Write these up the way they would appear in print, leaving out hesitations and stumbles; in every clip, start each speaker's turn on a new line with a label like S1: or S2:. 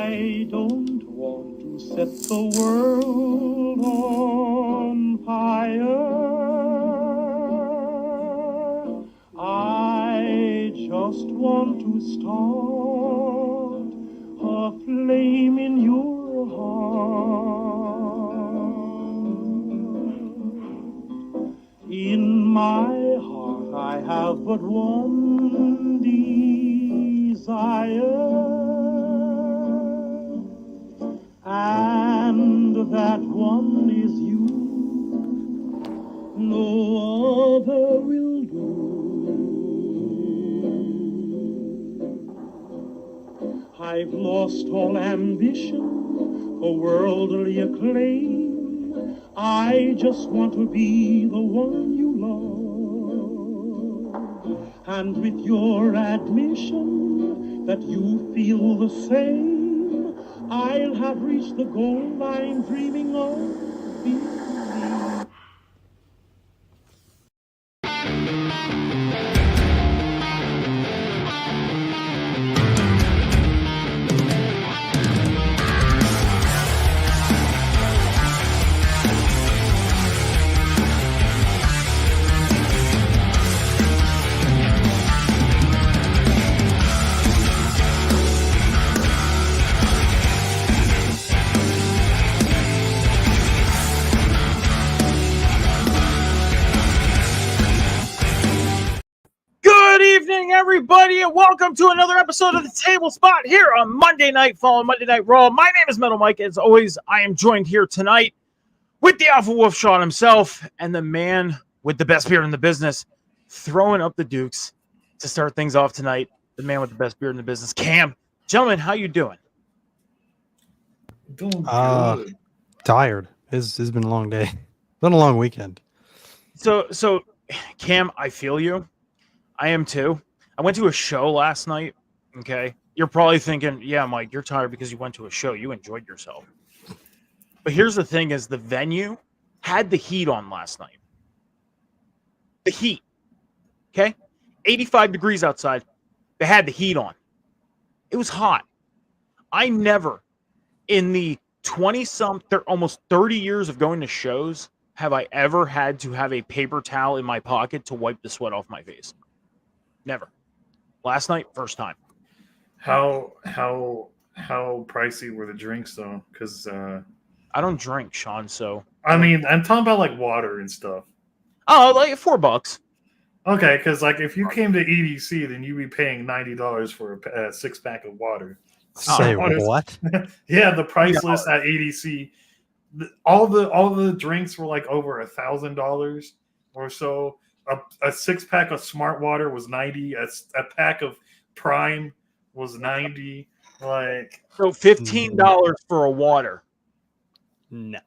S1: I don't want to set the world on fire. I just want to start a flame in your heart. In my heart I have but one desire, and that one is you. No other will do. I've lost all ambition for worldly acclaim. I just want to be the one you love. And with your admission that you feel the same, I'll have reached the goal I'm dreaming of. Believe.
S2: Everybody, and welcome to another episode of the Table Spot here on Monday Night Following Monday Night Raw. My name is Metal Mike. As always, I am joined here tonight with the Alpha Wolf Sean himself and the man with the best beard in the business, throwing up the Dukes to start things off tonight. The man with the best beard in the business, Cam. Gentlemen, how you doing?
S3: Doing good. Tired. It's been a long day. Been a long weekend.
S2: So, Cam, I feel you. I am too. I went to a show last night, okay? You're probably thinking, yeah, Mike, you're tired because you went to a show. You enjoyed yourself. But here's the thing is the venue had the heat on last night. The heat, okay? 85 degrees outside. They had the heat on. It was hot. I never, in the 20-some, almost 30 years of going to shows, have I ever had to have a paper towel in my pocket to wipe the sweat off my face. Never. Last night, first time.
S4: How pricey were the drinks though? Because
S2: I don't drink, Sean. So
S4: I mean, I'm talking about like water and stuff.
S2: Oh, like $4.
S4: Okay, because like if you came to EDC, then you'd be paying $90 for a 6-pack of water.
S3: Say what?
S4: Yeah, the price list at EDC, all the drinks were like over $1,000 or so. A 6-pack of Smart Water was $90. A pack of Prime was $90. Like
S2: so, $15 for a water.
S3: No.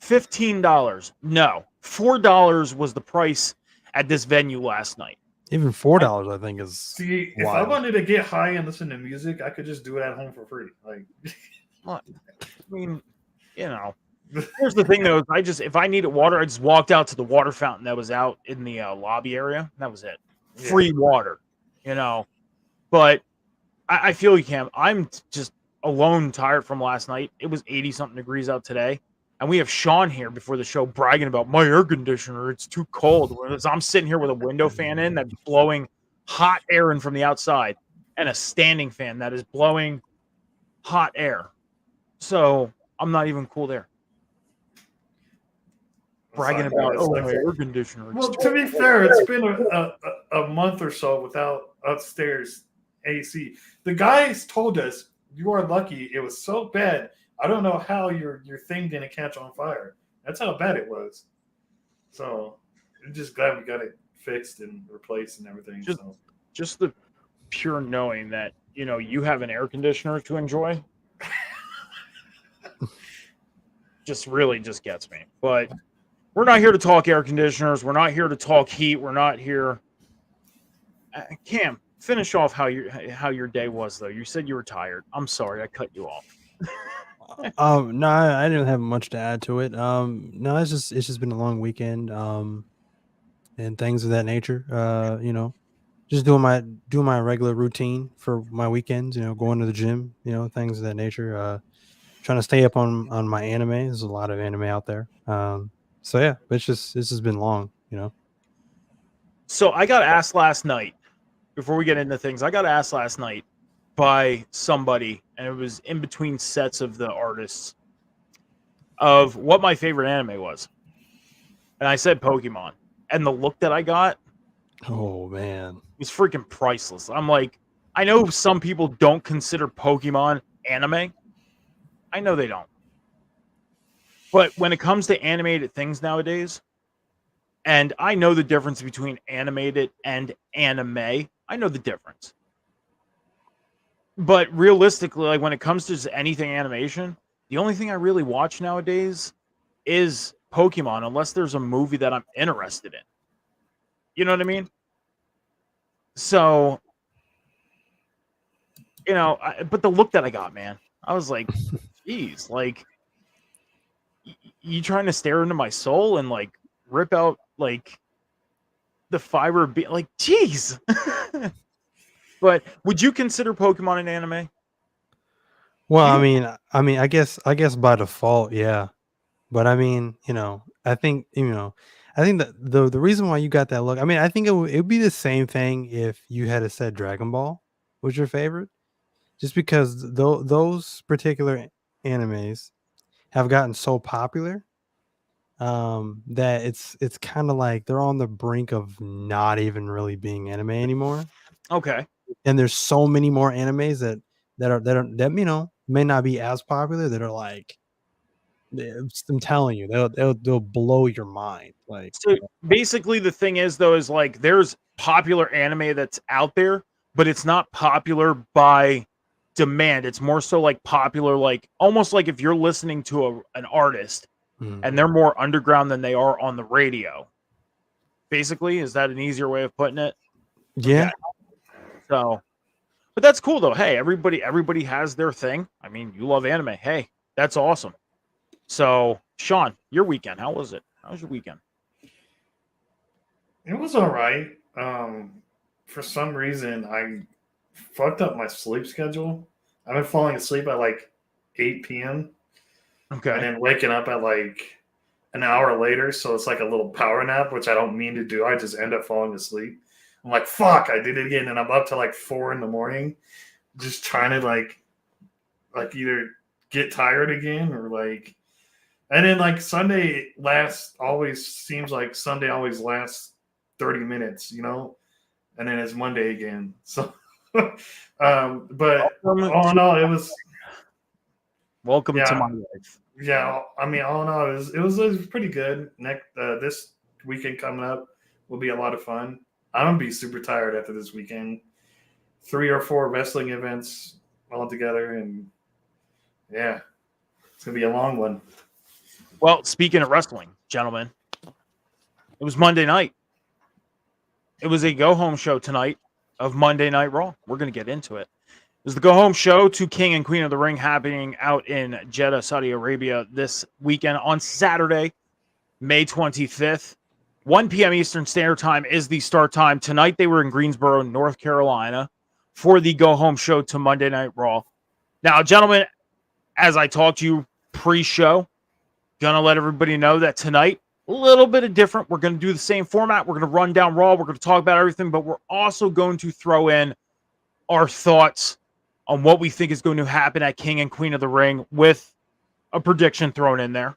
S2: $15. No. $4 was the price at this venue last night.
S3: Even $4, I think, is.
S4: See,
S3: wild.
S4: If I wanted to get high and listen to music, I could just do it at home for free. Like,
S2: I mean, you know. Here's the thing, though. If I needed water, I just walked out to the water fountain that was out in the lobby area. That was it.
S4: Yeah.
S2: Free water, you know. But I feel you, Cam. I'm just alone, tired from last night. It was 80-something degrees out today. And we have Sean here before the show bragging about my air conditioner. It's too cold. Whereas I'm sitting here with a window fan in that's blowing hot air in from the outside and a standing fan that is blowing hot air. So I'm not even cool there. Bragging about my air conditioner.
S4: Well, to be fair, it's been a month or so without upstairs AC. The guys told us you are lucky. It was so bad. I don't know how your thing didn't catch on fire. That's how bad it was. So I'm just glad we got it fixed and replaced and everything.
S2: Just the pure knowing that you have an air conditioner to enjoy. just gets me. But we're not here to talk air conditioners. We're not here to talk heat. We're not here. Cam, finish off how your day was, though. You said you were tired. I'm sorry, I cut you off.
S3: No, I didn't have much to add to it. No, it's just been a long weekend. And things of that nature. just doing my regular routine for my weekends. Going to the gym. Things of that nature. Trying to stay up on my anime. There's a lot of anime out there. So yeah, this has been long.
S2: So I got asked last night, before we get into things, I got asked last night by somebody, and it was in between sets of the artists, of what my favorite anime was. And I said Pokemon. And the look that I got
S3: Oh man.
S2: was freaking priceless. I'm like, I know some people don't consider Pokemon anime. I know they don't. But when it comes to animated things nowadays, and I know the difference between animated and anime, I know the difference. But realistically, like when it comes to just anything animation, the only thing I really watch nowadays is Pokemon, unless there's a movie that I'm interested in. You know what I mean? So, but the look that I got, man, I was like, geez, like, you trying to stare into my soul and like rip out like the fiber of like, geez. But would you consider Pokemon an anime?
S3: Well,
S2: You
S3: I guess by default, yeah. But I mean, I think, I think that the reason why you got that look, I think it would be the same thing if you had a said Dragon Ball was your favorite, just because those particular animes have gotten so popular, that it's kind of like they're on the brink of not even really being anime anymore.
S2: okay?
S3: And there's so many more animes that may not be as popular, that are like, I'm telling you, they'll blow your mind. Like,
S2: So basically, the thing is, though, is like there's popular anime that's out there, but it's not popular by demand. It's more so like popular, like almost like if you're listening to an artist
S3: mm,
S2: and they're more underground than they are on the radio. Basically, is that an easier way of putting it? Okay.
S3: yeah.
S2: So, but that's cool though. Hey, everybody has their thing. I mean, you love anime. Hey, that's awesome. So, Sean, your weekend, how was it? How was your weekend?
S4: It was all right. For some reason, I fucked up my sleep schedule. I've been falling asleep at like 8 p.m. and
S2: Okay.
S4: then waking up at like an hour later. So it's like a little power nap, which I don't mean to do. I just end up falling asleep. I'm like, fuck, I did it again. And I'm up to like 4 a.m, just trying to like either get tired again or like, and then like Sunday always seems like Sunday always lasts 30 minutes, and then it's Monday again. So, but all in all, it was,
S2: Welcome to
S4: yeah,
S2: my life.
S4: yeah. I mean, all in all, it was pretty good. This weekend coming up will be a lot of fun. I'm gonna be super tired after this weekend. 3 or 4 wrestling events all together, and yeah, it's gonna be a long one.
S2: Well, speaking of wrestling, gentlemen, it was Monday night. It was a go home show tonight of Monday Night Raw. We're going to get into it. It was the go home show to King and Queen of the Ring happening out in Jeddah, Saudi Arabia this weekend on Saturday, May 25th. 1 p.m. Eastern Standard Time is the start time. Tonight they were in Greensboro, North Carolina for the go home show to Monday Night Raw. Now, gentlemen, as I talked to you pre-show, gonna let everybody know that tonight, a little bit of different. We're gonna do the same format. We're gonna run down Raw. We're gonna talk about everything, but we're also going to throw in our thoughts on what we think is going to happen at King and Queen of the Ring with a prediction thrown in there.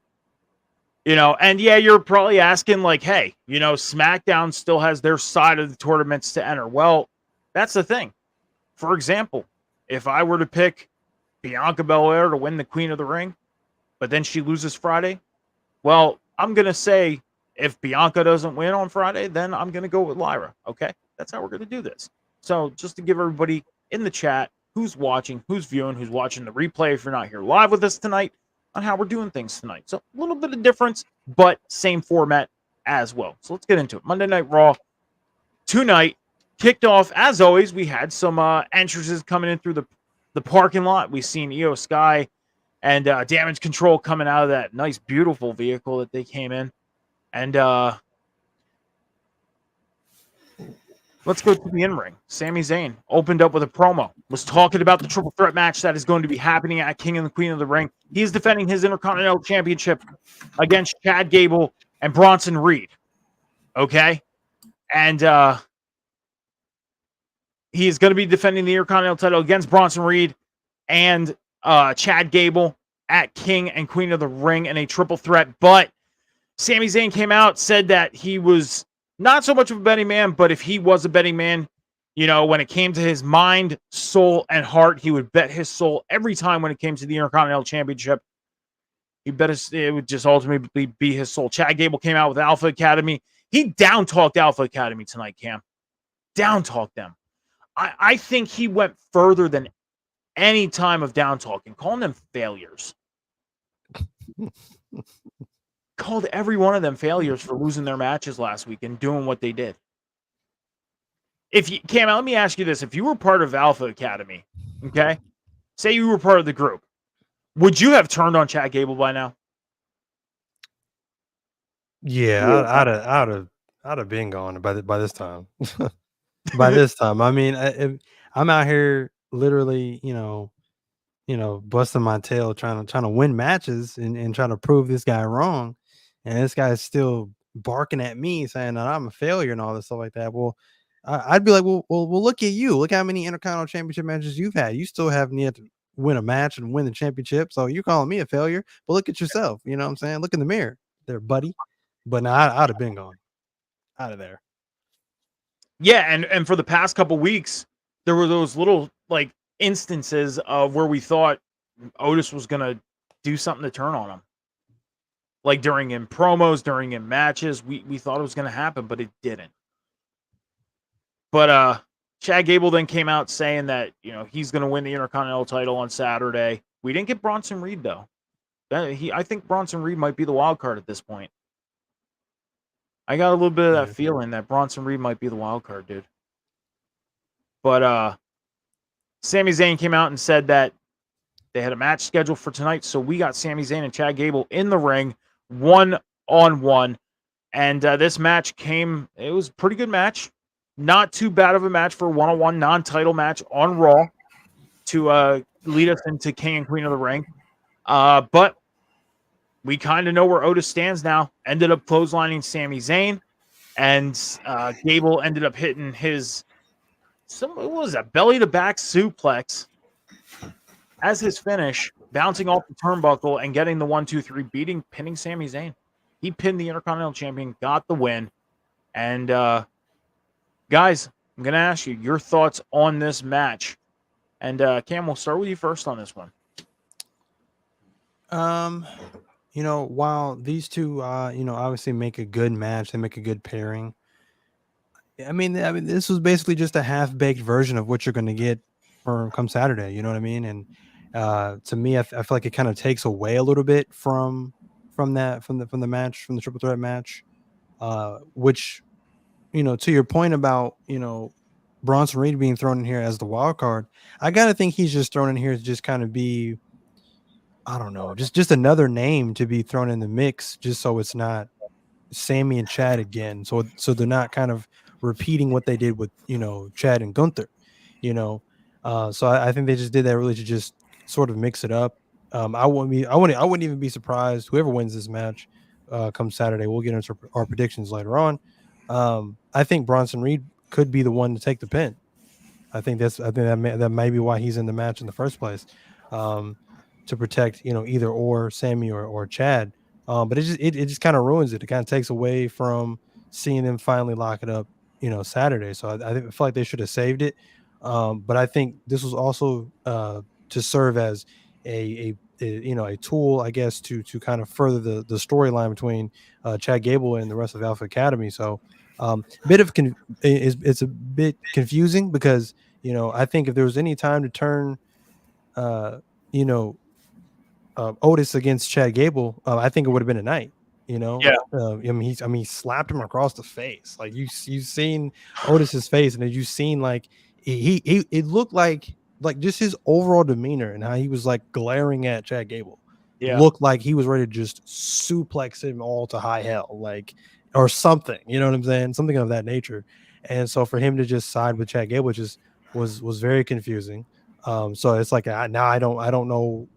S2: And yeah, you're probably asking, like, hey, SmackDown still has their side of the tournaments to enter. Well, that's the thing. For example, if I were to pick Bianca Belair to win the Queen of the Ring, but then she loses Friday, well, I'm going to say if Bianca doesn't win on Friday, then I'm going to go with Lyra. Okay? That's how we're going to do this. So just to give everybody in the chat who's watching, who's viewing, who's watching the replay, if you're not here live with us tonight, on how we're doing things tonight. So a little bit of difference, but same format as well. So let's get into it. Monday Night Raw tonight kicked off. As always, we had some entrances coming in through the parking lot. We've seen Io Sky and Damage Control coming out of that nice, beautiful vehicle that they came in. And Let's go to the in-ring. Sami Zayn opened up with a promo, was talking about the triple threat match that is going to be happening at King and the Queen of the Ring. He is defending his Intercontinental Championship against Chad Gable and Bronson Reed. Okay? And he is going to be defending the Intercontinental title against Bronson Reed and Chad Gable at King and Queen of the Ring in a triple threat. But Sami Zayn came out, said that he was not so much of a betting man, but if he was a betting man, you know, when it came to his mind, soul, and heart, he would bet his soul every time when it came to the Intercontinental Championship. He bet it would just ultimately be his soul. Chad Gable came out with Alpha Academy. He down-talked Alpha Academy tonight, Cam. Down-talked them. I think he went further than any time of down-talking, calling them failures. Called every one of them failures for losing their matches last week and doing what they did. Cam, let me ask you this. If you were part of Alpha Academy, okay, say you were part of the group, would you have turned on Chad Gable by now?
S3: Yeah, I'd have been gone by this time. By this time, I mean, I'm out here literally, busting my tail trying to win matches and trying to prove this guy wrong, and this guy is still barking at me saying that I'm a failure and all this stuff like that. Well, I'd be like, well, look at you. Look how many Intercontinental Championship matches you've had. You still haven't yet to win a match and win the championship. So you're calling me a failure, but look at yourself. You know what I'm saying? Look in the mirror there, buddy. But no, I'd have been gone out of there.
S2: Yeah, and for the past couple weeks, there were those little like instances of where we thought Otis was gonna do something to turn on him. Like during in promos, during in matches, we thought it was gonna happen, but it didn't. But Chad Gable then came out saying that, you know, he's gonna win the Intercontinental title on Saturday. We didn't get Bronson Reed though. I think Bronson Reed might be the wild card at this point. I got a little bit of that feeling that Bronson Reed might be the wild card, dude. But Sami Zayn came out and said that they had a match scheduled for tonight, so we got Sami Zayn and Chad Gable in the ring, 1-on-1. And this match it was a pretty good match. Not too bad of a match for a 1-on-1 non-title match on Raw to lead us into King and Queen of the Ring. But we kind of know where Otis stands now. Ended up clotheslining Sami Zayn, and Gable ended up hitting what was that, belly-to-back suplex as his finish, bouncing off the turnbuckle and getting the 1-2-3, pinning Sami Zayn. He pinned the Intercontinental Champion, got the win. And guys, I'm going to ask you your thoughts on this match. And Cam, we'll start with you first on this one.
S3: While these two, obviously make a good match, they make a good pairing. I mean, this was basically just a half-baked version of what you're going to get come Saturday. You know what I mean? And to me, I feel like it kind of takes away a little bit from the match, from the triple threat match, which, to your point about, Bronson Reed being thrown in here as the wild card, I gotta think he's just thrown in here to just kind of be, I don't know, just another name to be thrown in the mix, just so it's not Sammy and Chad again. So they're not kind of repeating what they did with, Chad and Gunther, so I think they just did that really to just sort of mix it up. I wouldn't even be surprised whoever wins this match come Saturday. We'll get into our predictions later on. I think Bronson Reed could be the one to take the pin. I think that may be why he's in the match in the first place, to protect either or Sammy or Chad. But it just kind of ruins it. It kind of takes away from seeing them finally lock it up, Saturday. So I feel like they should have saved it. But I think this was also to serve as a tool, I guess, to kind of further the storyline between Chad Gable and the rest of Alpha Academy. So it's a bit confusing because I think if there was any time to turn Otis against Chad Gable, I think it would have been a night.
S2: Yeah.
S3: He slapped him across the face. Like you've seen Otis's face, and you've seen like it looked like just his overall demeanor and how he was like glaring at Chad Gable.
S2: Yeah.
S3: Looked like he was ready to just suplex him all to high hell, like, or something. You know what I'm saying? Something of that nature. and so for him to just side with Chad Gable just was very confusing. So it's like now I don't know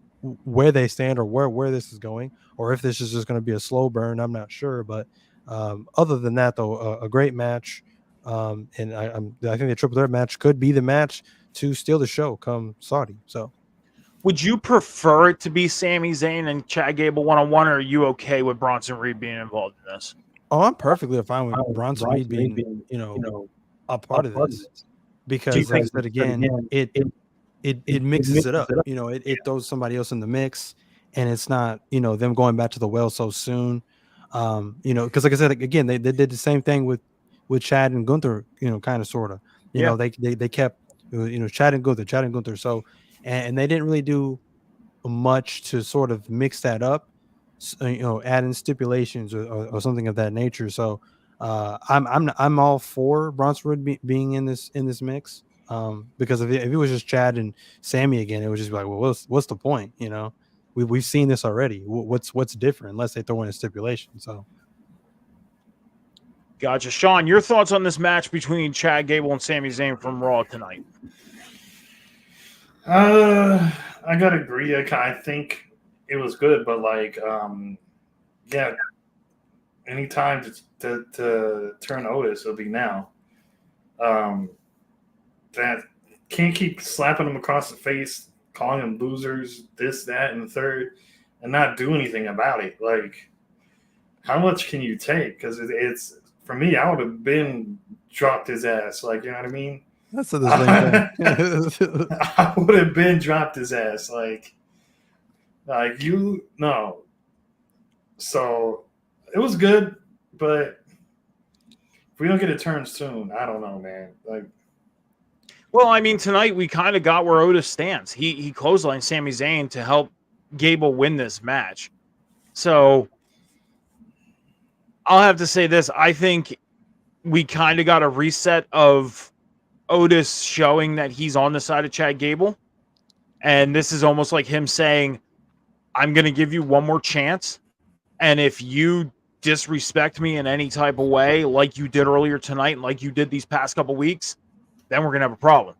S3: where they stand or where this is going, or if this is just going to be a slow burn. I'm not sure, but other than that, though, a great match. And I think the triple threat match could be the match to steal the show come Saudi. So,
S2: Would you prefer it to be Sami Zayn and Chad Gable 1-on-1, or are you okay with Bronson Reed being involved in this?
S3: oh, I'm perfectly fine with Bronson Reed being, a part of this because, like I said again, it mixes it up. It throws somebody else in the mix, and it's not them going back to the well so soon. Because like I said again, they did the same thing with Chad and Gunther. Kind of sorta. They kept Chad and Gunther. So and they didn't really do much to sort of mix that up. Add in stipulations or something of that nature. So I'm all for Bronson Reed being in this mix. Because if it was just Chad and Sammy again, it would just be like, well, what's the point? We've seen this already. What's different unless they throw in a stipulation. So,
S2: gotcha. Sean, your thoughts on this match between Chad Gable and Sami Zayn from Raw tonight?
S4: I gotta agree. I think it was good, but yeah, anytime to turn Otis, it'll be now. That can't keep slapping them across the face, calling them losers, this, that, and the third, and not do anything about it. Like, how much can you take? Because it's for me, I would have been dropped his ass. Like, you know what I mean?
S3: That's the same thing.
S4: I would have been dropped his ass. Like no. So it was good, but if we don't get a turn soon, I don't know, man.
S2: Well, I mean, tonight we kind of got where Otis stands. He clotheslined Sami Zayn to help Gable win this match. So I'll have to say this. I think we kind of got a reset of Otis showing that he's on the side of Chad Gable. And this is almost like him saying, I'm going to give you one more chance. And if you disrespect me in any type of way, like you did earlier tonight, and like you did these past couple weeks, then we're going to have a problem.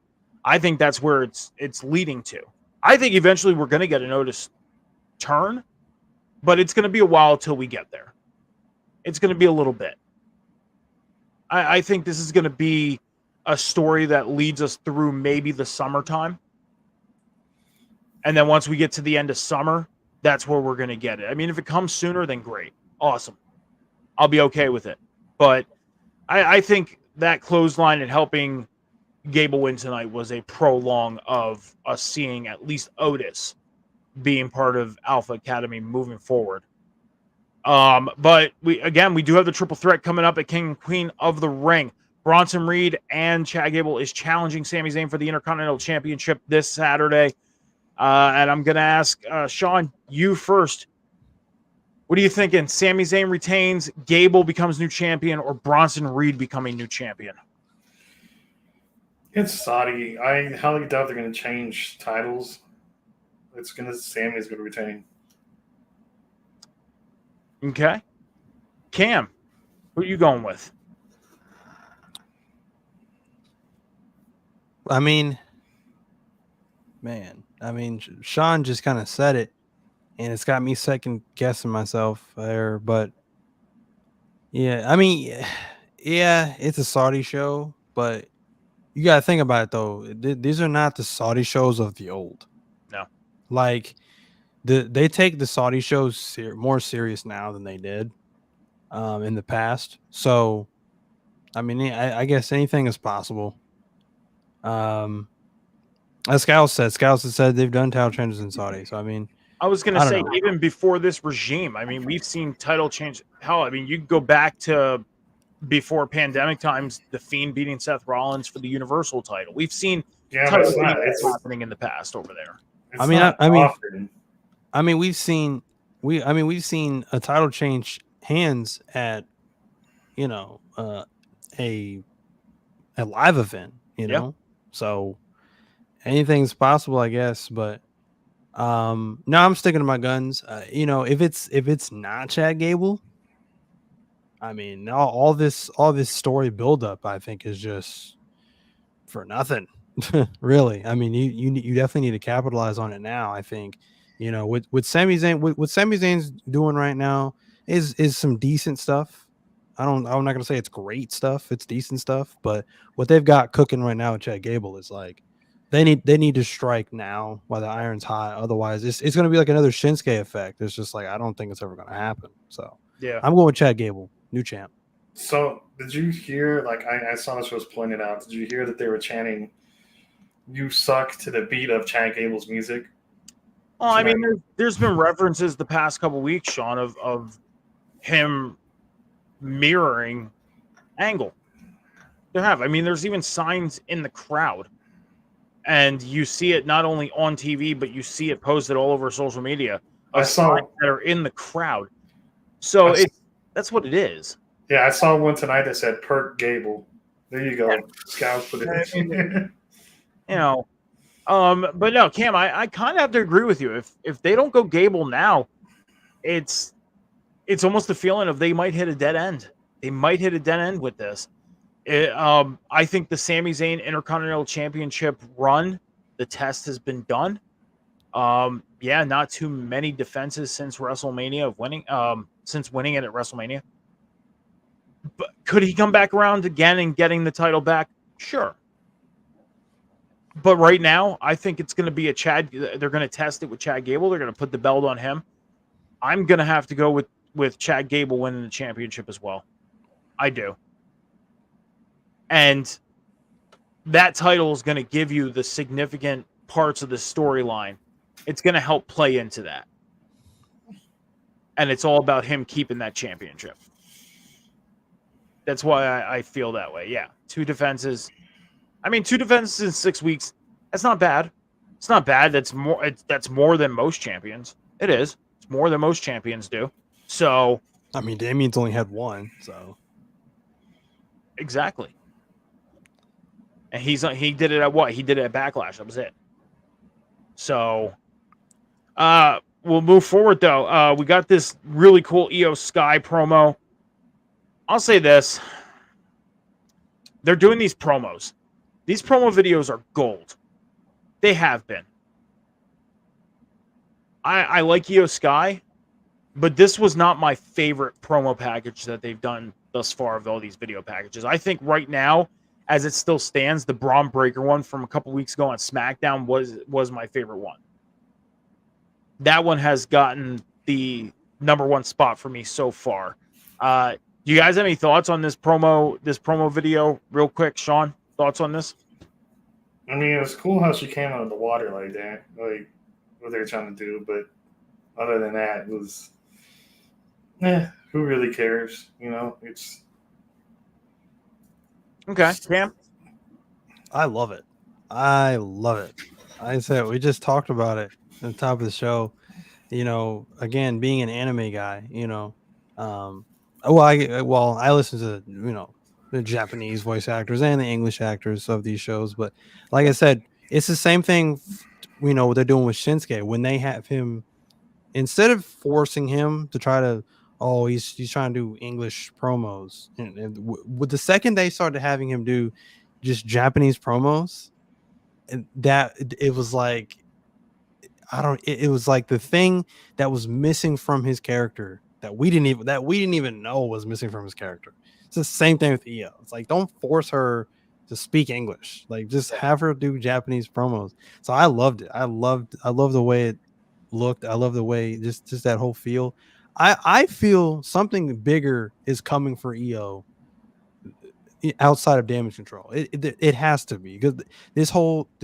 S2: I think that's where it's leading to. I think eventually we're going to get an Otis turn, but it's going to be a while till we get there. It's going to be a little bit. I think this is going to be a story that leads us through maybe the summertime. And then once we get to the end of summer, that's where we're going to get it. I mean, if it comes sooner, then great. Awesome. I'll be okay with it. But I think that clothesline and helping Gable win tonight was a prolong of us seeing at least Otis being part of Alpha Academy moving forward. But we do have the triple threat coming up at King and Queen of the Ring. Bronson Reed and Chad Gable is challenging Sami Zayn for the Intercontinental Championship this Saturday. And I'm going to ask Sean, you first. What are you thinking? Sami Zayn retains, Gable becomes new champion, or Bronson Reed becoming new champion?
S4: It's Saudi. I highly doubt they're going to change titles. Sammy's going to retain.
S2: Okay. Cam, who are you going with?
S3: I mean, Sean just kind of said it, and it's got me second guessing myself there. But yeah, it's a Saudi show, but you got to think about it though. These are not the Saudi shows of the old.
S2: No,
S3: like they take the Saudi shows more serious now than they did in the past. So, I mean, I guess anything is possible. As Scout said they've done title changes in Saudi. So I mean,
S2: I was going to say even before this regime, I mean, we've seen title change. Hell, I mean, you go back to before pandemic times, The Fiend beating Seth Rollins for the Universal title. We've seen title changes happening in the past over there.
S3: We've seen a title change hands at a live event, so anything's possible, I guess. But no, I'm sticking to my guns. If it's not Chad Gable, I mean, all this story buildup, I think, is just for nothing. Really. I mean, you definitely need to capitalize on it now. I think, with Sami Zayn, what Sami Zayn's doing right now is some decent stuff. I'm not gonna say it's great stuff. It's decent stuff, but what they've got cooking right now with Chad Gable is like they need to strike now while the iron's hot. Otherwise, it's gonna be like another Shinsuke effect. It's just like I don't think it's ever gonna happen. So
S2: Yeah.
S3: I'm going with Chad Gable, new champ.
S4: So, did you hear? Like, I saw this was pointed out. Did you hear that they were chanting "You suck" to the beat of Chad Gable's music?
S2: Well, I mean, there's been references the past couple weeks, Sean, of him mirroring Angle. There have. I mean, there's even signs in the crowd, and you see it not only on TV, but you see it posted all over social media.
S4: I saw
S2: signs that are in the crowd. So that's what it is.
S4: Yeah, I saw one tonight that said "Perk Gable." There you go.
S2: Yeah.
S4: Scouts put it in.
S2: But no, Cam, I kind of have to agree with you. If they don't go Gable now, it's almost the feeling of they might hit a dead end. They might hit a dead end with this. I think the Sami Zayn Intercontinental Championship run, the test has been done. Yeah, not too many defenses since WrestleMania of winning. Since winning it at WrestleMania. But could he come back around again and getting the title back? Sure. But right now, I think it's going to be they're going to test it with Chad Gable. They're going to put the belt on him. I'm going to have to go with Chad Gable winning the championship as well. I do. And that title is going to give you the significant parts of the storyline. It's going to help play into that. And it's all about him keeping that championship. That's why I feel that way. Yeah, 2 defenses. I mean, 2 defenses in 6 weeks. That's not bad. It's not bad. That's more than most champions. It is. It's more than most champions do. So,
S3: I mean, Damien's only had 1, so
S2: exactly. And he did it at what? He did it at Backlash. That was it. So, we'll move forward though. We got this really cool Io Sky promo. I'll say this. They're doing these promos. These promo videos are gold. They have been. I like Io Sky, but this was not my favorite promo package that they've done thus far of all these video packages. I think right now, as it still stands, the Braun Breaker one from a couple weeks ago on SmackDown was my favorite one. That one has gotten the #1 spot for me so far. Do you guys have any thoughts on this promo video? Real quick, Sean, thoughts on this?
S4: I mean, it was cool how she came out of the water like that, like what they were trying to do. But other than that, it was, who really cares? It's
S2: okay. Cam,
S3: I love it. I said we just talked about it at the top of the show. Again, being an anime guy, I listen to the Japanese voice actors and the English actors of these shows, but like I said, it's the same thing. What they're doing with Shinsuke when they have him, instead of forcing him to try to, he's trying to do English promos, and with the second they started having him do just Japanese promos, and that it was like, it was like the thing that was missing from his character that we didn't even know was missing from his character. It's the same thing with Io. It's like, don't force her to speak English. Like, just have her do Japanese promos. So I loved it. I love the way it looked. I love the way just that whole feel. I feel something bigger is coming for Io outside of Damage Control. It has to be, because this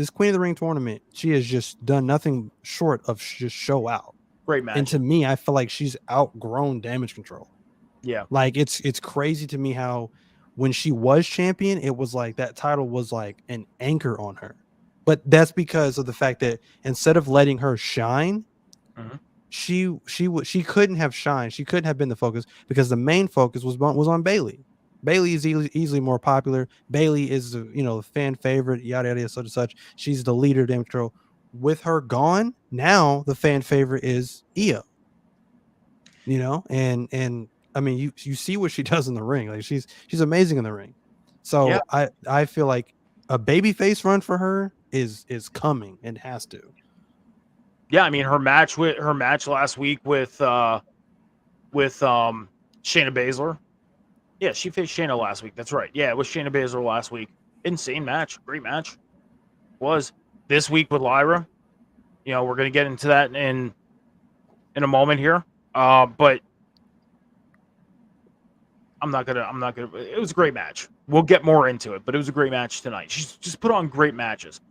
S3: Queen of the Ring tournament, she has just done nothing short of just show out.
S2: great match.
S3: And to me, I feel like she's outgrown Damage Control.
S2: Yeah.
S3: Like, it's crazy to me how when she was champion, it was like that title was like an anchor on her. But that's because of the fact that instead of letting her shine, she couldn't have shined. She couldn't have been the focus, because the main focus was on Bayley. Bayley is easily more popular. Bayley is the fan favorite, yada yada, such and such. She's the leader of Damage Control. With her gone, now the fan favorite is Io. And I mean, you see what she does in the ring. Like she's amazing in the ring.
S2: Yeah.
S3: So I feel like a babyface run for her is coming and has to.
S2: Yeah, I mean her match last week with Shayna Baszler. Yeah, she faced Shayna last week. That's right. Yeah, it was Shayna Baszler last week. Insane match, great match. Was this week with Lyra. You know, we're gonna get into that in a moment here. But I'm not gonna. It was a great match. We'll get more into it, but it was a great match tonight. She's just put on great matches.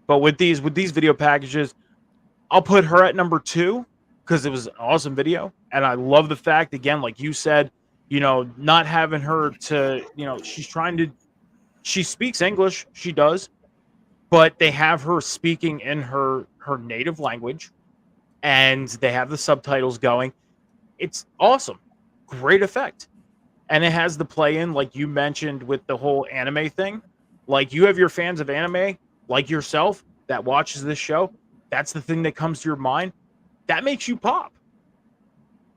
S2: But with these video packages, I'll put her at number 2 because it was an awesome video, and I love the fact, again, like you said, you know, not having her to, you know, she speaks English, she does, but they have her speaking in her native language, and they have the subtitles going. It's awesome, great effect, and it has the play in, like you mentioned, with the whole anime thing. Like you have your fans of anime, like yourself, that watches this show. That's the thing that comes to your mind. That makes you pop.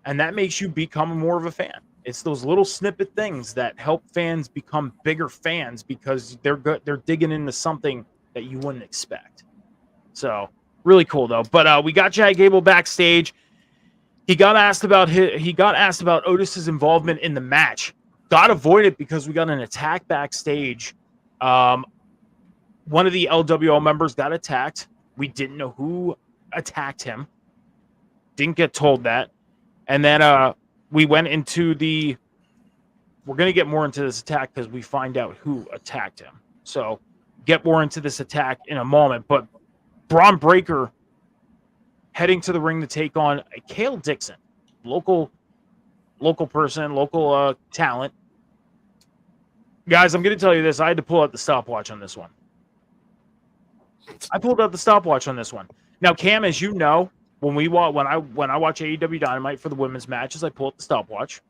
S2: And that makes you become more of a fan. It's those little snippet things that help fans become bigger fans because they're digging into something that you wouldn't expect. So, really cool though. But we got Chad Gable backstage. He got asked about Otis's involvement in the match. Got avoided because we got an attack backstage. One of the LWO members got attacked. We didn't know who attacked him. Didn't get told that. And then we went into we're going to get more into this attack because we find out who attacked him. So get more into this attack in a moment. But Braun Breaker heading to the ring to take on Kale Dixon, local person, local talent. Guys, I'm going to tell you this. I had to pull out the stopwatch on this one. I pulled out the stopwatch on this one. Now, Cam, as you know, when I watch AEW Dynamite for the women's matches, I pull out the stopwatch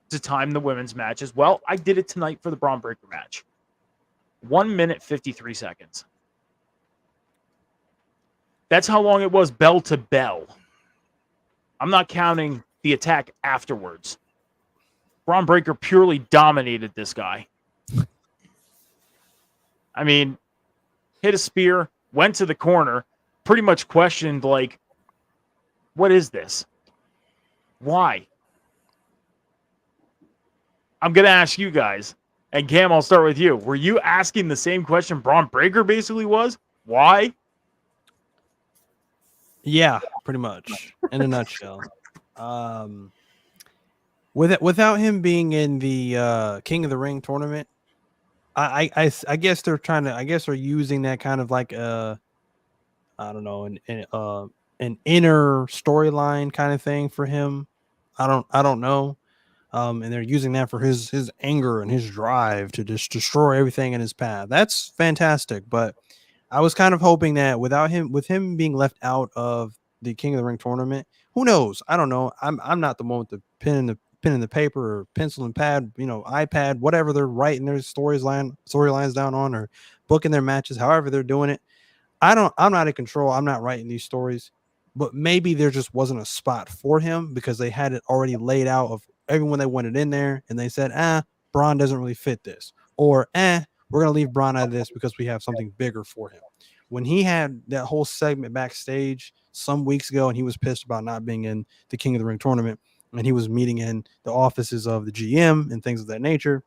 S2: to time the women's matches. Well, I did it tonight for the Braun Breaker match. 1 minute 53 seconds. That's how long it was bell to bell. I'm not counting the attack afterwards. Braun Breaker purely dominated this guy. I mean, hit a spear, went to the corner, pretty much questioned, like, what is this? Why? I'm going to ask you guys, and Cam, I'll start with you. Were you asking the same question Braun Breaker basically was? Why?
S3: Yeah, pretty much, in a nutshell. Without him being in the King of the Ring tournament, I guess they're trying to. I guess they're using that kind of like I don't know, an inner storyline kind of thing for him. I don't know. And they're using that for his anger and his drive to just destroy everything in his path. That's fantastic. But I was kind of hoping that with him being left out of the King of the Ring tournament, who knows? I don't know. I'm not the one with the pen in the paper or pencil and pad, iPad, whatever they're writing their storylines down on or booking their matches, however they're doing it. I'm not in control. I'm not writing these stories, but maybe there just wasn't a spot for him because they had it already laid out of everyone that wanted in there. And they said, Braun doesn't really fit this, or, we're going to leave Braun out of this because we have something bigger for him. When he had that whole segment backstage some weeks ago and he was pissed about not being in the King of the Ring tournament and he was meeting in the offices of the GM and things of that nature,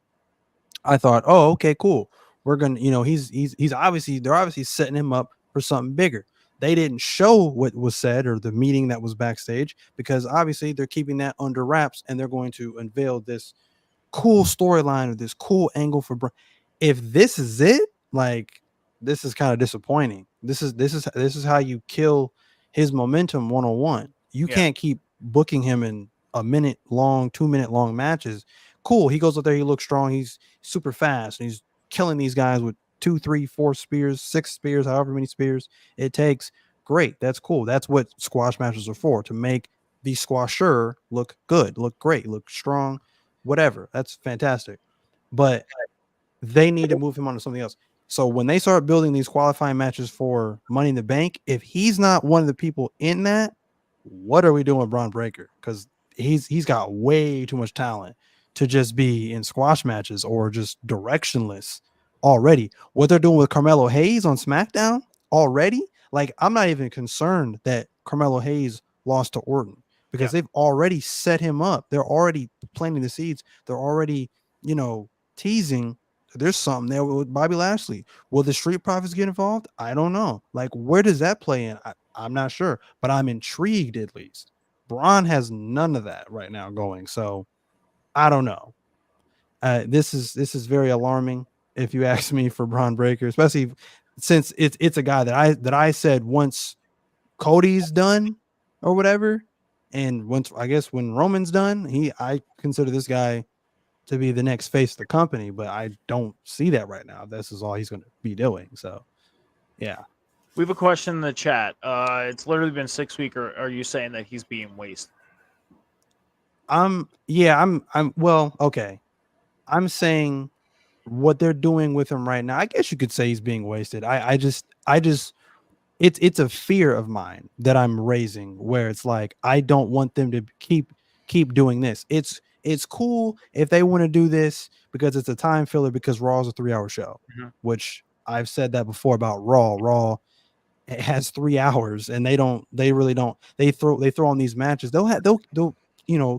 S3: I thought, oh, okay, cool. We're going to, they're obviously setting him up for something bigger. They didn't show what was said or the meeting that was backstage because obviously they're keeping that under wraps and they're going to unveil this cool storyline or this cool angle for Braun. If this is it, like, this is kind of disappointing. This is how you kill his momentum 101. You can't keep booking him in 2 minute long matches. Cool. He goes up there, he looks strong, he's super fast, and he's killing these guys with 2, 3, 4 spears, 6 spears, however many spears it takes. Great. That's cool. That's what squash matches are for, to make the squasher look good, look great, look strong, whatever. That's fantastic. But they need to move him on to something else. So when they start building these qualifying matches for Money in the Bank, if he's not one of the people in that, what are we doing with Braun Breaker? Because he's got way too much talent to just be in squash matches or just directionless already. What they're doing with Carmelo Hayes on SmackDown already, like I'm not even concerned that Carmelo Hayes lost to Orton because they've already set him up. They're already planting the seeds. They're already, teasing. There's something there with Bobby Lashley. Will the Street Profits get involved? I don't know. Like, where does that play in? I'm not sure, but I'm intrigued at least. Braun has none of that right now going, so I don't know. This is very alarming if you ask me for Braun Breaker, especially since it's a guy that I said once Cody's done or whatever, and once I guess when Roman's done, I consider this guy to be the next face of the company, but I don't see that right now. This is all he's going to be doing. So, yeah.
S2: We have a question in the chat. It's literally been 6 weeks. Or are you saying that he's being wasted?
S3: Well, okay. I'm saying what they're doing with him right now. I guess you could say he's being wasted. I just it's a fear of mine that I'm raising where it's like I don't want them to keep doing this. It's cool if they want to do this because it's a time filler because Raw is a 3-hour show, which I've said that before about Raw. Raw it has 3 hours and they really don't they throw on these matches. They'll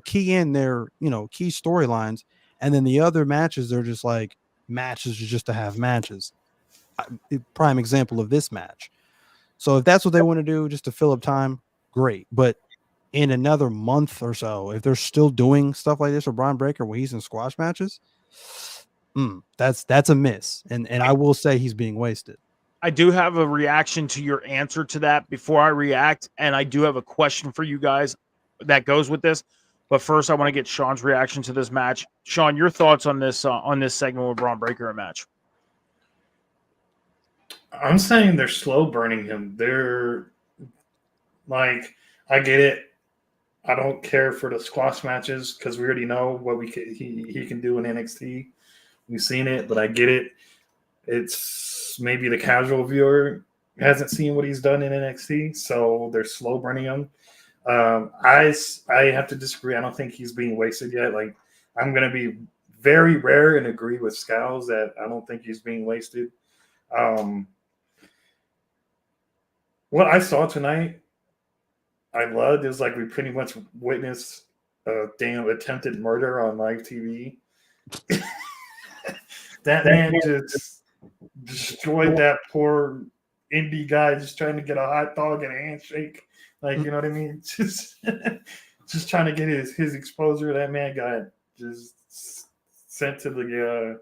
S3: key in their key storylines, and then the other matches they're just like matches just to have matches. Prime example of this match. So if that's what they want to do just to fill up time, great. But in another month or so, if they're still doing stuff like this with Braun Breaker where he's in squash matches, that's a miss. And I will say he's being wasted.
S2: I do have a reaction to your answer to that before I react, and I do have a question for you guys that goes with this. But first, I want to get Sean's reaction to this match. Sean, your thoughts on this segment with Braun Breaker and match?
S4: I'm saying they're slow burning him. They're like, I get it. I don't care for the squash matches because we already know what he can do in NXT. We've seen it, but I get it. It's maybe the casual viewer hasn't seen what he's done in NXT, so they're slow burning him. I have to disagree. I don't think he's being wasted yet. Like, I'm going to be very rare and agree with Scowls that I don't think he's being wasted. What I saw tonight, I loved. Is like we pretty much witnessed a damn attempted murder on live TV. That man just destroyed that poor indie guy just trying to get a hot dog and a handshake. Like, you know what I mean? Just trying to get his exposure. That man got just sent to the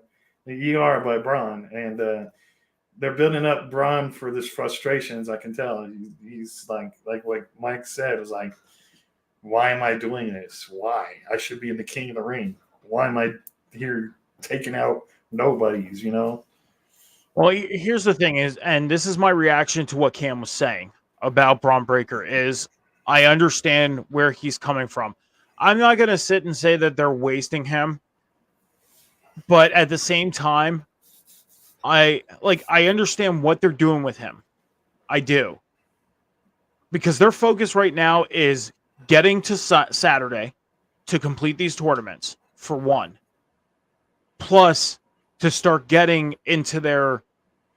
S4: ER by Braun. And they're building up Braun for this frustrations. I can tell. He's like what Mike said, was like, why am I doing this? Why? I should be in the King of the Ring. Why am I here taking out nobodies,
S2: Well, here's the thing is, and this is my reaction to what Cam was saying about Braun Breaker, is I understand where he's coming from. I'm not going to sit and say that they're wasting him, but at the same time, I understand what they're doing with him. I do. Because their focus right now is getting to Saturday to complete these tournaments, for one. Plus, to start getting into their,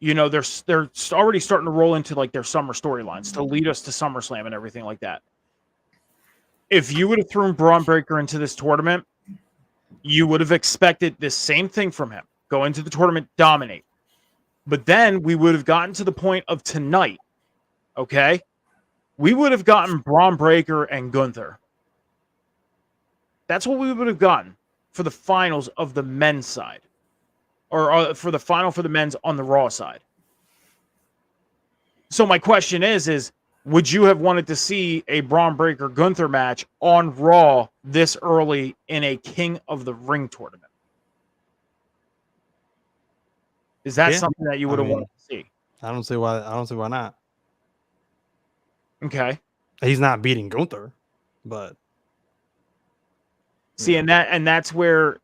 S2: they're already starting to roll into like their summer storylines to lead us to SummerSlam and everything like that. If you would have thrown Braun Breaker into this tournament, you would have expected the same thing from him. Go into the tournament, dominate. But then we would have gotten to the point of tonight, okay? We would have gotten Braun Breaker and Gunther. That's what we would have gotten for the finals of the men's side. Or for the final for the men's on the Raw side. So my question is would you have wanted to see a Braun Breaker Gunther match on Raw this early in a King of the Ring tournament? Is that something that you would have wanted to see?
S3: I don't see why not.
S2: Okay.
S3: He's not beating Gunther, but
S2: see, and that's where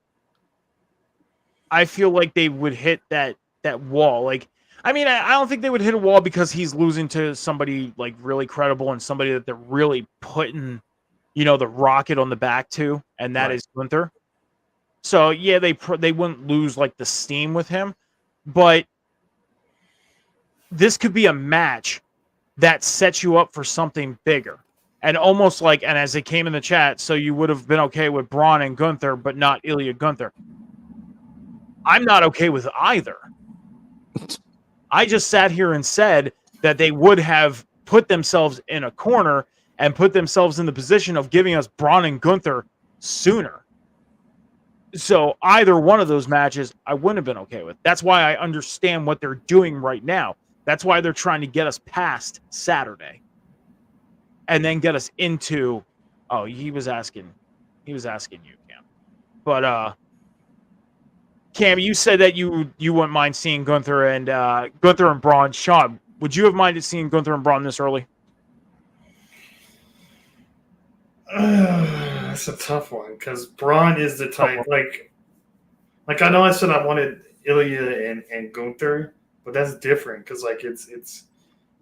S2: I feel like they would hit that wall. Like, I mean, I don't think they would hit a wall because he's losing to somebody like really credible and somebody that they're really putting the rocket on the back too, and that is Gunther. So yeah, they wouldn't lose like the steam with him, but this could be a match that sets you up for something bigger. And almost like, and as it came in the chat, so you would have been okay with Braun and Gunther, but not Ilya Gunther. I'm not okay with either. I just sat here and said that they would have put themselves in a corner and put themselves in the position of giving us Braun and Gunther sooner. So either one of those matches, I wouldn't have been okay with. That's why I understand what they're doing right now. That's why they're trying to get us past Saturday and then get us into. Oh, he was asking you, Cam. But Cam, you said that you wouldn't mind seeing Gunther and Braun. Sean, would you have minded seeing Gunther and Braun this early?
S4: That's a tough one because Braun is the type like I know I said I wanted Ilya and Gunther, but that's different because like it's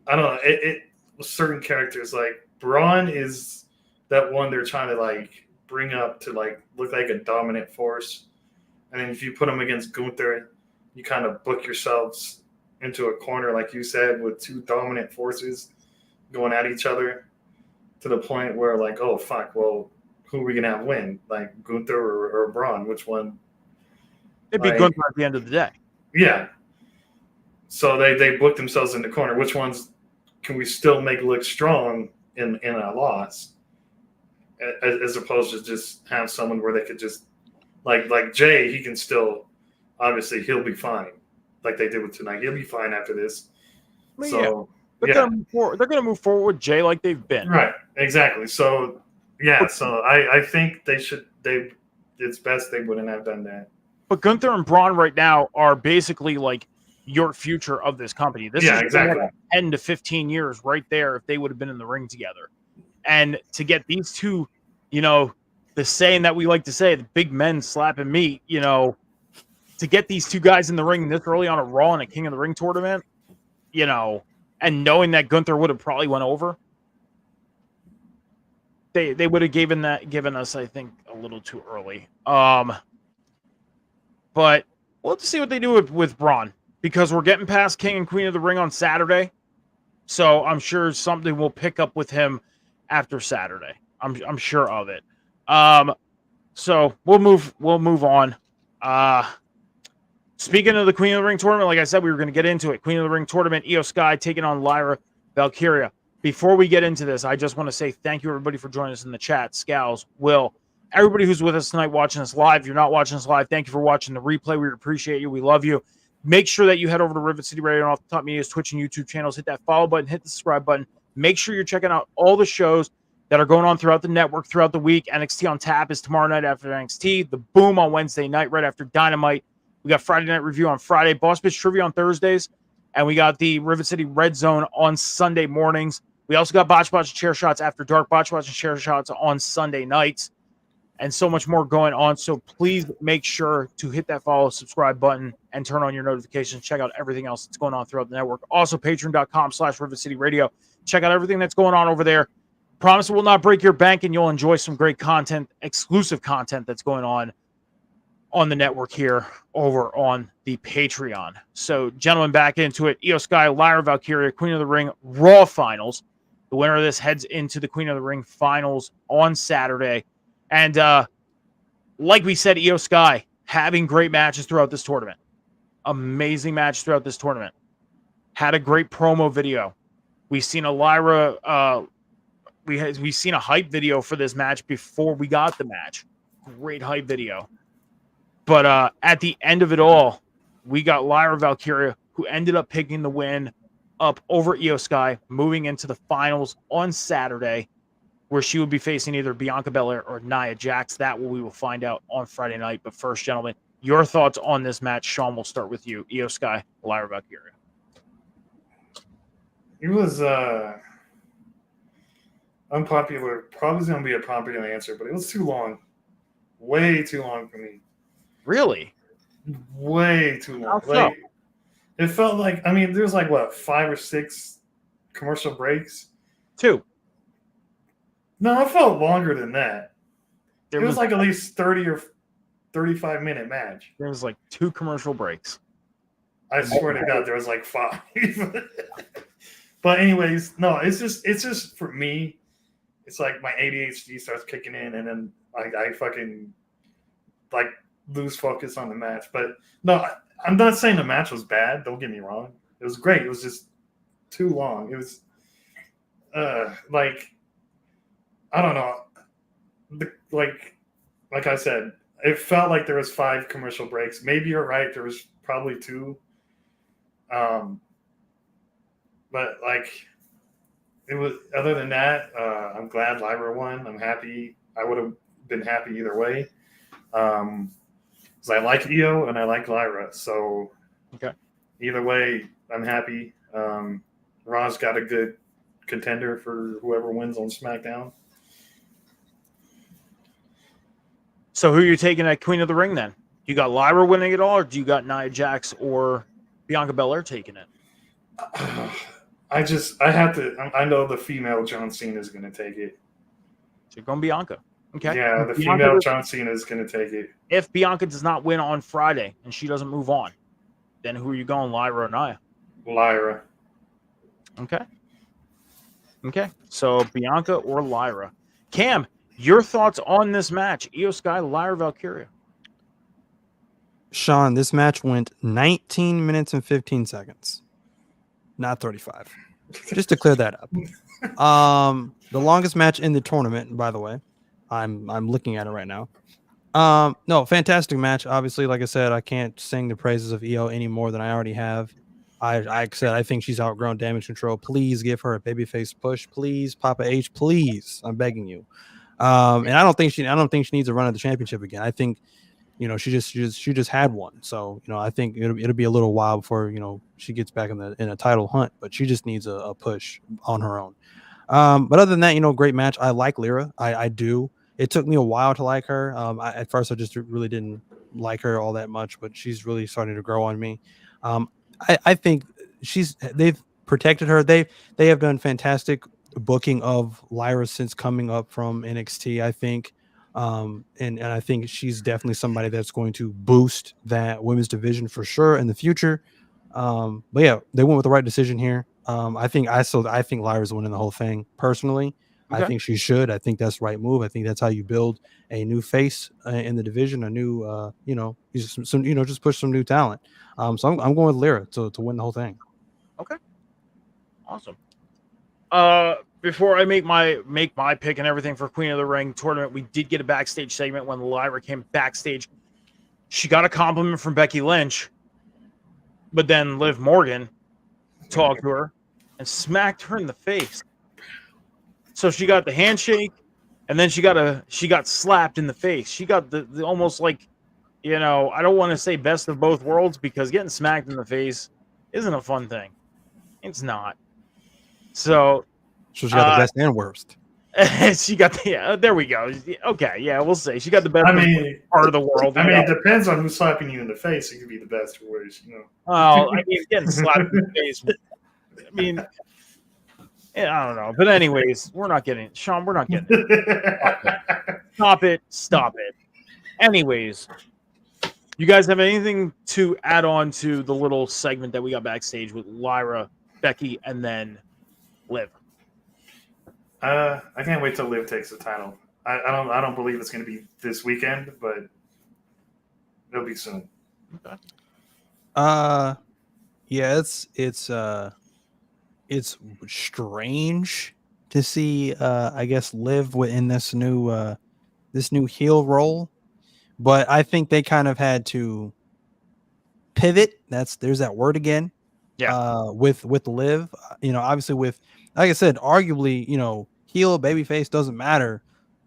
S4: I don't know it certain characters like Braun is that one they're trying to like bring up to like look like a dominant force, and then if you put him against Gunther, you kind of book yourselves into a corner like you said with two dominant forces going at each other. To the point where, like, oh, fuck, well, who are we going to have win? Like, Gunther or Braun? Which one?
S2: It'd be Gunther at the end of the day.
S4: Yeah. So they booked themselves in the corner. Which ones can we still make look strong in a loss? As opposed to just have someone where they could just, like Jay, he can still, obviously, he'll be fine. Like they did with tonight. He'll be fine after this.
S2: Well,
S4: so,
S2: yeah. They're gonna move forward with Jay like they've been.
S4: Right, exactly. So so I think it's best they wouldn't have done that.
S2: But Gunther and Braun right now are basically like your future of this company. This is
S4: exactly
S2: 10 to 15 years right there if they would have been in the ring together. And to get these two, the saying that we like to say, the big men slapping meat, to get these two guys in the ring this early on a Raw and a King of the Ring tournament, and knowing that Gunther would have probably went over, they would have given us, I think, a little too early. But we'll have to see what they do with Braun, because we're getting past King and Queen of the Ring on Saturday. So I'm sure something will pick up with him after Saturday. I'm sure of it. So we'll move on. Speaking of the Queen of the Ring tournament, like I said, we were going to get into it. Queen of the Ring tournament, Io Sky taking on Lyra Valkyria. Before we get into this, I just want to say thank you, everybody, for joining us in the chat. Scals, Will, everybody who's with us tonight watching us live. If you're not watching us live, thank you for watching the replay. We appreciate you. We love you. Make sure that you head over to Rivet City Radio and Off the Top Media's Twitch and YouTube channels. Hit that follow button, hit the subscribe button. Make sure you're checking out all the shows that are going on throughout the network throughout the week. NXT on Tap is tomorrow night after NXT. The Boom on Wednesday night right after Dynamite. We got Friday Night Review on Friday, Boss Bitch Trivia on Thursdays, and we got the Rivet City Red Zone on Sunday mornings. We also got Botch and Chair Shots After Dark, Botch and Chair Shots on Sunday nights, and so much more going on. So please make sure to hit that follow, subscribe button, and turn on your notifications. Check out everything else that's going on throughout the network. Also, patreon.com/Rivet City Radio. Check out everything that's going on over there. Promise it will not break your bank, and you'll enjoy some great content, exclusive content that's going on the network here over on the Patreon. So, gentlemen, back into it. Io Sky, Lyra Valkyria, Queen of the Ring, Raw Finals. The winner of this heads into the Queen of the Ring Finals on Saturday. And like we said, Io Sky having great matches throughout this tournament. Amazing match throughout this tournament. Had a great promo video. We've seen a Lyra... We've seen a hype video for this match before we got the match. Great hype video. But at the end of it all, we got Lyra Valkyria, who ended up picking the win up over Io Sky, moving into the finals on Saturday, where she would be facing either Bianca Belair or Nia Jax. That we will find out on Friday night. But first, gentlemen, your thoughts on this match. Sean, we'll start with you. Io Sky, Lyra Valkyria.
S4: It was unpopular. Probably going to be a popular answer, but it was too long. Way too long for me.
S2: Really?
S4: Way too long.
S2: How so?
S4: It felt like, there's like, 5 or 6 commercial breaks?
S2: 2.
S4: No, it felt longer than that.
S2: There
S4: It was like at least 30 or 35-minute match.
S2: there was like 2 commercial breaks.
S4: I swear to God, there was like 5. But anyways, no, it's just for me. It's like my ADHD starts kicking in, and then I fucking like lose focus on the match. But no, I'm not saying the match was bad. Don't get me wrong. It was great. It was just too long. It was like I don't know. Like I said, it felt like there was 5 commercial breaks. Maybe you're right. There was probably 2. But like it was. Other than that, I'm glad Lyra won. I'm happy. I would have been happy either way. Because I like Io and I like Lyra. So
S2: Okay.
S4: either way, I'm happy. Raw's got a good contender for whoever wins on SmackDown.
S2: So who are you taking at Queen of the Ring then? You got Lyra winning it all, or do you got Nia Jax or Bianca Belair taking it?
S4: I have to. I know the female John Cena is going to take it.
S2: So you're going Bianca. Okay.
S4: Yeah, the female John Cena is going to take it.
S2: If Bianca does not win on Friday and she doesn't move on, then who are you going, Lyra or Nia?
S4: Lyra.
S2: Okay. Okay. So Bianca or Lyra. Cam, your thoughts on this match? Io Sky, Lyra Valkyria.
S3: Sean, this match went 19 minutes and 15 seconds, not 35. Just to clear that up. The longest match in the tournament, by the way. I'm looking at it right now. No, fantastic match. Obviously, like I said, I can't sing the praises of Io any more than I already have. I said I think she's outgrown Damage Control. Please give her a babyface push, please, Papa H, please. I'm begging you. And I don't think she needs a run at the championship again. I think, she just had one. So, I think it'll be a little while before, she gets back in a title hunt, but she just needs a push on her own. But other than that, great match. I like Lyra. I do. It took me a while to like her. At first I just really didn't like her all that much, but she's really starting to grow on me. I think they've protected her. They have done fantastic booking of Lyra since coming up from NXT, I think. And I think she's definitely somebody that's going to boost that women's division for sure in the future. But yeah, they went with the right decision here. I think Lyra's winning the whole thing personally.
S2: Okay.
S3: I think she should. I think that's the right move. I think that's how you build a new face in the division, a new, just push some new talent. So I'm going with Lyra to win the whole thing.
S2: Okay. Awesome. Before I make my pick and everything for Queen of the Ring tournament, we did get a backstage segment when Lyra came backstage. She got a compliment from Becky Lynch, but then Liv Morgan talked to her and smacked her in the face. So she got the handshake, and then she got slapped in the face. She got the almost like, I don't want to say best of both worlds, because getting smacked in the face isn't a fun thing. It's not. So
S3: she got the best and worst.
S2: She got there we go. Okay, yeah, we'll say she got the best part of the world.
S4: It depends on who's slapping you in the face. It could be the best or worst,
S2: Well, getting slapped in the face. I don't know. But anyways, we're not getting it. Stop it. Anyways, you guys have anything to add on to the little segment that we got backstage with Lyra, Becky, and then Liv?
S4: I can't wait till Liv takes the title. I don't believe it's going to be this weekend, but it'll be soon.
S2: Okay.
S3: Yeah, it's strange to see I guess Liv in this new heel role, but I think they kind of had to pivot. There's that word again.
S2: Yeah.
S3: With Liv, obviously with, like I said, arguably, heel, babyface doesn't matter.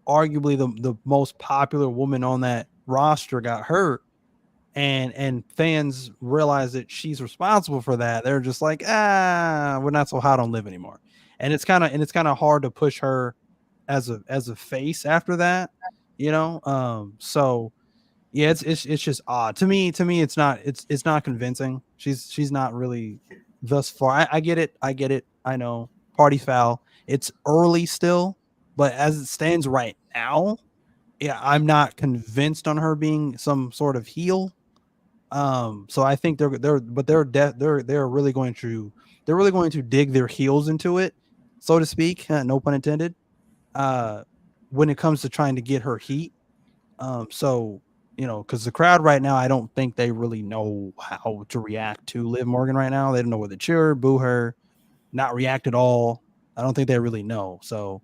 S3: Arguably the most popular woman on that roster got hurt, and fans realize that she's responsible for that. They're just like, we're not so hot on Liv anymore. And it's kind of hard to push her as a face after that, so yeah, it's just odd to me. It's not convincing. She's not really thus far. I get it. I know party foul. It's early still, But as it stands right now, yeah, I'm not convinced on her being some sort of heel. So I think they're really going to dig their heels into it, so to speak. No pun intended. When it comes to trying to get her heat. So because the crowd right now, I don't think they really know how to react to Liv Morgan right now. They don't know whether to cheer, boo her, not react at all. I don't think they really know. So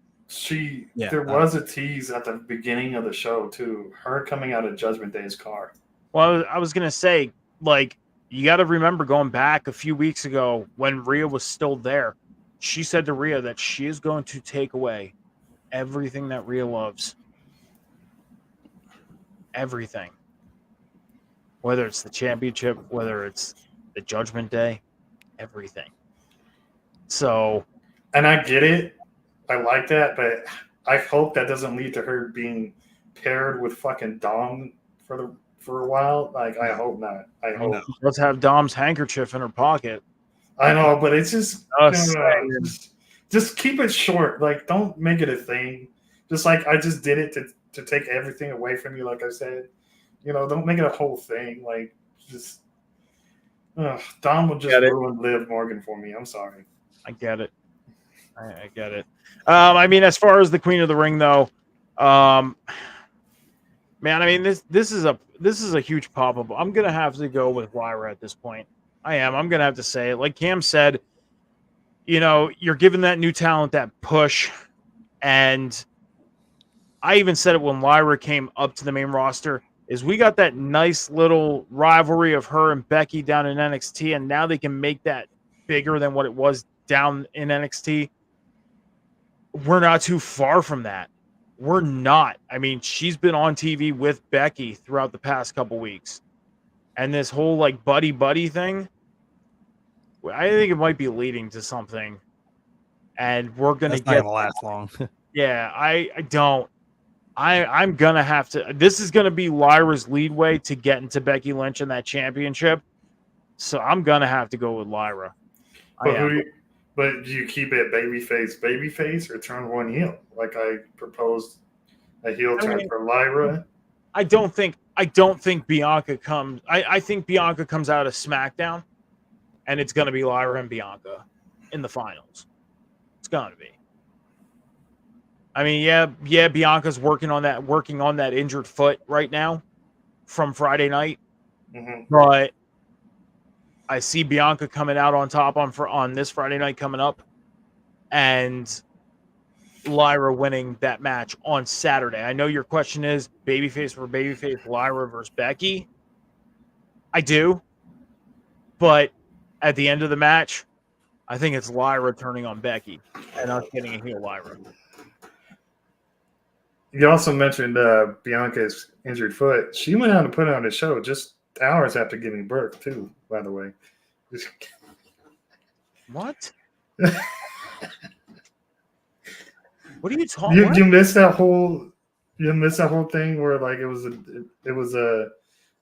S3: yeah,
S4: There was a tease at the beginning of the show too. Her coming out of Judgment Day's car.
S2: Well, I was gonna say, like, you got to remember going back a few weeks ago when Rhea was still there. She said to Rhea that she is going to take away everything that Rhea loves. Everything. Whether it's the championship, whether it's the Judgment Day, everything. So,
S4: and I get it. I like that, but I hope that doesn't lead to her being paired with fucking Dom for a while. Like, I hope not. I hope. No.
S2: Let's have Dom's handkerchief in her pocket.
S4: I know, but it's just just keep it short. Like, don't make it a thing. Just like I just did it to take everything away from you. Like I said, don't make it a whole thing. Like, just Dom will just ruin Liv Morgan for me. I'm sorry.
S2: I get it. I get it. I mean, as far as the Queen of the Ring, though, man, I mean, this is a huge pop-up. I'm gonna have to go with Lyra at this point. I am. I'm gonna have to say it. Like Cam said, you're giving that new talent that push, and I even said it when Lyra came up to the main roster. Is we got that nice little rivalry of her and Becky down in NXT, and now they can make that bigger than what it was down in NXT. We're not too far from that. We're not. I mean, she's been on TV with Becky throughout the past couple weeks. And this whole like buddy thing, I think it might be leading to something. And we're going to
S3: get not gonna last long.
S2: Yeah, I don't. I'm going to have to. This is going to be Lyra's leadway to get into Becky Lynch in that championship. So I'm going to have to go with Lyra.
S4: But do you keep it babyface, or turn one heel? Like I proposed a heel turn for Lyra.
S2: I don't think Bianca comes. I think Bianca comes out of SmackDown, and it's going to be Lyra and Bianca in the finals. It's going to be. I mean, yeah, Bianca's working on that injured foot right now from Friday night, but I see Bianca coming out on top on this Friday night coming up, and Lyra winning that match on Saturday. I know your question is babyface for babyface, Lyra versus Becky. I do, but at the end of the match, I think it's Lyra turning on Becky and us getting a heel Lyra.
S4: You also mentioned Bianca's injured foot. She went out and put on a show just hours after giving birth, too, by the way.
S2: What? What are you talking about?
S4: You missed that whole thing where like it was a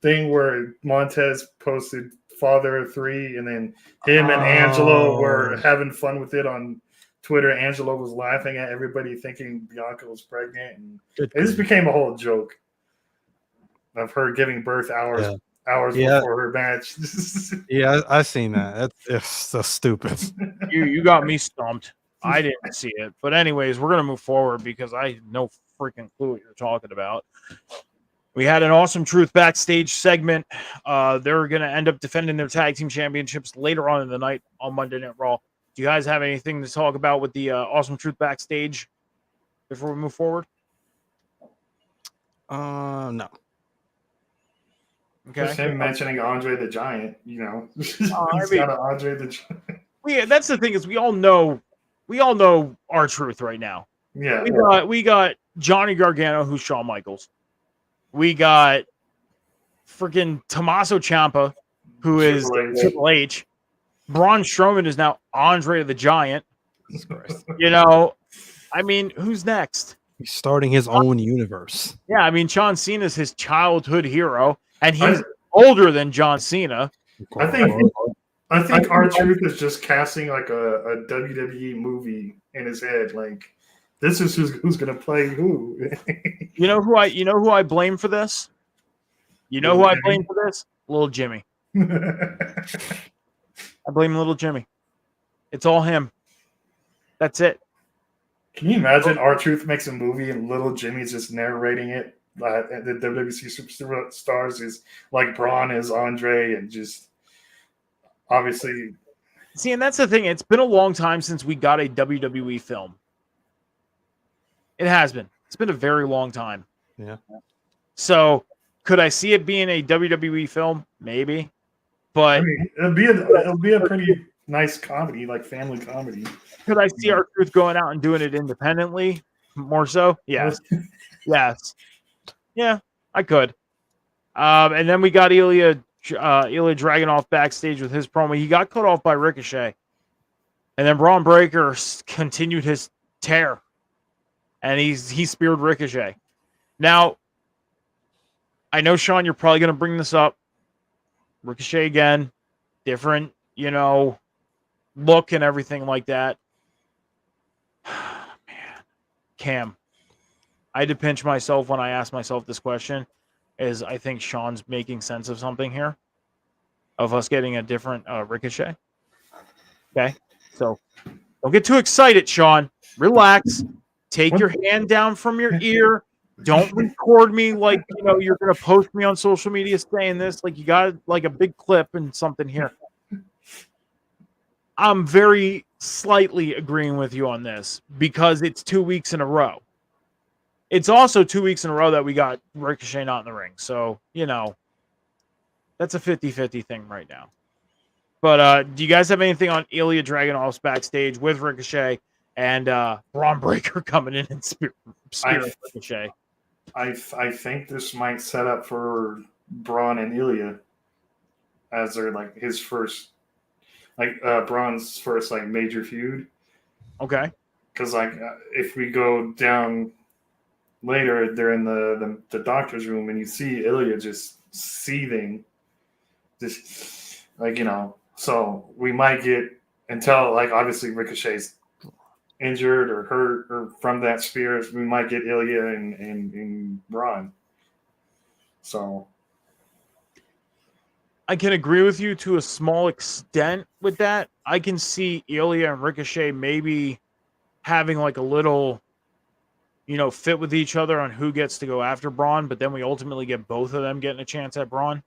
S4: thing where Montez posted father of three, and then him and Angelo were having fun with it on Twitter. Angelo was laughing at everybody thinking Bianca was pregnant, and it just became a whole joke of her giving birth hours before her match.
S3: Yeah, I seen that. That's so stupid.
S2: You got me stumped. I didn't see it. But anyways, we're gonna move forward because I have no freaking clue what you're talking about. We had an Awesome Truth backstage segment. They're gonna end up defending their tag team championships later on in the night on Monday Night Raw. Do you guys have anything to talk about with the Awesome Truth backstage before we move forward?
S3: No.
S2: Okay.
S4: Just him mentioning Andre the Giant, He's got an Andre the Giant.
S2: Yeah, that's the thing is we all know our truth right now.
S4: Yeah.
S2: We got Johnny Gargano, who's Shawn Michaels. We got freaking Tommaso Ciampa, who is Triple H. Braun Strowman is now Andre the Giant. I mean, who's next?
S3: He's starting his own universe.
S2: Yeah, I mean, John Cena's his childhood hero, and he's older than John Cena.
S4: I think our truth is just casting like a WWE movie in his head. Like This is who's going to play who.
S2: You know who I blame for this? You know who I blame for this? Little Jimmy. I blame Little Jimmy. It's all him. That's it.
S4: Can you imagine R-Truth makes a movie and Little Jimmy's just narrating it? And the WWC superstars is like Braun is Andre, and just obviously.
S2: See, and that's the thing. It's been a long time since we got a WWE film. It has been. It's been a very long time.
S3: Yeah.
S2: So, could I see it being a WWE film? Maybe. But
S4: I mean, it'll be a pretty nice comedy, like family comedy.
S2: Could I see R-Truth going out and doing it independently? More so? Yes. Yes. Yeah, I could. And then we got Ilya Dragunov backstage with his promo. He got cut off by Ricochet. And then Braun Breaker continued his tear. And he speared Ricochet. Now, I know, Sean, you're probably going to bring this up. Ricochet again. Different, look and everything like that. Man. Cam. I had to pinch myself when I asked myself this question. Is I think Sean's making sense of something here. Of us getting a different Ricochet. Okay? So, don't get too excited, Sean. Relax. Take your hand down from your ear. Don't record me like, you're going to post me on social media saying this. Like, you got, like, a big clip and something here. I'm very slightly agreeing with you on this because it's 2 weeks in a row. It's also 2 weeks in a row that we got Ricochet not in the ring. So, that's a 50-50 thing right now. But do you guys have anything on Ilya Dragunov's backstage with Ricochet and Braun Breaker coming in and spear Ricochet?
S4: I think this might set up for Braun and Ilya as their his first, Braun's first major feud.
S2: Okay.
S4: Because if we go down later, they're in the doctor's room and you see Ilya just seething, just So we might get until obviously Ricochet's injured or hurt or from that spear, we might get Ilya and Braun. So
S2: I can agree with you to a small extent with that. I can see Ilya and Ricochet maybe having a little, fit with each other on who gets to go after Braun, but then we ultimately get both of them getting a chance at Braun.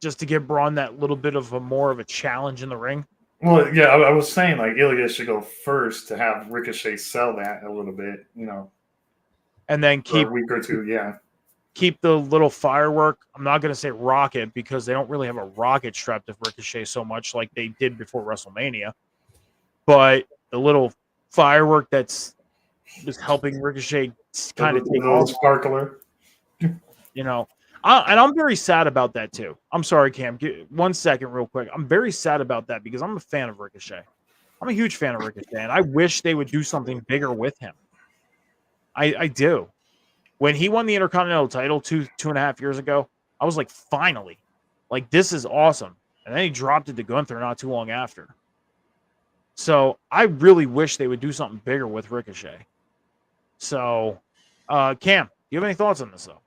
S2: Just to give Braun that little bit of more of a challenge in the ring.
S4: Well, yeah, I was saying Ilya should go first to have Ricochet sell that a little bit,
S2: and then keep
S4: a week or two, yeah.
S2: Keep the little firework. I'm not going to say rocket because they don't really have a rocket strapped to Ricochet so much like they did before WrestleMania. But the little firework that's just helping Ricochet kind of take off.
S4: Sparkler.
S2: And I'm very sad about that too. I'm sorry, Cam. 1 second real quick. I'm very sad about that because I'm a fan of Ricochet. I'm a huge fan of Ricochet, and I wish they would do something bigger with him. I do. When he won the Intercontinental title 2.5 years ago, I was like, finally. This is awesome. And then he dropped it to Gunther not too long after. So I really wish they would do something bigger with Ricochet. So, Cam, do you have any thoughts on this, though?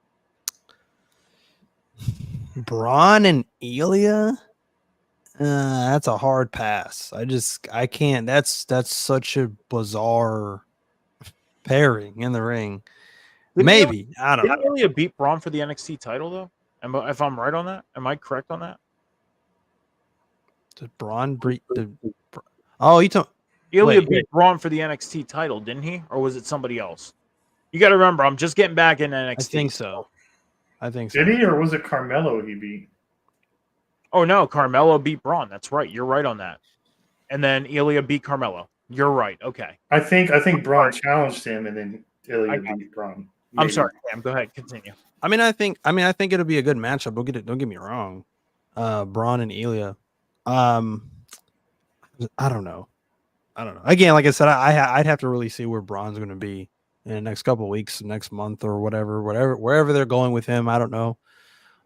S3: Braun and Ilya? That's a hard pass. I can't. That's such a bizarre pairing in the ring. Maybe. I don't know.
S2: Didn't Ilya beat Braun for the NXT title, though? If I'm right on that? Am I correct on that?
S3: Did Braun beat you talking?
S2: Ilya beat Braun for the NXT title, didn't he? Or was it somebody else? You got to remember, I'm just getting back in NXT.
S3: I think so.
S4: Did he, or was it Carmelo he beat?
S2: Oh, no. Carmelo beat Braun. That's right. You're right on that. And then Ilya beat Carmelo. You're right. Okay.
S4: I think Braun challenged him, and then Ilya beat Braun. Maybe.
S2: I'm sorry, Cam. Go ahead. Continue.
S3: I think it'll be a good matchup. Don't get me wrong. Braun and Ilya. I don't know. Again, like I said, I'd have to really see where Braun's going to be in the next couple of weeks, next month, or wherever they're going with him. I don't know.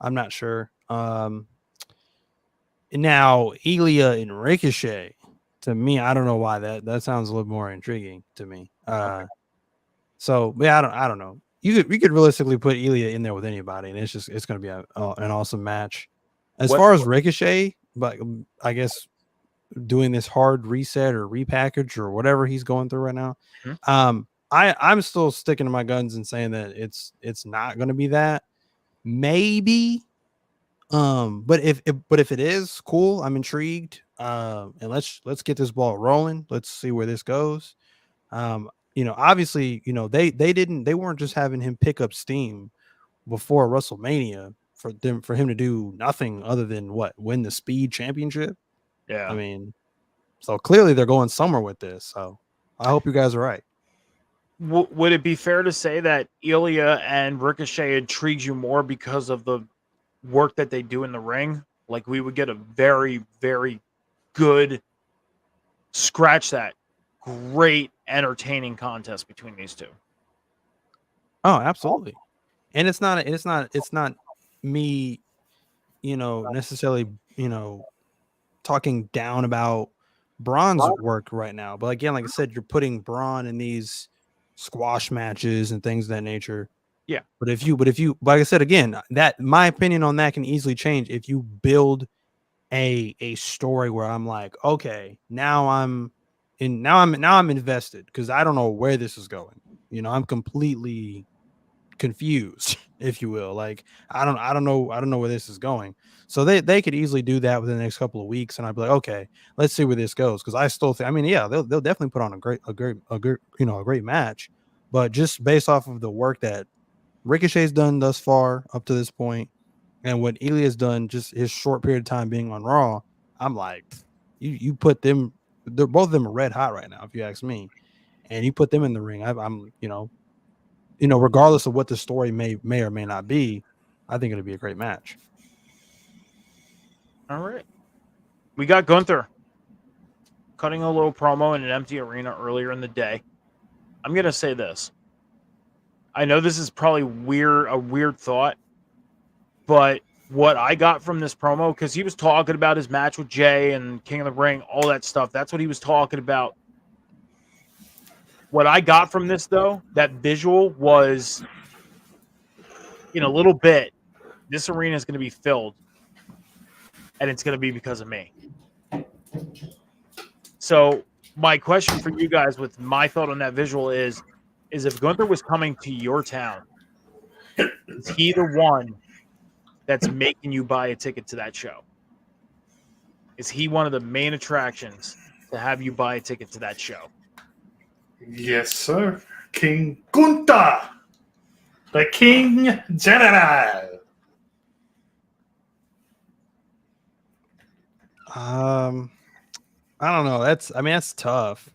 S3: I'm not sure. Now Ilya and Ricochet, to me, I don't know why that sounds a little more intriguing to me. So yeah, I don't know. We could realistically put Ilya in there with anybody, and it's going to be an awesome match. As far as Ricochet, but I guess doing this hard reset or repackage or whatever he's going through right now, I'm still sticking to my guns and saying that it's not going to be that. Maybe, but if it is, cool, I'm intrigued. And let's get this ball rolling. Let's see where this goes. Obviously, they weren't just having him pick up steam before WrestleMania for him to do nothing other than win the Speed Championship.
S2: Yeah.
S3: I mean, so clearly they're going somewhere with this. So I hope you guys are right.
S2: Would it be fair to say that Ilya and Ricochet intrigues you more because of the work that they do in the ring? Like we would get a very, very good great entertaining contest between these two.
S3: Oh, absolutely. And it's not me, necessarily, talking down about Braun's work right now. But again, like I said, you're putting Braun in these squash matches and things of that nature.
S2: Yeah.
S3: But if you, like I said, again, that my opinion on that can easily change if you build a story where I'm like, okay, now I'm invested because I don't know where this is going. I'm completely confused, if you will. Like I don't know where this is going. So they could easily do that within the next couple of weeks, and I'd be like, okay, let's see where this goes. Because I still think, they'll definitely put on a great match, but just based off of the work that Ricochet's done thus far up to this point, and what Ilya's done just his short period of time being on Raw, I'm like, you put them, both of them are red hot right now, if you ask me, and you put them in the ring, I'm regardless of what the story may or may not be, I think it'll be a great match.
S2: All right. We got Gunther cutting a little promo in an empty arena earlier in the day. I'm going to say this. I know this is probably a weird thought, but what I got from this promo, because he was talking about his match with Jay and King of the Ring, all that stuff. That's what he was talking about. What I got from this, though, that visual was, in a little bit, this arena is going to be filled, and it's going to be because of me. So my question for you guys with my thought on that visual is if Gunther was coming to your town, is he the one that's making you buy a ticket to that show? Is he one of the main attractions to have you buy a ticket to that show?
S4: Yes, sir. King Gunther, the King General.
S3: I don't know. That's tough.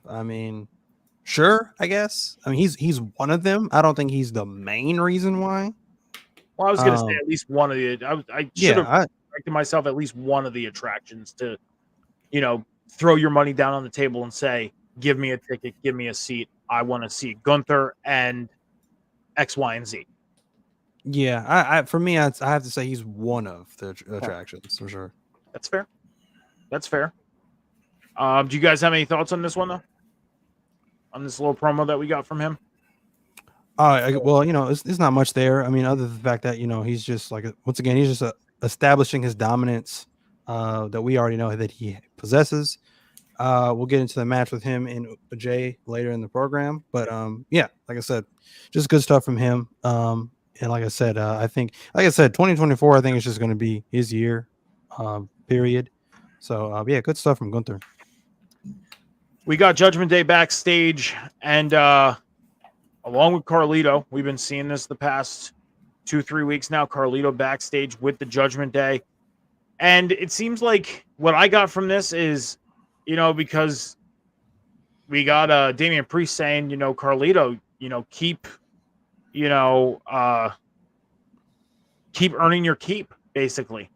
S3: Sure, I guess. He's one of them. I don't think he's the main reason why.
S2: Well, I was going to say at least one of the. I should have corrected myself. At least one of the attractions to, throw your money down on the table and say, "Give me a ticket, give me a seat. I want to see Gunther and X, Y, and Z."
S3: Yeah, for me, I have to say he's one of the attractions for sure.
S2: That's fair. That's fair. Do you guys have any thoughts on this one though? On this little promo that we got from him?
S3: Well, it's not much there. Other than the fact that he's just once again he's just establishing his dominance that we already know that he possesses. We'll get into the match with him and Jay later in the program, but like I said, just good stuff from him. And like I said, I think 2024, I think it's just going to be his year, period. So good stuff from Gunther.
S2: We got Judgment Day backstage, and along with Carlito, we've been seeing this the past 2-3 weeks now. Carlito backstage with the Judgment Day, and it seems like what I got from this is, because we got Damian Priest saying, Carlito, keep earning your keep, basically.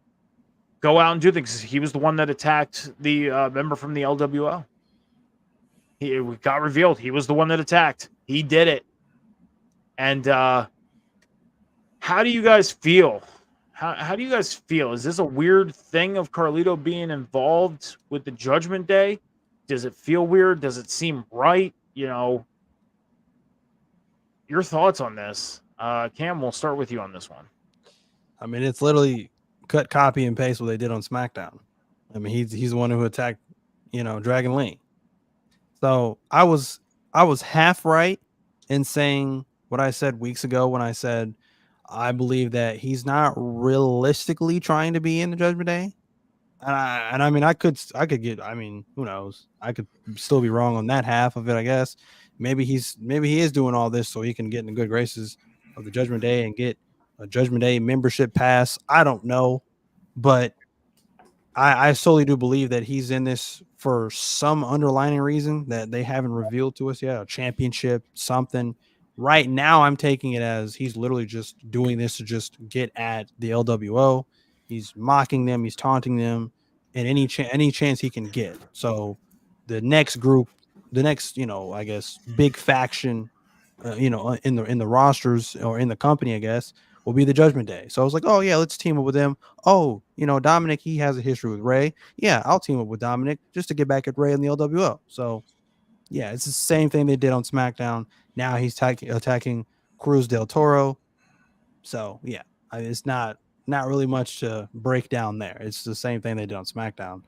S2: Go out and do things. He was the one that attacked the member from the LWO. It got revealed he was the one that attacked. He did it. And how do you guys feel? How do you guys feel? Is this a weird thing of Carlito being involved with the Judgment Day? Does it feel weird? Does it seem right? Your thoughts on this? Cam, we'll start with you on this one.
S3: I mean, it's literally cut, copy, and paste what they did on SmackDown. I mean, he's the one who attacked, Dragon Lee. So I was half right in saying what I said weeks ago when I said I believe that he's not realistically trying to be in the Judgment Day. And I mean, I could get. I mean, who knows? I could still be wrong on that half of it. I guess maybe he is doing all this so he can get in the good graces of the Judgment Day and get a Judgment Day membership pass. I don't know, but I solely do believe that he's in this for some underlying reason that they haven't revealed to us yet. A championship, something. Right now, I'm taking it as he's literally just doing this to just get at the LWO. He's mocking them, he's taunting them, and any chance he can get. So the next group, the next, I guess big faction, in the rosters or in the company, I guess, will be the Judgment Day. So I was like, oh yeah, let's team up with them. Oh, Dominic, he has a history with Ray. Yeah, I'll team up with Dominic just to get back at Ray in the LWO. So yeah, it's the same thing they did on SmackDown. Now he's attacking Cruz del Toro. So yeah, it's not really much to break down there. It's the same thing they did on SmackDown,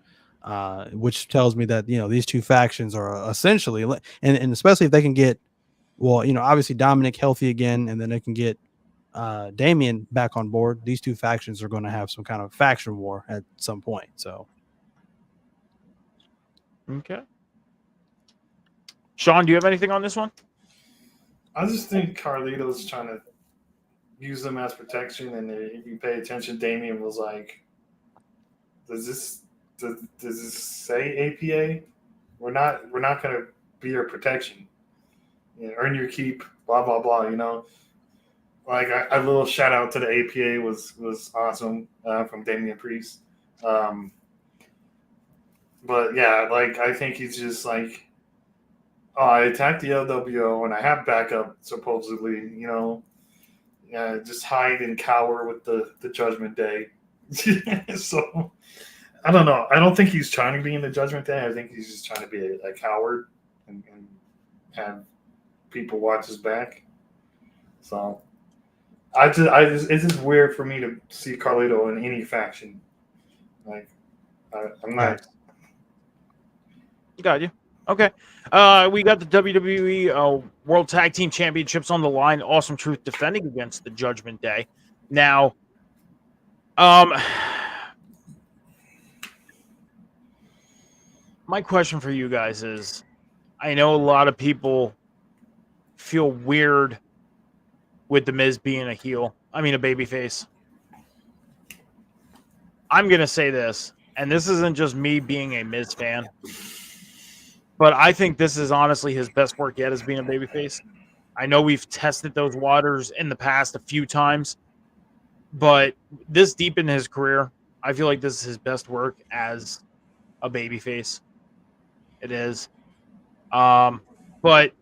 S3: which tells me that these two factions are essentially, and especially if they can get, well, obviously Dominic healthy again, and then they can get Damian back on board. These two factions are going to have some kind of faction war at some point. So,
S2: okay. Sean, do you have anything on this one?
S4: I just think Carlito's trying to use them as protection, and if you pay attention, Damian was like, "Does this say APA? We're not going to be your protection. Earn your keep. Blah blah blah." Like a little shout out to the APA was awesome from Damian Priest. But yeah, like I think he's just like, oh, I attacked the LWO and I have backup supposedly. Just hide and cower with the Judgment Day. So I don't know. I don't think he's trying to be in the Judgment Day. I think he's just trying to be a coward and have people watch his back. So it's just weird for me to see Carlito in any faction. Like I'm not.
S2: Got you. Okay. We got the WWE World Tag Team Championships on the line. Awesome Truth defending against the Judgment Day. Now, my question for you guys is, I know a lot of people feel weird with The Miz being a babyface. I'm going to say this, and this isn't just me being a Miz fan, but I think this is honestly his best work yet as being a babyface. I know we've tested those waters in the past a few times, but this deep in his career, I feel like this is his best work as a babyface. It is. But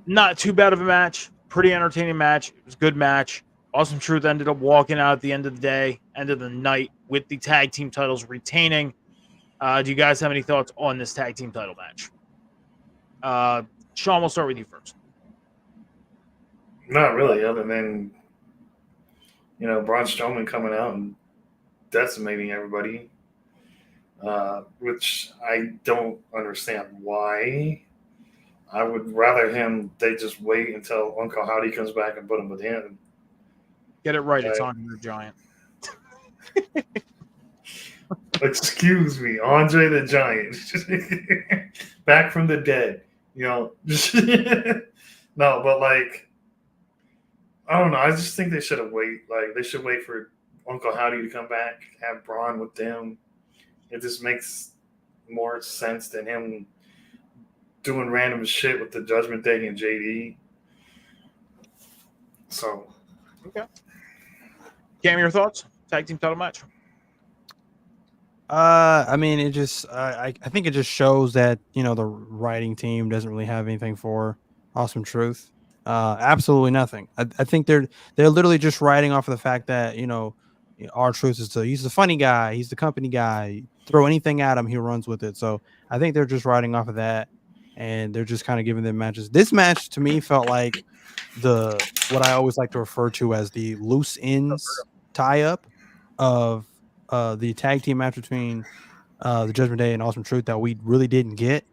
S2: not too bad of a match. Pretty entertaining match. It was a good match. Awesome Truth ended up walking out at the end of the day, end of the night, with the tag team titles retaining. Do you guys have any thoughts on this tag team title match? Sean, we'll start with you first.
S4: Not really, other than Braun Strowman coming out and decimating everybody, which I don't understand why. I would rather they just wait until Uncle Howdy comes back and put him with him.
S2: Get it right. It's Andre the Giant.
S4: Excuse me, Andre the Giant. Back from the dead. No, but like, I don't know. I just think they should have waited. Like, they should wait for Uncle Howdy to come back, have Braun with them. It just makes more sense than him doing random shit with the Judgment Day and JD. So,
S2: okay. Cam, your thoughts? Tag team title match.
S3: I mean, it just I think it just shows that the writing team doesn't really have anything for Awesome Truth. Absolutely nothing. I think they're literally just writing off of the fact that R-Truth he's the funny guy, he's the company guy. Throw anything at him, he runs with it. So I think they're just writing off of that. and they're just kind of giving them matches. This match to me felt like what I always like to refer to as the loose ends tie up of the tag team match between the Judgment Day and Awesome Truth that we really didn't get.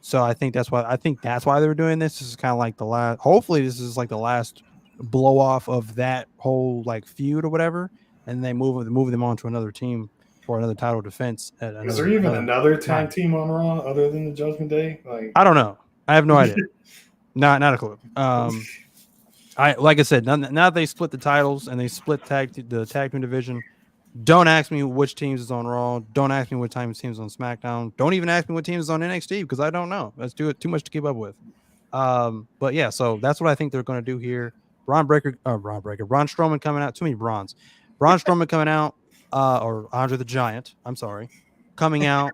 S3: So I think that's why they were doing this. This is kind of like the last. Hopefully, this is like the last blow off of that whole like feud or whatever, and they move them on to another team for another title defense.
S4: Is there even another tag team on Raw other than the Judgment Day? Like,
S3: I don't know. I have no idea. Not a clue. Like I said, now that they split the titles and they split the tag team division. Don't ask me which teams is on Raw. Don't ask me what teams on SmackDown. Don't even ask me what teams is on NXT because I don't know. That's too much to keep up with. But yeah, so that's what I think they're going to do here. Braun Strowman coming out. Too many Brauns. Braun Strowman coming out, or Andre the Giant. I'm sorry, coming out.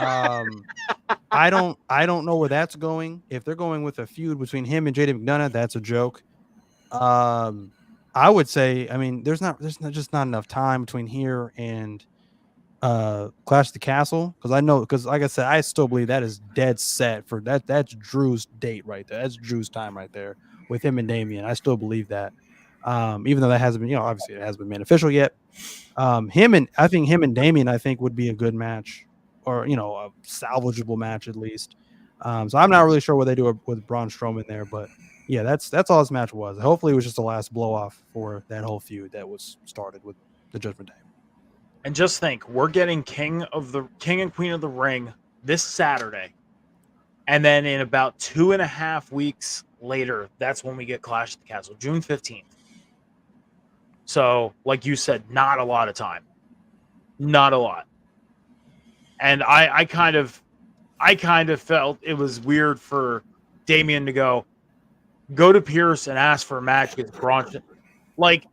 S3: I don't know where that's going. If they're going with a feud between him and JD McDonough, that's a joke. I would say, I mean, there's just not enough time between here and Clash of the Castle because like I said, I still believe that is dead set for that. That's Drew's date right there. That's Drew's time right there with him and Damian. I still believe that, even though that hasn't been, obviously it hasn't been made official yet. Him and Damian, I think would be a good match, or a salvageable match at least. So I'm not really sure what they do with Braun Strowman there, but. Yeah, that's all this match was. Hopefully, it was just the last blow off for that whole feud that was started with the Judgment Day.
S2: And just think, we're getting King and Queen of the Ring this Saturday, and then in about 2.5 weeks later, that's when we get Clash at the Castle, June 15th. So, like you said, not a lot of time, not a lot. And I kind of felt it was weird for Damian to go to Pierce and ask for a match against Braun. Like,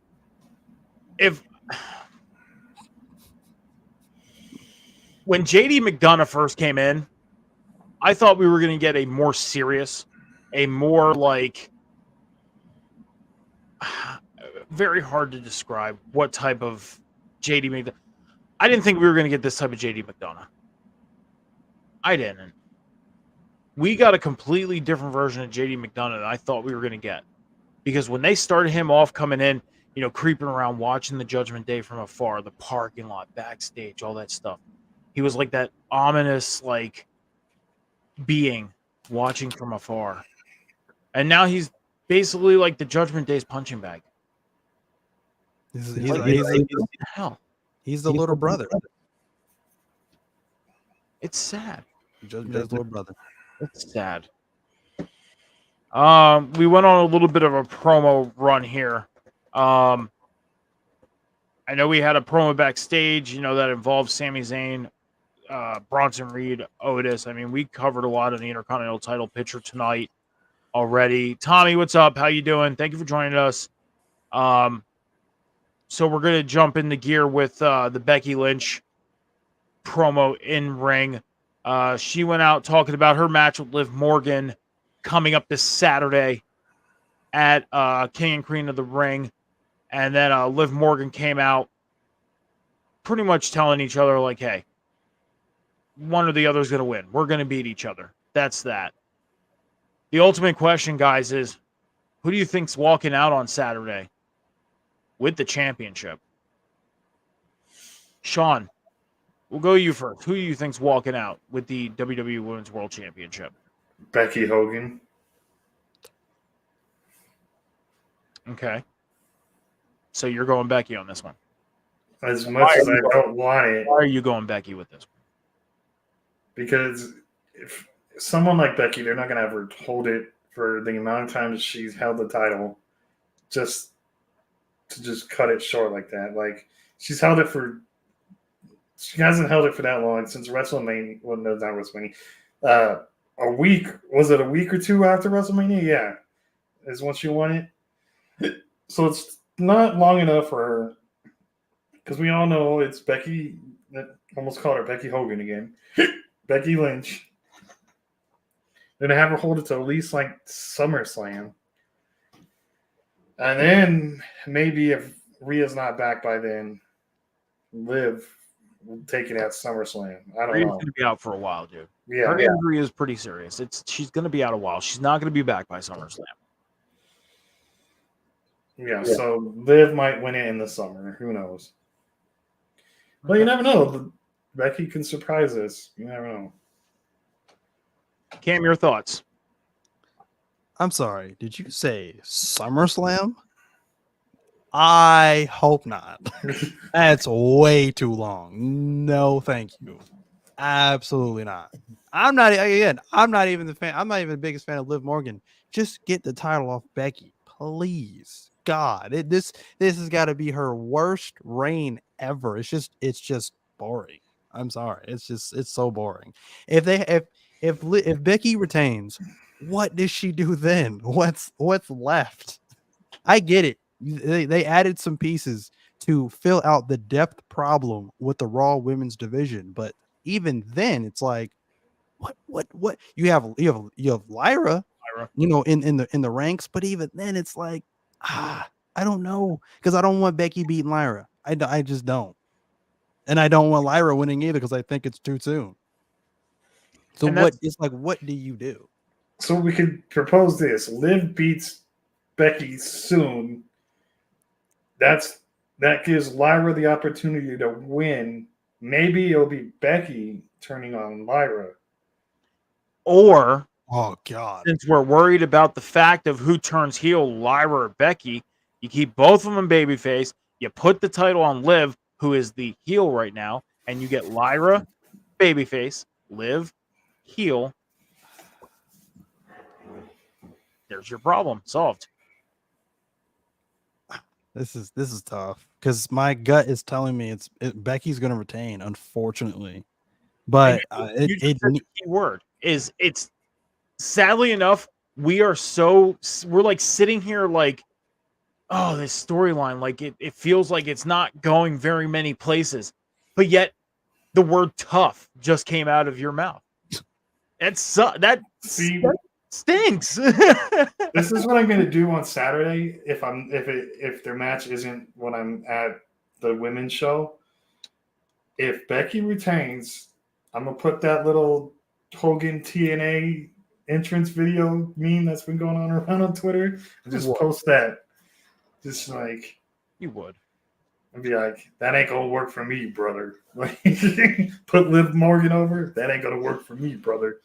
S2: when JD McDonough first came in, I thought we were going to get a more serious, a more like very hard to describe what type of JD McDonough. I didn't think we were going to get this type of JD McDonough. I didn't. We got a completely different version of JD McDonough than I thought we were going to get. Because when they started him off coming in, creeping around, watching the Judgment Day from afar, the parking lot, backstage, all that stuff. He was like that ominous, like, being watching from afar. And now he's basically like the Judgment Day's punching bag.
S3: He's the little brother.
S2: It's sad.
S3: Judgment Day's little brother.
S2: It's sad. We went on a little bit of a promo run here. I know we had a promo backstage, that involved Sami Zayn, Bronson Reed, Otis. I mean, we covered a lot of the Intercontinental title picture tonight already. Tommy, what's up? How you doing? Thank you for joining us. So we're going to jump into gear with the Becky Lynch promo in ring. She went out talking about her match with Liv Morgan coming up this Saturday at King and Queen of the Ring. And then Liv Morgan came out pretty much telling each other, like, hey, one or the other is going to win. We're going to beat each other. That's that. The ultimate question, guys, is who do you think's walking out on Saturday with the championship? Sean, we'll go you first. Who do you think's walking out with the WWE Women's World Championship?
S4: Becky Hogan.
S2: Okay. So you're going Becky on this one.
S4: As much as I don't want it.
S2: Why are you going Becky with this one?
S4: Because if someone like Becky, they're not going to ever hold it for the amount of times she's held the title just to cut it short like that. Like, she hasn't held it for that long since WrestleMania. Well, no, not WrestleMania. A week. Was it a week or two after WrestleMania? Yeah. Is when she won it. So it's not long enough for her. Because we all know it's Becky. I almost called her Becky Hogan again. Becky Lynch. Then have her hold it to at least like SummerSlam. And then maybe if Rhea's not back by then, Liv taking at SummerSlam. I don't
S2: Rhea's
S4: know.
S2: going to be out for a while, dude.
S4: Yeah,
S2: Her injury is pretty serious. She's going to be out a while. She's not going to be back by SummerSlam.
S4: yeah. So Liv might win it in the summer. Who knows? But you never know. Becky can surprise us. You never know.
S2: Cam, your thoughts?
S3: I'm sorry. Did you say SummerSlam? I hope not. That's way too long. No, thank you. Absolutely not. I'm not even the fan. I'm not even the biggest fan of Liv Morgan. Just get the title off Becky, please. God, this has got to be her worst reign ever. It's just boring. I'm sorry. It's so boring. If Becky retains, what does she do then? What's left? I get it. They added some pieces to fill out the depth problem with the Raw women's division, but even then, it's like, what? You have Lyra, in the ranks, but even then, it's like, I don't know, because I don't want Becky beating Lyra. I just don't, and I don't want Lyra winning either because I think it's too soon. So what do you do?
S4: So we could propose this: Liv beats Becky soon. That gives Lyra the opportunity to win. Maybe it'll be Becky turning on Lyra.
S2: Or,
S3: oh God,
S2: since we're worried about the fact of who turns heel, Lyra or Becky, you keep both of them babyface. You put the title on Liv, who is the heel right now, and you get Lyra babyface, Liv heel. There's your problem solved.
S3: This is tough because my gut is telling me Becky's going to retain, unfortunately. But
S2: you just said the key word is it's sadly enough we're like sitting here like, oh, this storyline, like it feels like it's not going very many places, but yet the word tough just came out of your mouth. That stinks.
S4: This is what I'm going to do on Saturday if their match isn't when I'm at the women's show. If Becky retains, I'm gonna put that little Hogan TNA entrance video meme that's been going on around on Twitter and just post that. Just like
S2: you would.
S4: And be like, that ain't gonna work for me, brother. Like, put Liv Morgan over. That ain't gonna work for me, brother.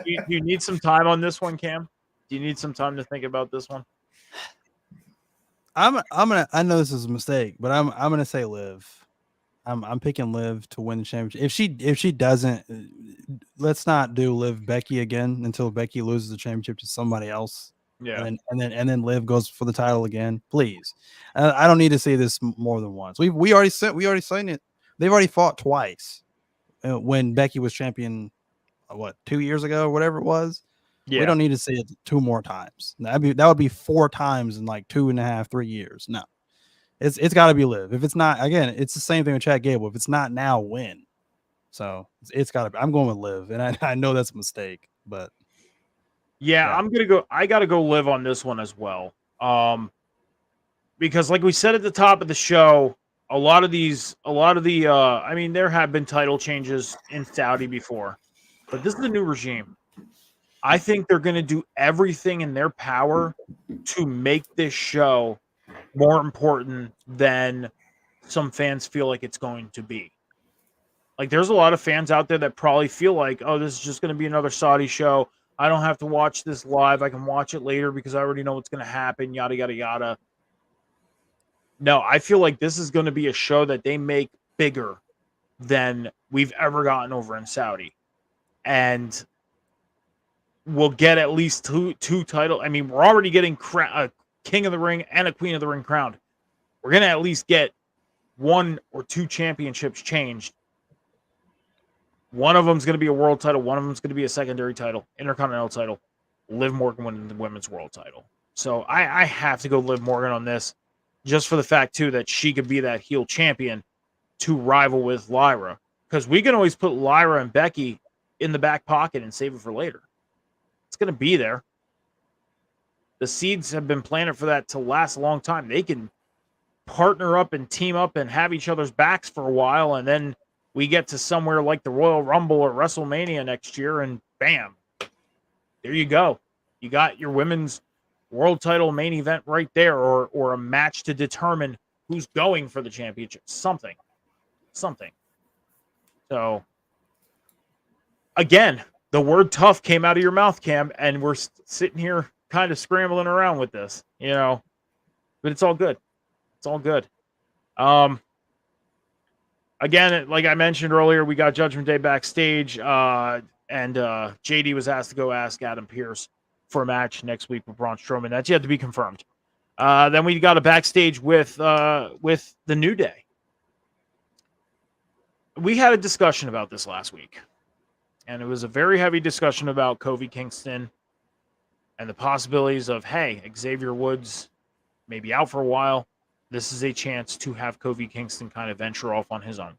S2: You need some time on this one, Cam? Do you need some time to think about this one?
S3: I know this is a mistake, but I'm gonna say Liv. I'm picking Liv to win the championship. If she doesn't, let's not do Liv Becky again until Becky loses the championship to somebody else.
S2: Yeah,
S3: and then Liv goes for the title again. Please, I don't need to see this more than once. We already seen it. They've already fought twice when Becky was champion. 2 years ago, or whatever it was. Yeah. We don't need to see it 2 more times. That would be 4 times in like 2.5, 3 years. No, it's got to be Liv. If it's not, again, it's the same thing with Chad Gable. If it's not now, when? So it's got to be. I'm going with Liv, and I know that's a mistake, but
S2: yeah. I gotta go Liv on this one as well. Because like we said at the top of the show, a lot of the I mean, there have been title changes in Saudi before, but this is a new regime. I think they're going to do everything in their power to make this show more important than some fans feel like it's going to be. Like, there's a lot of fans out there that probably feel like, oh, this is just going to be another Saudi show. I don't have to watch this live. I can watch it later because I already know what's going to happen, yada, yada, yada. No, I feel like this is going to be a show that they make bigger than we've ever gotten over in Saudi. And we'll get at least two titles. I mean, we're already getting a King of the Ring and a Queen of the Ring crowned. We're going to at least get 1 or 2 championships changed. One of them is going to be a world title. One of them is going to be a secondary title, Intercontinental title. Liv Morgan winning the women's world title. So I have to go Liv Morgan on this, just for the fact, too, that she could be that heel champion to rival with Lyra. Because we can always put Lyra and Becky in the back pocket and save it for later. It's going to be there. The seeds have been planted for that to last a long time. They can partner up and team up and have each other's backs for a while and then we get to somewhere like the Royal Rumble or WrestleMania next year, and bam, there you go. You got your women's world title main event right there, or a match to determine who's going for the championship. Something. So, again, the word tough came out of your mouth, Cam, and we're sitting here kind of scrambling around with this, but it's all good. It's all good. Again, like I mentioned earlier, we got Judgment Day backstage, and JD was asked to go ask Adam Pearce for a match next week with Braun Strowman. That's yet to be confirmed. Then we got a backstage with the New Day. We had a discussion about this last week, and it was a very heavy discussion about Kofi Kingston and the possibilities of, hey, Xavier Woods may be out for a while. This is a chance to have Kofi Kingston kind of venture off on his own.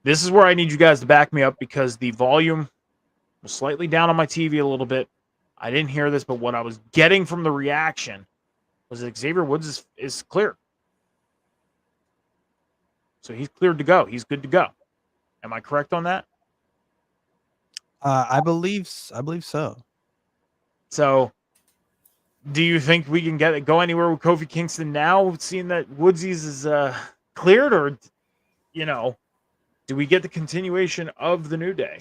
S2: This is where I need you guys to back me up because the volume was slightly down on my TV a little bit. I didn't hear this, but what I was getting from the reaction was that Xavier Woods is clear. So he's cleared to go. He's good to go. Am I correct on that?
S3: I believe so.
S2: So, do you think we can go anywhere with Kofi Kingston now, seeing that Woodsies is cleared, or do we get the continuation of the New Day?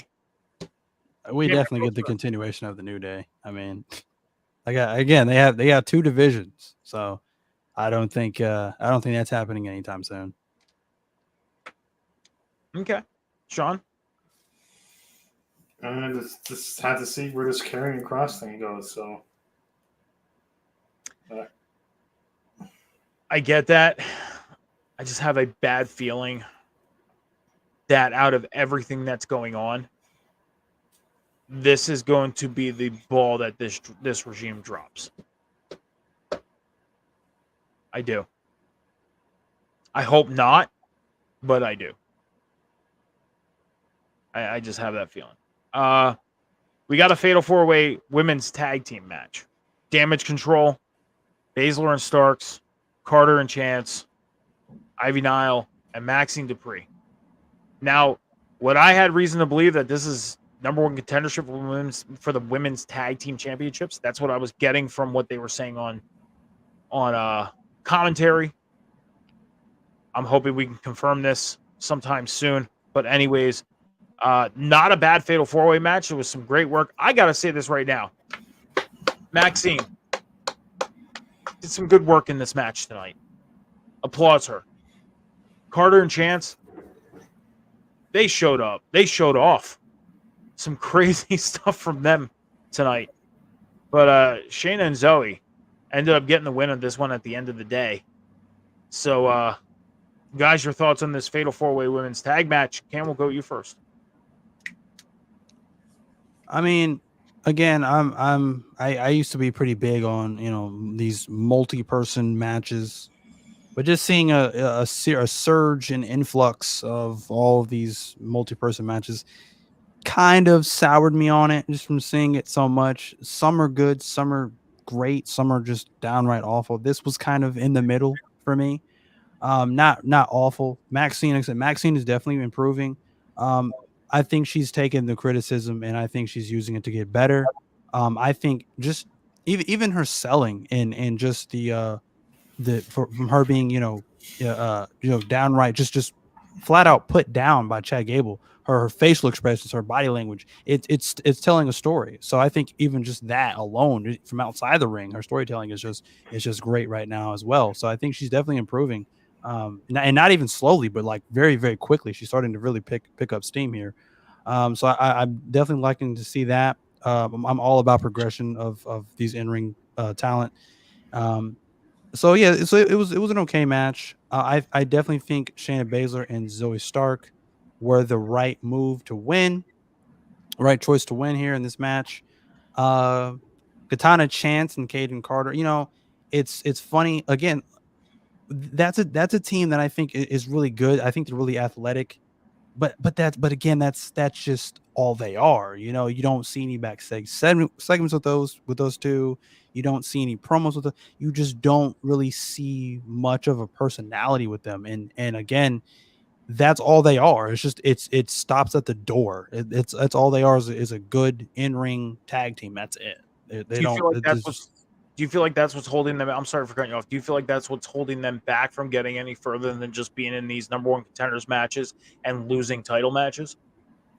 S5: We definitely get the continuation of the New Day. I mean, again, they have two divisions, so I don't think that's happening anytime soon.
S2: Okay, Sean.
S4: Just have to see where this carrying cross thing goes. So,
S2: I get that. I just have a bad feeling that out of everything that's going on, this is going to be the ball that this regime drops. I do. I hope not, but I do. I just have that feeling. We got a Fatal 4-Way women's tag team match. Damage Control, Baszler and Starks, Carter and Chance, Ivy Nile, and Maxine Dupree. Now, what I had reason to believe that this is number one contendership for the women's tag team championships. That's what I was getting from what they were saying on commentary. I'm hoping we can confirm this sometime soon. But anyways, not a bad Fatal 4-Way match. It was some great work. I got to say this right now. Maxine did some good work in this match tonight. Applause her. Carter and Chance, they showed up. They showed off. Some crazy stuff from them tonight. But Shayna and Zoe ended up getting the win on this one at the end of the day. So, guys, your thoughts on this Fatal 4-Way women's tag match? Cam, we'll go with you first.
S5: I mean, again, I used to be pretty big on these multi-person matches, but just seeing a surge and influx of all of these multi-person matches kind of soured me on it just from seeing it so much. Some are good, some are great, some are just downright awful. This was kind of in the middle for me. Not awful. Maxine is definitely improving. I think she's taken the criticism and I think she's using it to get better. I think just even her selling and just from her being downright just flat out put down by Chad Gable. Her facial expressions, her body language, it's telling a story. So I think even just that alone from outside the ring, her storytelling is just great right now as well. So I think she's definitely improving. And not even slowly, but like very, very quickly. She's starting to really pick up steam here. So I'm definitely liking to see that. I'm all about progression of these in-ring talent. So it was an okay match. I definitely think Shayna Baszler and Zoe Stark were the right move to win, right choice to win here in this match. Katana Chance and Kaden Carter. It's funny again. That's a team that I think is really good. I think they're really athletic, but again, that's just all they are. You don't see any backstage segments with those two. You don't see any promos with them. You just don't really see much of a personality with them. And again, that's all they are. It's just it stops at the door. It's all they are is a good in-ring tag team. That's it. They
S2: Do you
S5: don't.
S2: feel like
S5: It's
S2: that's
S5: just,
S2: do you feel like that's what's holding them? I'm sorry for cutting you off. Do you feel like that's what's holding them back from getting any further than just being in these number one contenders matches and losing title matches?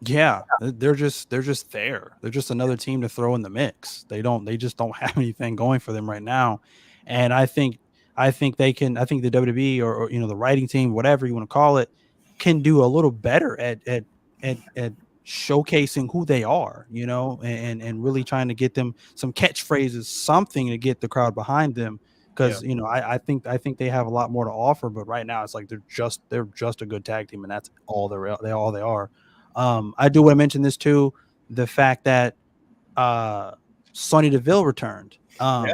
S5: yeah, they're just there. They're just another team to throw in the mix. They just don't have anything going for them right now. And I think they can. I think the WWE or the writing team, whatever you want to call it, can do a little better at showcasing who they are, and really trying to get them some catchphrases, something to get the crowd behind them.
S2: Yeah.
S5: Because I think they have a lot more to offer, but right now it's like they're just a good tag team, and that's all they are. I do want to mention this too, the fact that Sonya Deville returned.
S2: Yeah.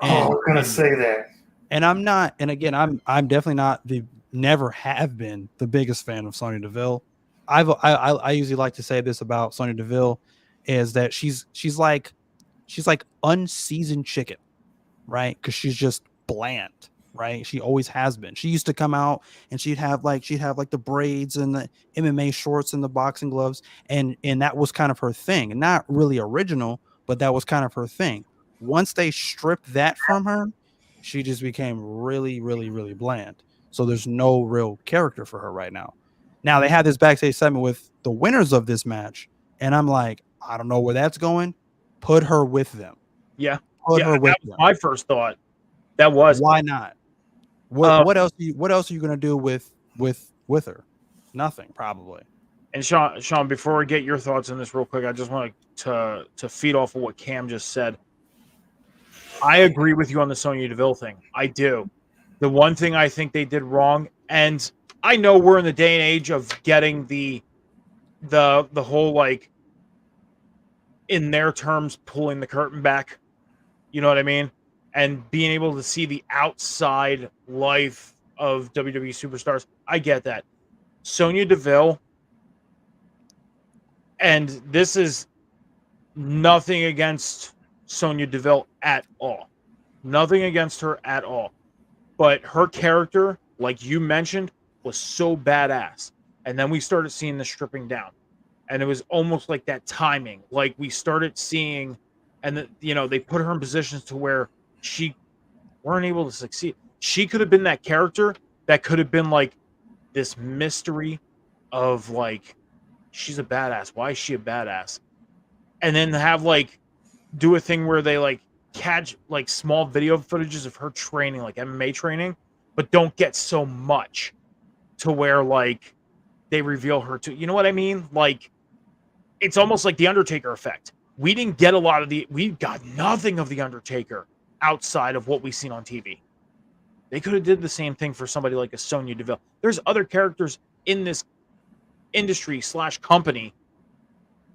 S5: And,
S4: I'm gonna
S5: and
S4: say that.
S5: and I'm not, and again, I'm definitely not never have been the biggest fan of Sonya Deville. I usually like to say this about Sonya Deville is that she's like unseasoned chicken, right? Because she's just bland, right? She always has been. She used to come out and she'd have the braids and the MMA shorts and the boxing gloves, and that was kind of her thing. And not really original, but that was kind of her thing. Once they stripped that from her, she just became really, really, really bland. So there's no real character for her right now. Now they had this backstage segment with the winners of this match, and I'm like, I don't know where that's going. Put her with them.
S2: Yeah.
S5: Put
S2: Yeah.
S5: her with
S2: That was
S5: them.
S2: my first thought. That was
S5: Why not? What
S2: Um,
S5: what else are you gonna do with her? Nothing, probably.
S2: And Sean, before we get your thoughts on this real quick, I just want to feed off of what Cam just said. I agree with you on the Sonya Deville thing. I do. The one thing I think they did wrong, and I know we're in the day and age of getting the whole, like, in their terms, pulling the curtain back. You know what I mean? And being able to see the outside life of WWE superstars. I get that. Sonya Deville, and this is nothing against Sonya Deville at all. Nothing against her at all. But her character, like you mentioned, was so badass. And then we started seeing the stripping down. And it was almost like that timing. Like we started seeing, and they put her in positions to where she weren't able to succeed. She could have been that character that could have been like this mystery of like, she's a badass. Why is she a badass? And then have like do a thing where they like catch like small video footages of her training, like MMA training, but don't get so much to where like they reveal her to, you know what I mean? Like it's almost like the Undertaker effect. We got nothing of the Undertaker outside of what we've seen on TV. They could have did the same thing for somebody like a Sonya Deville. There's other characters in this industry / company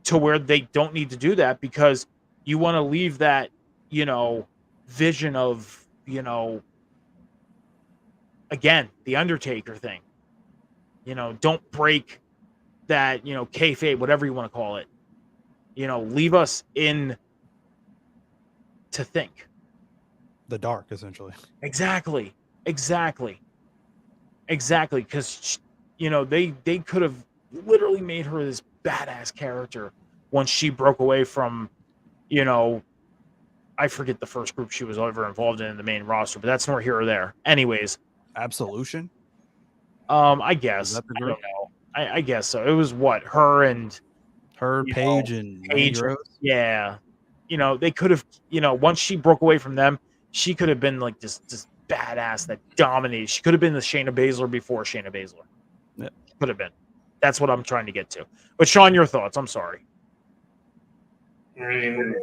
S2: to where they don't need to do that because you want to leave that, vision of, again, the Undertaker thing. Don't break that, kayfabe, whatever you want to call it. Leave us in to think.
S5: The dark, essentially.
S2: Exactly. Because, they could have literally made her this badass character once she broke away from, I forget the first group she was ever involved in the main roster, but that's nor here or there. Anyways.
S5: Absolution?
S2: I guess.
S5: Is that the
S2: I
S5: group?
S2: don't know. I guess so. It was what? Her and
S5: Paige and Mandy Rose?
S2: Yeah. They could have, once she broke away from them, she could have been like this badass that dominated. She could have been the Shayna Baszler before Shayna Baszler.
S5: Yeah.
S2: Could have been. That's what I'm trying to get to. But Sean, your thoughts. I'm sorry.
S4: I mean,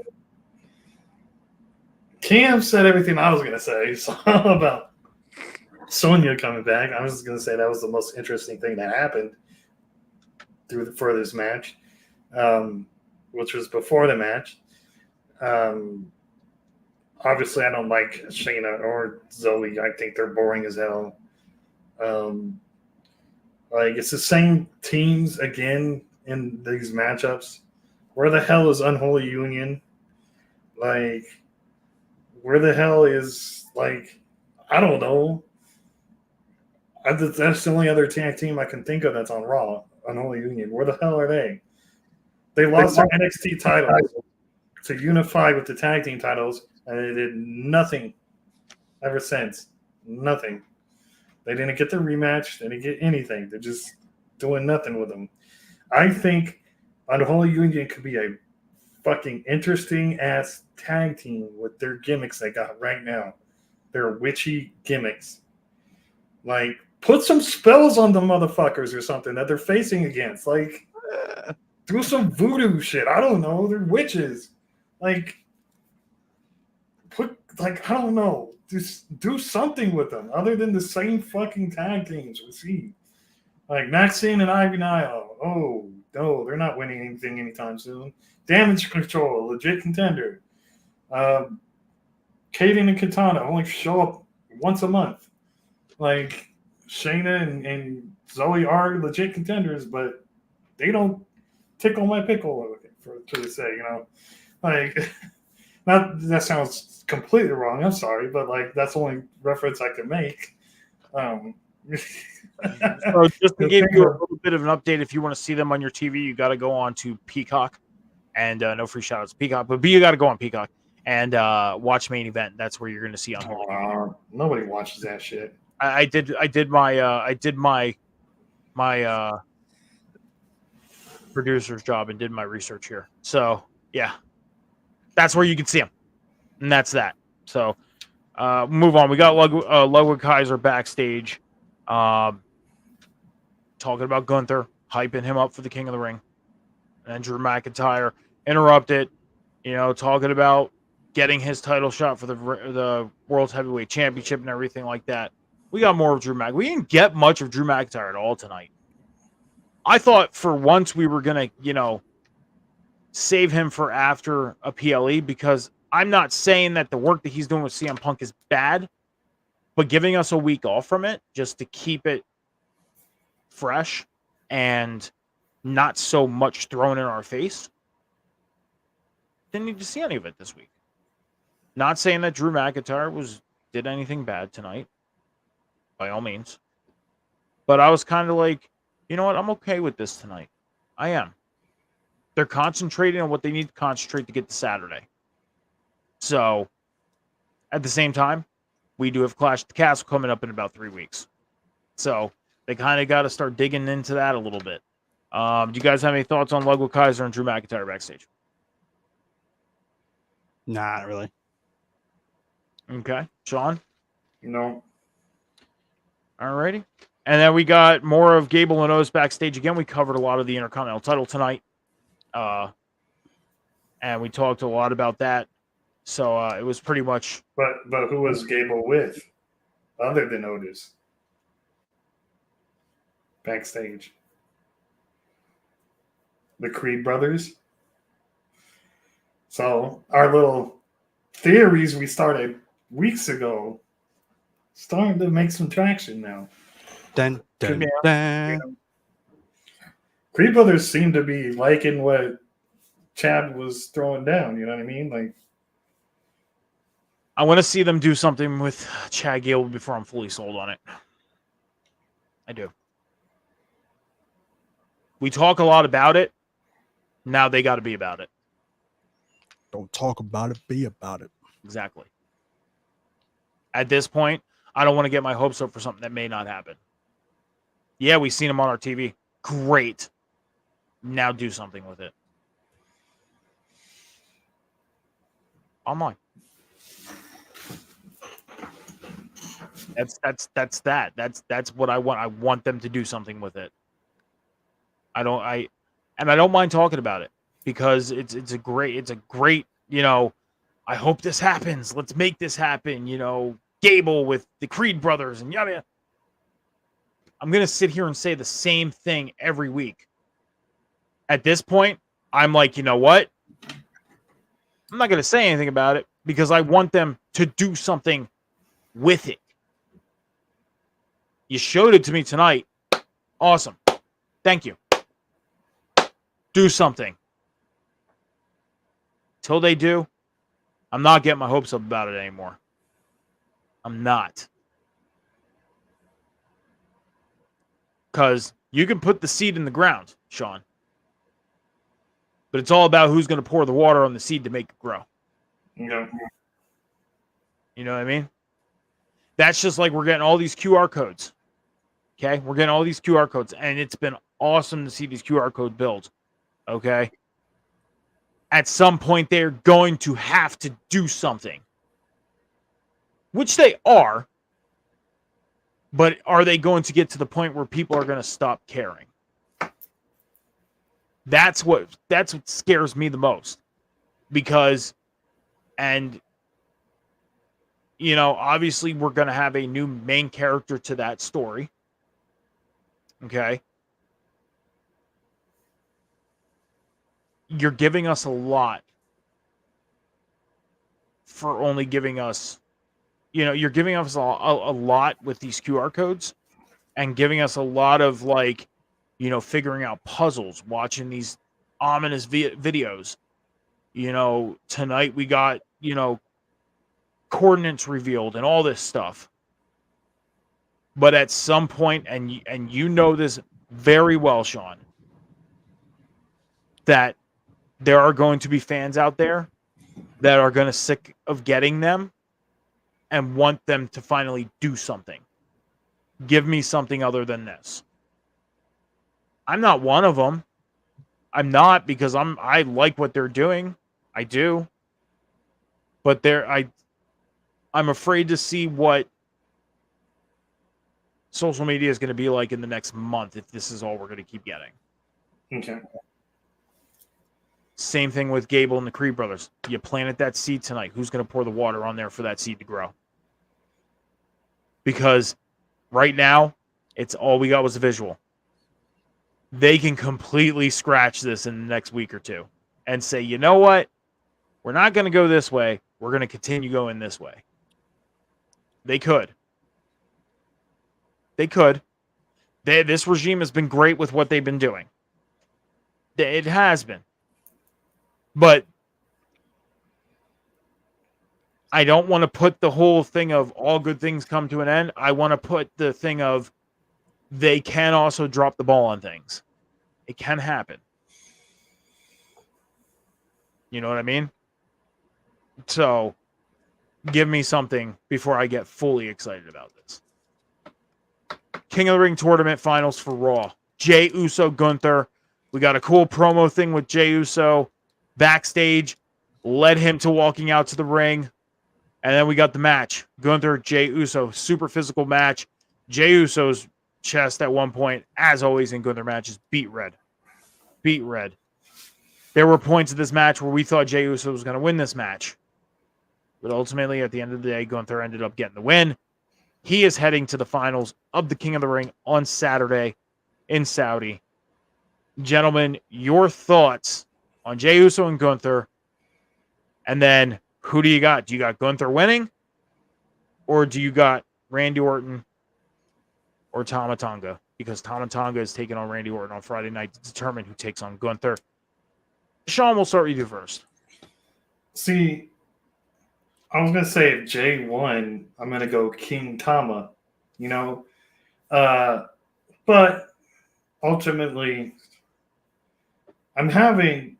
S4: Cam said everything I was going to say about Sonya coming back. I was just going to say that was the most interesting thing that happened for this match, which was before the match. Obviously, I don't like Shayna or Zoe. I think they're boring as hell. It's the same teams again in these matchups. Where the hell is Unholy Union? Where the hell is, I don't know. That's the only other tag team I can think of that's on Raw, Unholy Union. Where the hell are they? They lost their NXT titles to unify with the tag team titles, and they did nothing ever since. Nothing. They didn't get the rematch. They didn't get anything. They're just doing nothing with them. I think Unholy Union could be a fucking interesting ass tag team with their gimmicks they got right now. Their witchy gimmicks. Like, put some spells on the motherfuckers or something that they're facing against. Like, do some voodoo shit. I don't know. They're witches. Like, I don't know. Just do something with them other than the same fucking tag teams we see. Like, Maxine and Ivy Nile. Oh, no, they're not winning anything anytime soon. Damage Control, legit contender. Kaden and Katana only show up once a month. Like, Shayna and Zoe are legit contenders, but they don't tickle my pickle, to say, you know. Like, not that sounds completely wrong. I'm sorry, but like that's the only reference I can make.
S2: So just to give you a little bit of an update, if you want to see them on your TV, you got to go on to Peacock, and no free shout outs Peacock, but you got to go on Peacock and watch Main Event. That's where you're going to see on.
S4: Nobody watches that shit.
S2: I did my producer's job and did my research here. So yeah, that's where you can see them, and that's that. So move on. We got Ludwig Kaiser backstage, talking about Gunther, hyping him up for the King of the Ring, and then Drew McIntyre interrupted, talking about getting his title shot for the World Heavyweight Championship and everything like that. We got more of Drew McIntyre. We didn't get much of Drew McIntyre at all tonight. I thought for once we were going to, save him for after a PLE, because I'm not saying that the work that he's doing with CM Punk is bad, but giving us a week off from it just to keep it fresh and not so much thrown in our face. Didn't need to see any of it this week. Not saying that Drew McIntyre did anything bad tonight, by all means. But I was kind of like, you know what? I'm okay with this tonight. I am. They're concentrating on what they need to concentrate to get to Saturday. So, at the same time, we do have Clash at the Castle coming up in about 3 weeks. So, they kind of got to start digging into that a little bit. Do you guys have any thoughts on Ludwig Kaiser and Drew McIntyre backstage?
S5: Nah, not really.
S2: Okay. Sean?
S4: No.
S2: Alrighty. And then we got more of Gable and Oz backstage again. We covered a lot of the Intercontinental title tonight. And we talked a lot about that. So it was pretty much.
S4: But who was Gable with, other than Otis? Backstage. The Creed brothers. So our little theories we started weeks ago starting to make some traction now.
S5: Dun, dun, dun.
S4: Creed brothers seem to be liking what Chad was throwing down. You know what I mean? Like,
S2: I want to see them do something with Chad Gable before I'm fully sold on it. I do. We talk a lot about it. Now they got to be about it.
S5: Don't talk about it, be about it.
S2: Exactly. At this point, I don't want to get my hopes up for something that may not happen. Yeah, we've seen him on our TV. Great. Now do something with it. Online. That's that. That's what I want. I want them to do something with it. I don't mind talking about it because it's a great, I hope this happens. Let's make this happen, Gable with the Creed brothers and yada. I'm going to sit here and say the same thing every week. At this point, I'm like, you know what? I'm not going to say anything about it because I want them to do something with it. You showed it to me tonight. Awesome. Thank you. Do something. Till they do, I'm not getting my hopes up about it anymore. I'm not. Because you can put the seed in the ground, Sean. But it's all about who's going to pour the water on the seed to make it grow.
S4: Yeah.
S2: You know what I mean? That's just like we're getting all these QR codes. Okay? We're getting all these QR codes, and it's been awesome to see these QR code build. Okay? At some point, they're going to have to do something. Which they are. But are they going to get to the point where people are going to stop caring? That's what scares me the most. Because, and, you know, obviously we're going to have a new main character to that story. Okay? You're giving us a lot for only giving us, you know, you're giving us a lot with these QR codes and giving us a lot of, like, you know, figuring out puzzles, watching these ominous videos. You know, tonight we got, you know, coordinates revealed and all this stuff. But at some point, and you know this very well, Sean, that there are going to be fans out there that are going to sick of getting them and want them to finally do something. Give me something other than this. I'm not one of them. I'm not, because I like what they're doing. I do. But I'm afraid to see what social media is going to be like in the next month if this is all we're going to keep getting.
S4: Okay.
S2: Same thing with Gable and the Creed brothers. You planted that seed tonight. Who's going to pour the water on there for that seed to grow? Because right now, it's all we got was a visual. They can completely scratch this in the next week or two and say, you know what? We're not going to go this way. We're going to continue going this way. They could. They could. This regime has been great with what they've been doing. It has been. But I don't want to put the whole thing of all good things come to an end. I want to put the thing of they can also drop the ball on things. It can happen. You know what I mean? So give me something before I get fully excited about this. King of the Ring tournament finals for Raw. Jey Uso, Gunther. We got a cool promo thing with Jey Uso backstage. Led him to walking out to the ring. And then we got the match. Gunther, Jey Uso. Super physical match. Jey Uso's chest at one point, as always in Gunther matches, beat red. Beat red. There were points of this match where we thought Jey Uso was going to win this match. But ultimately, at the end of the day, Gunther ended up getting the win. He is heading to the finals of the King of the Ring on Saturday in Saudi. Gentlemen, your thoughts on Jey Uso and Gunther. And then, who do you got? Do you got Gunther winning? Or do you got Randy Orton or Tama Tonga? Because Tama Tonga is taking on Randy Orton on Friday night to determine who takes on Gunther. Sean, we'll start with you first.
S4: See, I was going to say if Jay won, I'm going to go King Tama, you know. But ultimately, I'm having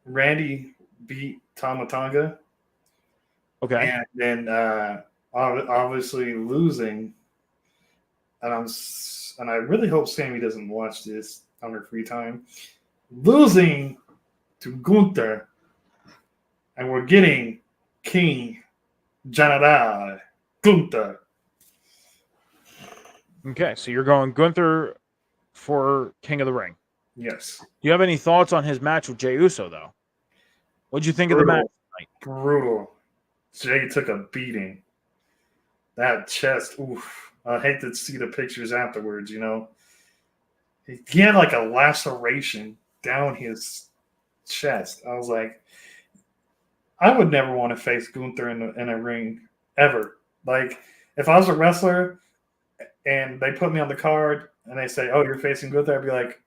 S4: Randy beat Tama Tonga.
S2: Okay.
S4: And then obviously losing. And I really hope Sammy doesn't watch this on her free time. Losing to Gunther. And we're getting King General Gunther.
S2: Okay, so you're going Gunther for King of the Ring.
S4: Yes.
S2: Do you have any thoughts on his match with Jey Uso, though? What'd you think of the match tonight?
S4: Brutal. Jay took a beating. That chest, oof. I hate to see the pictures afterwards, you know. He had like a laceration down his chest. I was like, I would never want to face Gunther in a ring ever. Like, if I was a wrestler and they put me on the card and they say, "Oh, you're facing Gunther," I'd be like,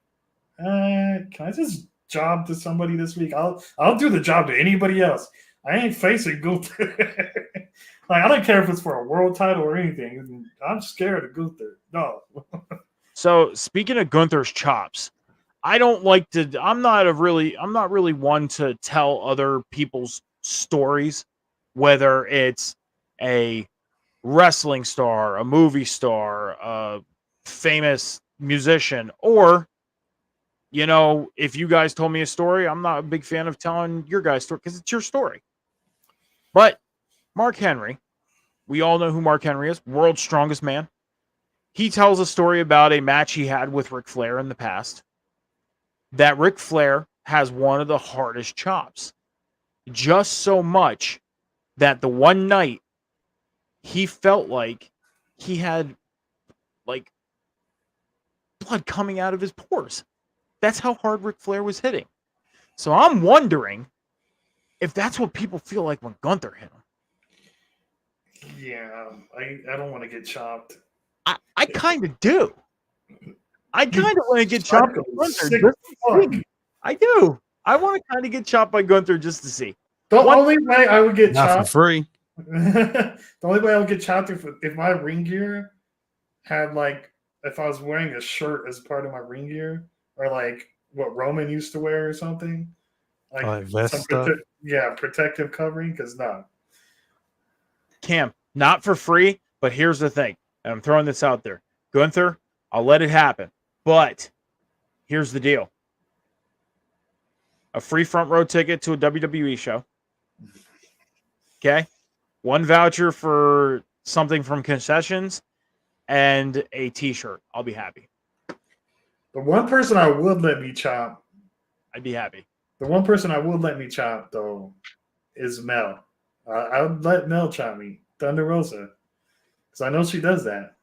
S4: "Can I just job to somebody this week? I'll do the job to anybody else. I ain't facing Gunther." Like, I don't care if it's for a world title or anything. I'm scared of Gunther. No.
S2: So speaking of Gunther's chops, I don't like to. I'm not really one to tell other people's stories, whether it's a wrestling star, a movie star, a famous musician, or if you guys told me a story, I'm not a big fan of telling your guys' story because it's your story. But Mark Henry, we all know who Mark Henry is, world's strongest man. He tells a story about a match he had with Ric Flair in the past. That Ric Flair has one of the hardest chops. Just so much that the one night he felt like he had like blood coming out of his pores. That's how hard Ric Flair was hitting. So I'm wondering if that's what people feel like when Gunther hit him.
S4: Yeah, I don't want to get chopped.
S2: I kind of do. I kind of want to get chopped by Gunther.
S4: Sick
S2: Just to
S4: fuck.
S2: see. I do. I want to kind of get chopped by Gunther just to see.
S4: The only way I would get
S5: Not for
S4: chopped,
S5: free.
S4: the only way I would get chopped if my ring gear had if I was wearing a shirt as part of my ring gear, or like what Roman used to wear or something, like
S3: vest
S4: some
S3: stuff?
S4: protective covering. Because no,
S2: Cam, not for free, but here's the thing. And I'm throwing this out there. Gunther, I'll let it happen. But here's the deal. A free front row ticket to a WWE show. Okay? One voucher for something from concessions and a t-shirt. I'll be happy.
S4: the one person I would let me chop,
S2: I'd be happy.
S4: the one person I would let me chop though, is Mel. I would let Mel chop me, Thunder Rosa, because I know she does that.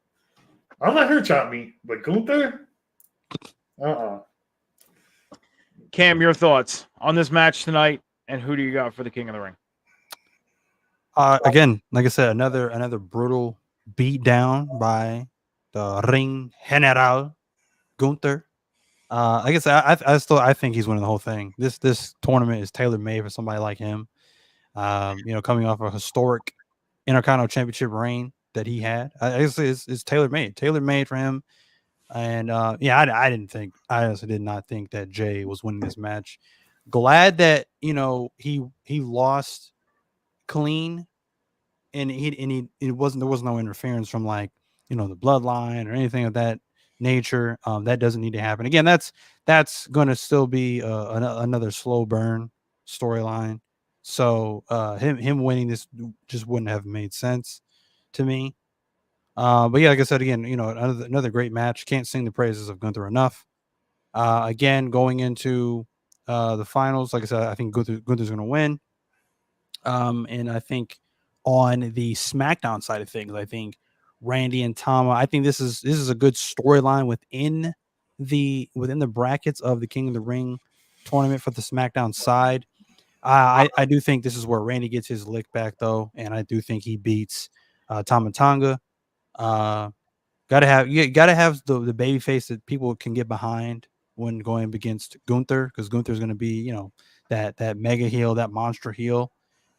S4: I'll let her chop me, but Gunther,
S2: Cam, your thoughts on this match tonight, and who do you got for the King of the Ring?
S5: Again, like I said, another brutal beat down by the Ring General Gunther. Like I said, I think he's winning the whole thing. This tournament is tailor made for somebody like him. Coming off a historic Intercontinental Championship reign that he had, I guess it's tailor made for him. And I honestly did not think that Jay was winning this match. Glad that he lost clean, and there was no interference from the bloodline or anything of that nature. That doesn't need to happen again. That's going to still be another slow burn storyline. So him winning this just wouldn't have made sense to me. But yeah, like I said again, another great match. Can't sing the praises of Gunther enough. Again, going into the finals, like I said, I think Gunther's going to win. And I think on the SmackDown side of things, I think Randy and Tama, I think this is a good storyline within the brackets of the King of the Ring tournament for the SmackDown side. I do think this is where Randy gets his lick back though, and I do think he beats Tama Tonga. Gotta have the baby face that people can get behind when going against Gunther, because Gunther's going to be that mega heel, that monster heel.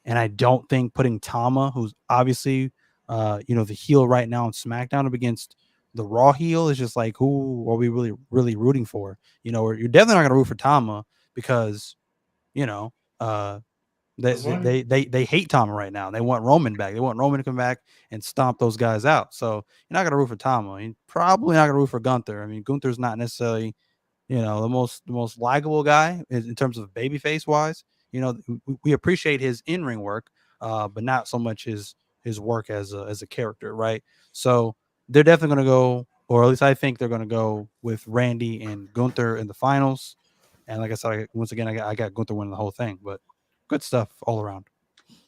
S5: And I don't think putting Tama, who's obviously the heel right now on SmackDown, up against the Raw heel is just like, who are we really rooting for? You're definitely not going to root for Tama because they hate Tama right now. They want Roman back. They want Roman to come back and stomp those guys out. So you're not going to root for Tama. You're probably not going to root for Gunther. I mean, Gunther's not necessarily the most likable guy in terms of babyface wise. We appreciate his in-ring work, but not so much his work as a character, right? So they're definitely going to go, or at least I think they're going to go with Randy and Gunther in the finals. And like I said, once again, I got Gunther winning the whole thing, but good stuff all around.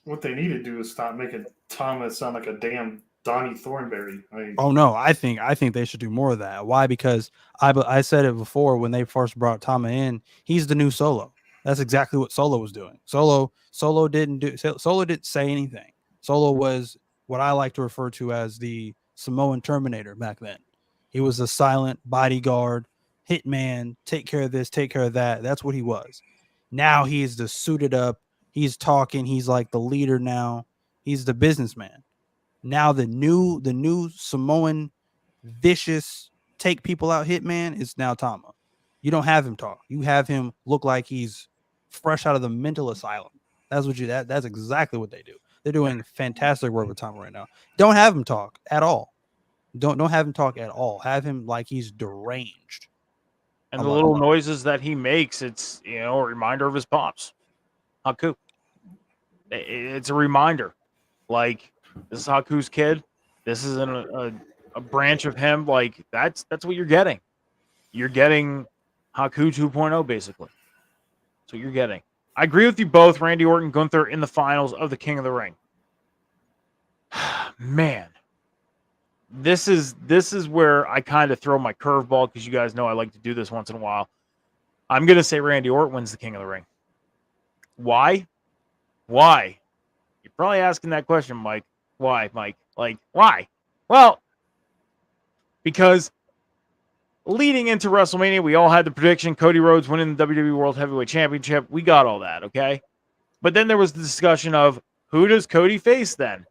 S4: what they need to do is stop making Thomas sound like a damn Donnie Thornberry.
S5: Oh no, I think they should do more of that. Why? Because I said it before when they first brought Tama in. He's the new Solo. That's exactly what Solo was doing. Solo didn't say anything. Solo was what I like to refer to as the Samoan Terminator back then. He was a silent bodyguard, hitman, take care of this, take care of that. That's what he was. Now he's the suited up. He's talking. He's like the leader now. He's the businessman. Now the new Samoan vicious take people out hitman is now Tama. You don't have him talk. You have him look like he's fresh out of the mental asylum. That's what that's exactly what they do. They're doing fantastic work with Tama right now. Don't have him talk at all. Don't have him talk at all. Have him like he's deranged.
S2: And the little noises that he makes, it's, you know, a reminder of his pops. Haku. It's a reminder. Like, this is Haku's kid. This is a branch of him. Like, that's what you're getting. You're getting Haku 2.0, basically. That's what you're getting. I agree with you both, Randy Orton, Gunther in the finals of the King of the Ring. Man. This is where I kind of throw my curveball, because you guys know I like to do this once in a while. I'm going to say Randy Orton wins the King of the Ring. Why? Why? You're probably asking that question, Mike. Why, Mike? Like, why? Well, because leading into WrestleMania, we all had the prediction Cody Rhodes winning the WWE World Heavyweight Championship. We got all that, okay? But then there was the discussion of, who does Cody face then?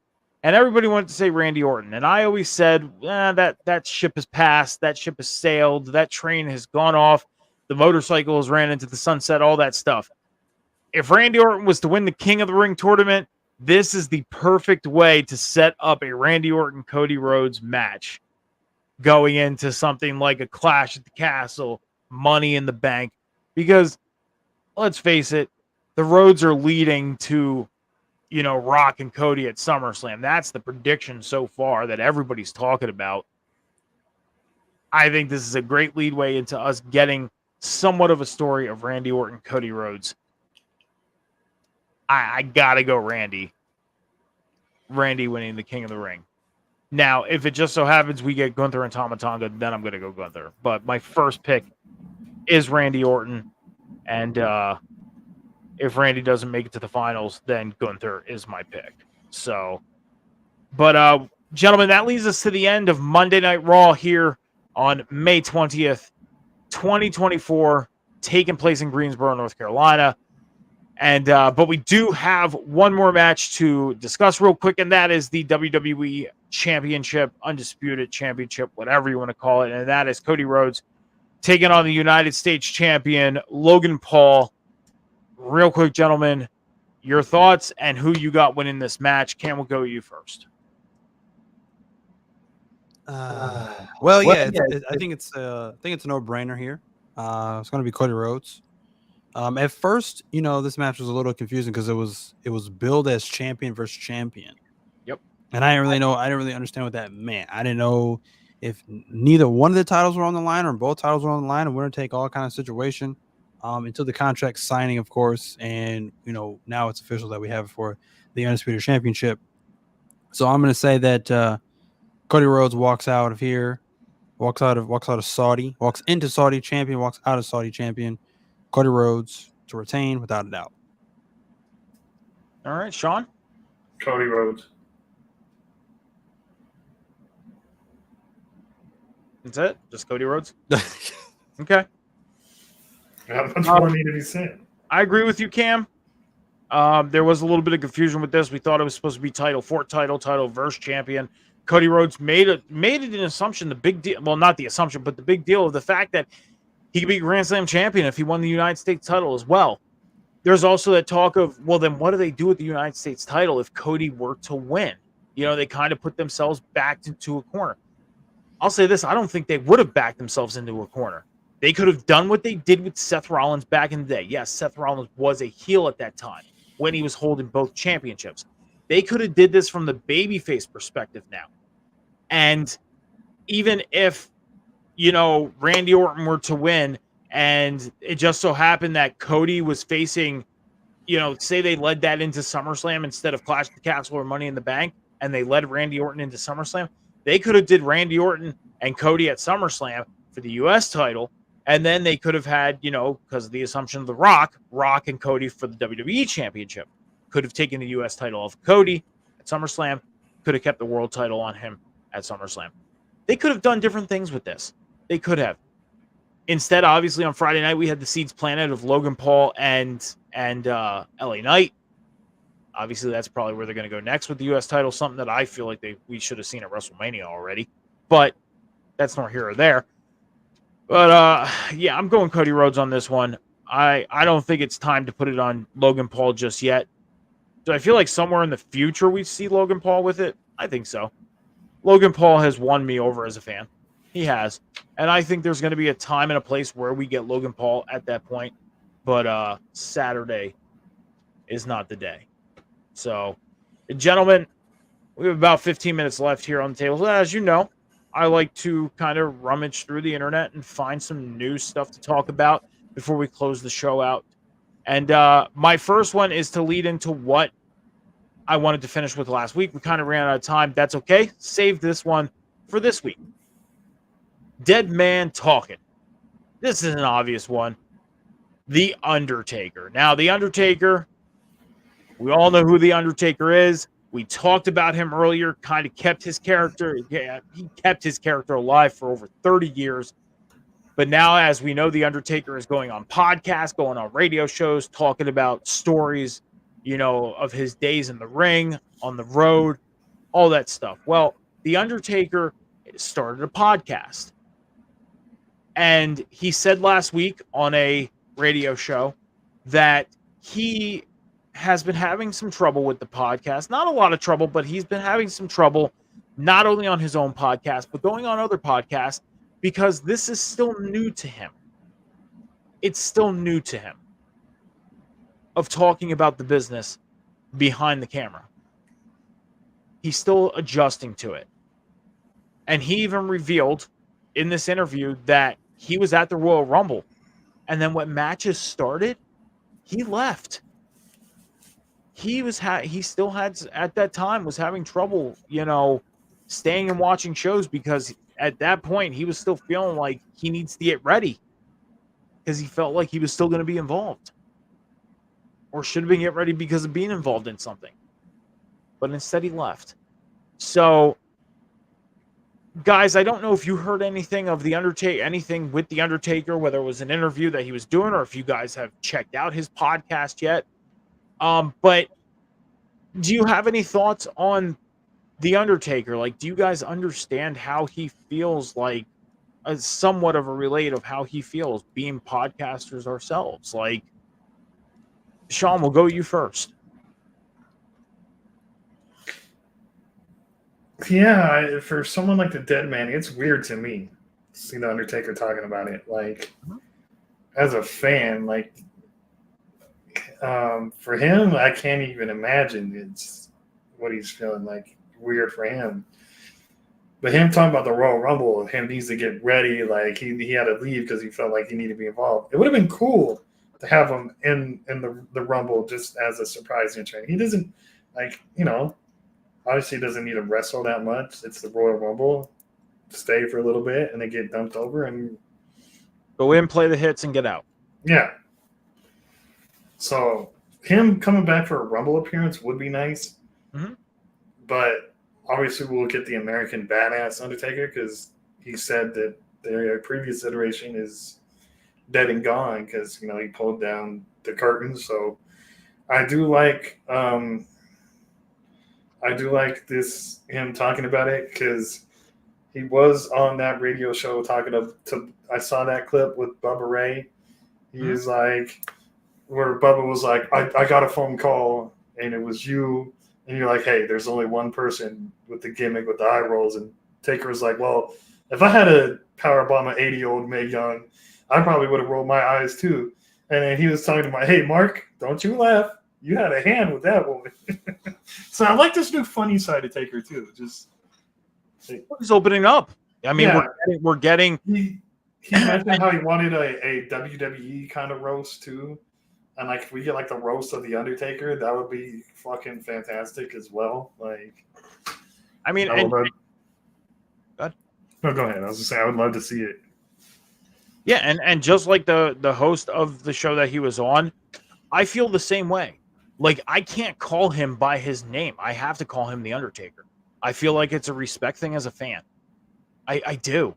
S2: And everybody wanted to say Randy Orton. And I always said, that ship has passed. That ship has sailed. That train has gone off. The motorcycle has ran into the sunset, all that stuff. If Randy Orton was to win the King of the Ring tournament, this is the perfect way to set up a Randy Orton-Cody Rhodes match going into something like a Clash at the Castle, Money in the Bank. Because, let's face it, the Rhodes are leading to, you know, Rock and Cody at SummerSlam. That's the prediction so far that everybody's talking about. I think this is a great leadway into us getting somewhat of a story of Randy Orton, Cody Rhodes. I gotta go Randy. Randy winning the King of the Ring. Now, if it just so happens we get Gunther and Tama Tonga, then I'm gonna go Gunther. But my first pick is Randy Orton. And if Randy doesn't make it to the finals, then Gunther is my pick. So, but gentlemen, that leads us to the end of Monday Night Raw here on May 20th, 2024, taking place in Greensboro, North Carolina. And but we do have one more match to discuss real quick, and that is the WWE Championship, Undisputed Championship, whatever you want to call it. And that is Cody Rhodes taking on the United States Champion, Logan Paul. Real quick, gentlemen, your thoughts and who you got winning this match. Cam, we'll go you first.
S5: Well, yeah, I think it's a no-brainer here. It's going to be Cody Rhodes. At first, you know, this match was a little confusing because it was billed as champion versus champion.
S2: Yep.
S5: And I didn't really understand what that meant. I didn't know if neither one of the titles were on the line or both titles were on the line, and winner take all kind of situation. Until the contract signing, of course, and you know, now it's official that we have it for the Undisputed Championship. So I'm going to say that Cody Rhodes walks out of here, walks out of Saudi, walks into Saudi champion, walks out of Saudi champion. Cody Rhodes to retain without a doubt.
S2: All right, Sean.
S4: Cody Rhodes.
S2: That's it? Just Cody Rhodes? Okay.
S4: Not much more need to be said.
S2: I agree with you, Cam. There was a little bit of confusion with this. We thought it was supposed to be title versus champion. Cody Rhodes made it an assumption, the big deal. Well, not the assumption, but the big deal of the fact that he could be Grand Slam champion if he won the United States title as well. There's also that talk of, well, then what do they do with the United States title if Cody were to win? You know, they kind of put themselves back into a corner. I'll say this, I don't think they would have backed themselves into a corner. They could have done what they did with Seth Rollins back in the day. Yes, Seth Rollins was a heel at that time when he was holding both championships. They could have did this from the babyface perspective now. And even if, you know, Randy Orton were to win and it just so happened that Cody was facing, you know, say they led that into SummerSlam instead of Clash at the Castle or Money in the Bank, and they led Randy Orton into SummerSlam, they could have did Randy Orton and Cody at SummerSlam for the U.S. title, and then they could have had, you know, because of the assumption of the Rock and Cody for the WWE Championship. Could have taken the U.S. title off Cody at SummerSlam, could have kept the world title on him at SummerSlam. They could have done different things with this. They could have. Instead, obviously, on Friday night, we had the seeds planted of Logan Paul and LA Knight. Obviously, that's probably where they're going to go next with the U.S. title, something that I feel like we should have seen at WrestleMania already. But that's nor here or there. But yeah, I'm going Cody Rhodes on this one. I don't think it's time to put it on Logan Paul just yet. Do I feel like somewhere in the future we see Logan Paul with it? I think so. Logan Paul has won me over as a fan. He has. And I think there's going to be a time and a place where we get Logan Paul at that point. But Saturday is not the day. So, gentlemen, we have about 15 minutes left here on the table. As you know, I like to kind of rummage through the internet and find some new stuff to talk about before we close the show out. And my first one is to lead into what I wanted to finish with last week. We kind of ran out of time. That's okay. Save this one for this week. Dead man talking. This is an obvious one. The Undertaker. Now, The Undertaker, we all know who The Undertaker is. We talked about him earlier, kind of kept his character. Yeah, he kept his character alive for over 30 years. But now, as we know, The Undertaker is going on podcasts, going on radio shows, talking about stories, of his days in the ring, on the road, all that stuff. Well, The Undertaker started a podcast. And he said last week on a radio show that he has been having some trouble with the podcast. Not a lot of trouble, but he's been having some trouble not only on his own podcast, but going on other podcasts because this is still new to him. It's still new to him of talking about the business behind the camera. He's still adjusting to it. And he even revealed in this interview that he was at the Royal Rumble. And then when matches started, he left. He still had, at that time, was having trouble, staying and watching shows because at that point he was still feeling like he needs to get ready because he felt like he was still going to be involved or should have been getting ready because of being involved in something. But instead he left. So, guys, I don't know if you heard anything of The Undertaker, anything with The Undertaker, whether it was an interview that he was doing or if you guys have checked out his podcast yet. But do you have any thoughts on The Undertaker? Like, do you guys understand how he feels, like somewhat of a relate of how he feels being podcasters ourselves? Like, Sean, we'll go you first.
S4: Yeah, for someone like the Dead Man, it's weird to me to see the Undertaker talking about it. Like, as a fan, like, for him, I can't even imagine it's what he's feeling like. Weird for him. But him talking about the Royal Rumble, him needs to get ready, like he had to leave because he felt like he needed to be involved. It would have been cool to have him in the Rumble just as a surprise entrant. He doesn't, obviously he doesn't need to wrestle that much. It's the Royal Rumble. Stay for a little bit and then get dumped over and
S2: go in, play the hits, and get out.
S4: Yeah. So him coming back for a Rumble appearance would be nice.
S2: Mm-hmm.
S4: But obviously we'll get the American Badass Undertaker because he said that the previous iteration is dead and gone because, he pulled down the curtain. So I do like this, him talking about it because he was on that radio show talking to I saw that clip with Bubba Ray. He was like, where Bubba was like, I got a phone call and it was you. And you're like, hey, there's only one person with the gimmick with the eye rolls. And Taker was like, well, if I had a powerbomb an 80-year-old Mae Young, I probably would have rolled my eyes too. And then he was talking to hey, Mark, don't you laugh. You had a hand with that woman. So I like this new funny side of Taker too. Just
S2: he's opening up. I mean, we're getting.
S4: He mentioned how he wanted a WWE kind of roast too. And like if we get like the roast of the Undertaker, that would be fucking fantastic as well. Like,
S2: I mean,
S4: go ahead. I was gonna say I would love to see it.
S2: Yeah, and just like the host of the show that he was on, I feel the same way. Like I can't call him by his name. I have to call him the Undertaker. I feel like it's a respect thing as a fan. I do.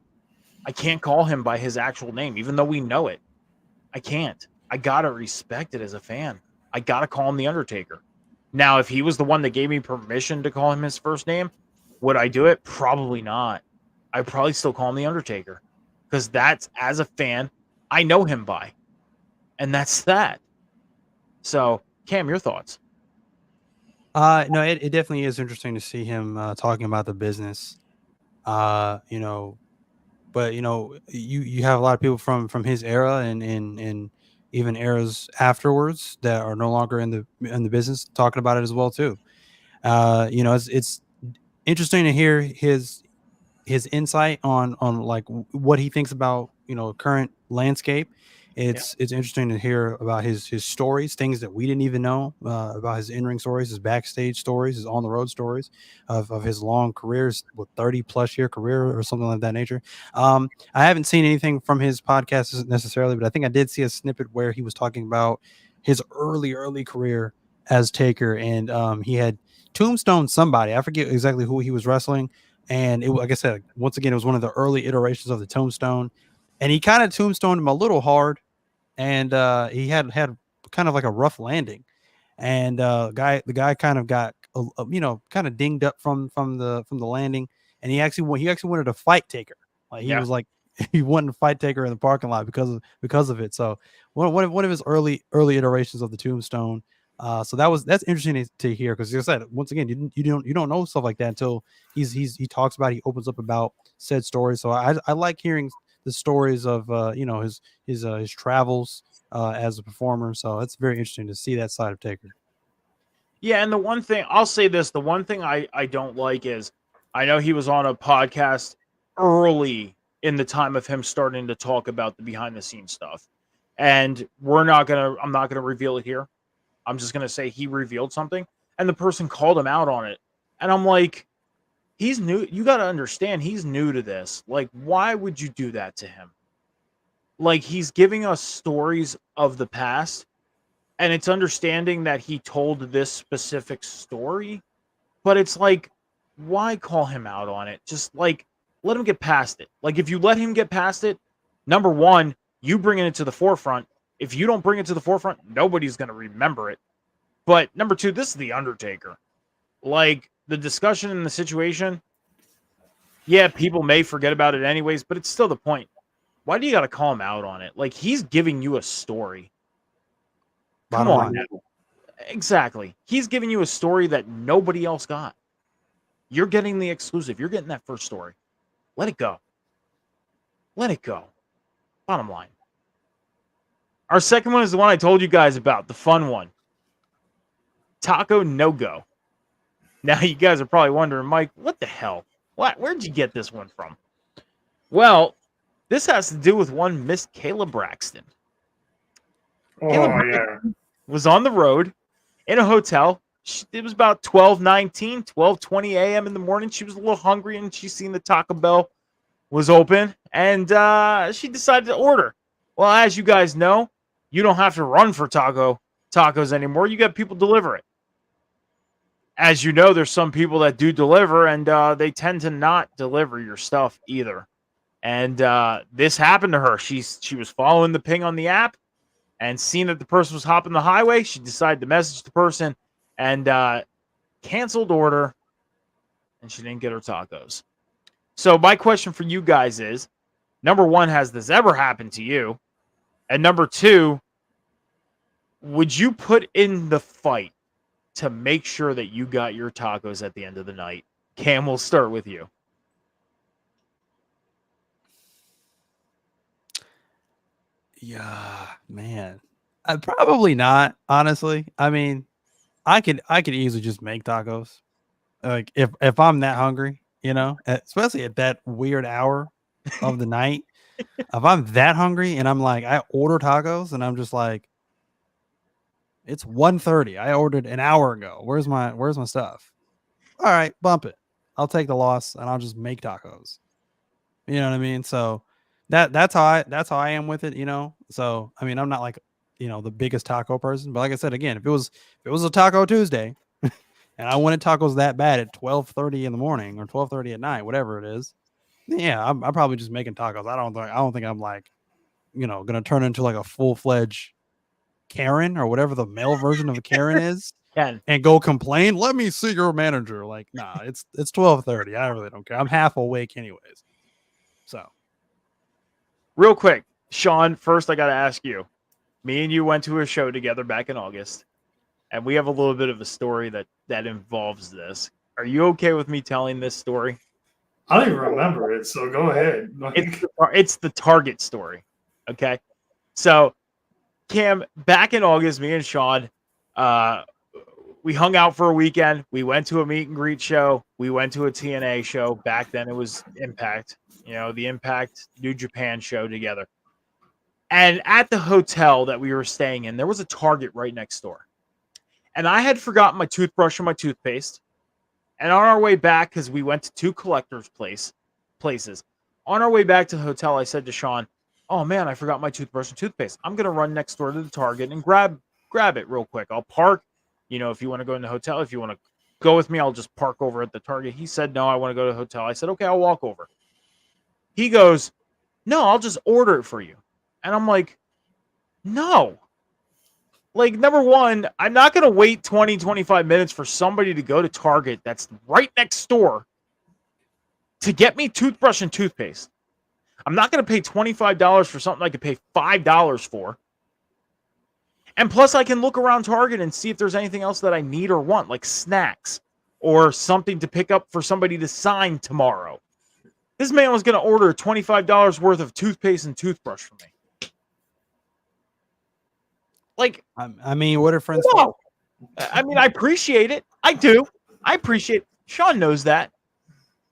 S2: I can't call him by his actual name, even though we know it. I can't. I gotta respect it as a fan. I gotta call him the Undertaker. Now, if he was the one that gave me permission to call him his first name, would I do it? Probably not. I'd probably still call him the Undertaker because that's, as a fan, I know him by, and that's that. So, Cam, your thoughts?
S5: No, it definitely is interesting to see him talking about the business. You know, but you have a lot of people from his era and even eras afterwards that are no longer in the business talking about it as well too. It's interesting to hear his insight on like what he thinks about current landscape. It's interesting to hear about his stories, things that we didn't even know about his in-ring stories, his backstage stories, his on-the-road stories of his long careers, with 30 plus year career or something like that nature. I haven't seen anything from his podcast necessarily, but I think I did see a snippet where he was talking about his early career as Taker, and he had tombstone somebody. I forget exactly who he was wrestling. And like I said, once again, it was one of the early iterations of the tombstone, and he kind of tombstoned him a little hard, and he had kind of like a rough landing, and the guy kind of got kind of dinged up from the landing, and he actually wanted to fight Taker. Like he was like he wanted to fight Taker in the parking lot because of it. So one of his early iterations of the tombstone. So that's interesting to hear, because, like I said, once again, you don't know stuff like that until he talks about it, he opens up about said stories. So I like hearing the stories of his travels as a performer. So it's very interesting to see that side of Taker.
S2: Yeah, and the one thing I'll say this, the one thing I don't like is, I know he was on a podcast early in the time of him starting to talk about the behind the scenes stuff. And I'm not gonna reveal it here. I'm just gonna say he revealed something, and the person called him out on it. And I'm like, he's new. You got to understand, he's new to this. Like, why would you do that to him? Like, he's giving us stories of the past, and it's understanding that he told this specific story, but it's like, why call him out on it? Just like, let him get past it. Like, if you let him get past it, number one, you bringing it to the forefront. If you don't bring it to the forefront, nobody's going to remember it. But number two, this is the Undertaker. Like, the discussion in the situation, yeah, people may forget about it anyways, but it's still the point. Why do you got to call him out on it? Like, he's giving you a story. Come
S5: Bottom
S2: on
S5: line.
S2: now. Exactly. He's giving you a story that nobody else got. You're getting the exclusive. You're getting that first story. Let it go. Let it go. Bottom line. Our second one is the one I told you guys about, the fun one. Taco no-go. Now you guys are probably wondering, Mike, what the hell? Where'd you get this one from? Well, this has to do with one Miss Kayla Braxton.
S4: Oh, yeah.
S2: Was on the road in a hotel. It was about 12:20 a.m. in the morning. She was a little hungry, and she seen the Taco Bell was open, and she decided to order. Well, as you guys know, you don't have to run for tacos anymore. You got people deliver it. As you know, there's some people that do deliver, and they tend to not deliver your stuff either. And this happened to her. She was following the ping on the app, and seeing that the person was hopping the highway, she decided to message the person and canceled order, and she didn't get her tacos. So my question for you guys is, number one, has this ever happened to you? And number two, would you put in the fight to make sure that you got your tacos at the end of the night? Cam, we'll start with you.
S5: Yeah, man. Probably not, honestly. I mean, I could easily just make tacos. Like if I'm that hungry, especially at that weird hour of the night. If I'm that hungry and I'm like, I order tacos and I'm just like, it's 1:30. I ordered an hour ago. Where's my stuff? All right, bump it. I'll take the loss and I'll just make tacos. You know what I mean? So that's how I am with it, So I mean, I'm not like, the biggest taco person, but like I said, again, if it was a Taco Tuesday and I wanted tacos that bad at 12:30 in the morning or 12:30 at night, whatever it is, yeah, I'm probably just making tacos. I don't think I'm like, gonna turn into like a full-fledged Karen or whatever the male version of a Karen is.
S2: Ken.
S5: And go complain. Let me see your manager. Like, nah, it's 12:30. I really don't care. I'm half awake anyways. So
S2: Real quick, Sean, first I got to ask you. Me and you went to a show together back in August, and we have a little bit of a story that involves this. Are you okay with me telling this story?
S4: I don't even remember it, so go ahead.
S2: It's the Target story. Okay. So, Cam, back in August, me and Sean, we hung out for a weekend. We went to a meet and greet show. We went to a TNA show. Back then it was Impact, the Impact New Japan show together. And at the hotel that we were staying in, there was a Target right next door. And I had forgotten my toothbrush and my toothpaste. And on our way back, because we went to two collectors' places, on our way back to the hotel, I said to Sean, "Oh man, I forgot my toothbrush and toothpaste. I'm gonna run next door to the Target and grab it real quick. I'll park. If you want to go in the hotel, if you want to go with me, I'll just park over at the Target." He said, "No, I want to go to the hotel." I said, "Okay, I'll walk over." He goes, "No, I'll just order it for you." And I'm like, "No. Like, number one, I'm not going to wait 20, 25 minutes for somebody to go to Target that's right next door to get me toothbrush and toothpaste. I'm not going to pay $25 for something I could pay $5 for. And plus, I can look around Target and see if there's anything else that I need or want, like snacks or something to pick up for somebody to sign tomorrow." This man was going to order $25 worth of toothpaste and toothbrush for me. Like,
S5: I mean, what are friends
S2: no.
S5: for?
S2: I mean, I appreciate it. I do. I appreciate it. Sean knows that.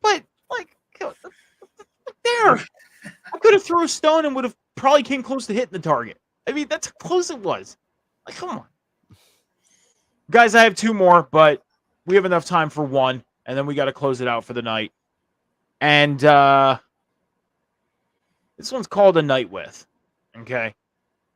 S2: But, like, there. I could have thrown a stone and would have probably came close to hitting the target. I mean, that's how close it was. Like, come on. Guys, I have two more, but we have enough time for one, and then we got to close it out for the night. And this one's called A Night With. Okay.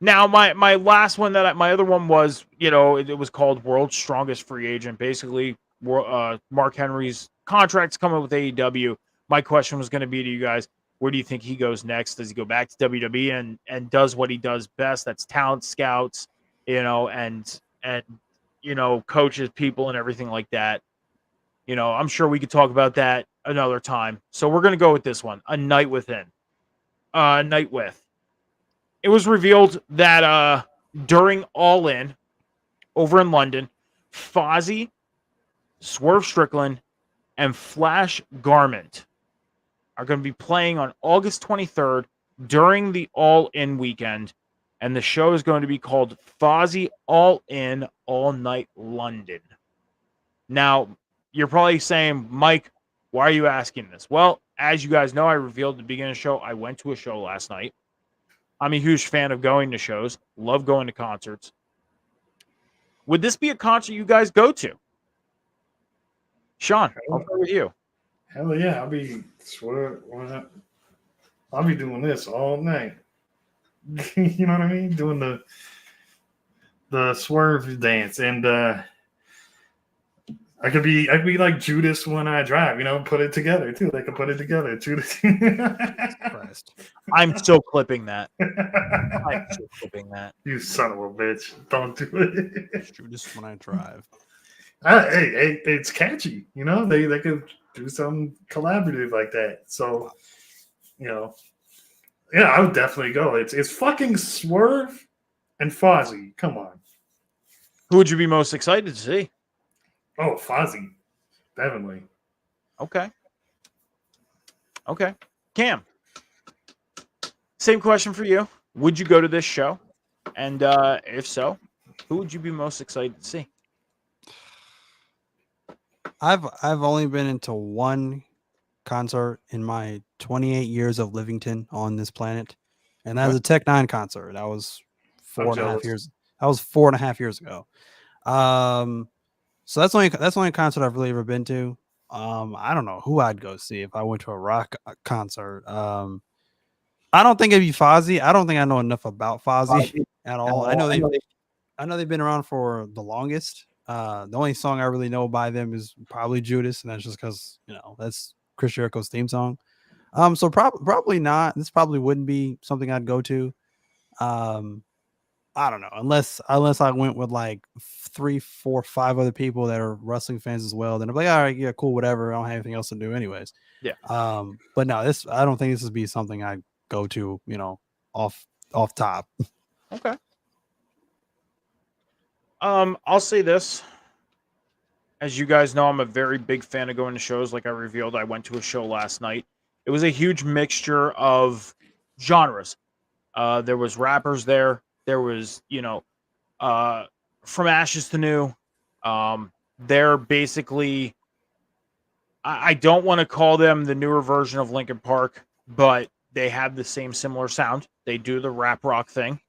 S2: Now, my last one my other one was, it was called World's Strongest Free Agent. Basically, Mark Henry's contract's coming with AEW. My question was going to be to you guys, where do you think he goes next? Does he go back to WWE and does what he does best? That's talent scouts, and coaches people and everything like that. I'm sure we could talk about that another time. So we're going to go with this one, A Night Within. Night With. It was revealed that during All In over in London, Fozzy, Swerve Strickland, and Flash Garment are going to be playing on August 23rd during the All In weekend. And the show is going to be called Fozzy All In All Night London. Now, you're probably saying, "Mike, why are you asking this?" Well, as you guys know, I revealed at the beginning of the show, I went to a show last night. I'm a huge fan of going to shows. Love going to concerts. Would this be a concert you guys go to? Sean, I'll start with you.
S4: Hell yeah, I'll be doing this all night. You know what I mean? Doing the swerve dance, and I could be like Judas when I drive. Put it together too. They could put it together. Judas.
S2: I'm still clipping that.
S4: You son of a bitch! Don't do it.
S5: Judas when I drive.
S4: Hey, it's catchy. They could do something collaborative like that. So, yeah, I would definitely go. It's fucking Swerve and Fozzy. Come on.
S2: Who would you be most excited to see?
S4: Oh, Fozzy, definitely.
S2: Okay. Cam, same question for you. Would you go to this show? And if so, who would you be most excited to see?
S5: I've only been into one concert in my 28 years of Livington on this planet, and that was a Tech Nine concert. That was 4.5 years. That was 4.5 years ago. So that's the only concert I've really ever been to. I don't know who I'd go see if I went to a rock concert. I don't think it'd be Fozzy. I don't think I know enough about Fozzy at all. I know they've been around for the longest. The only song I really know by them is probably Judas, and that's just because that's Chris Jericho's theme song. So probably not. This probably wouldn't be something I'd go to. I don't know, unless I went with like 3, 4, 5 other people that are wrestling fans as well. Then I'm like, all right, yeah, cool, whatever. I don't have anything else to do anyways.
S2: Yeah.
S5: But no, I don't think this would be something I'd go to, off top.
S2: Okay. I'll say this. As you guys know, I'm a very big fan of going to shows. Like I revealed, I went to a show last night. It was a huge mixture of genres. There was rappers there. There was, from ashes to new. They're basically, I don't want to call them the newer version of Linkin Park, but they have the same similar sound. They do the rap rock thing.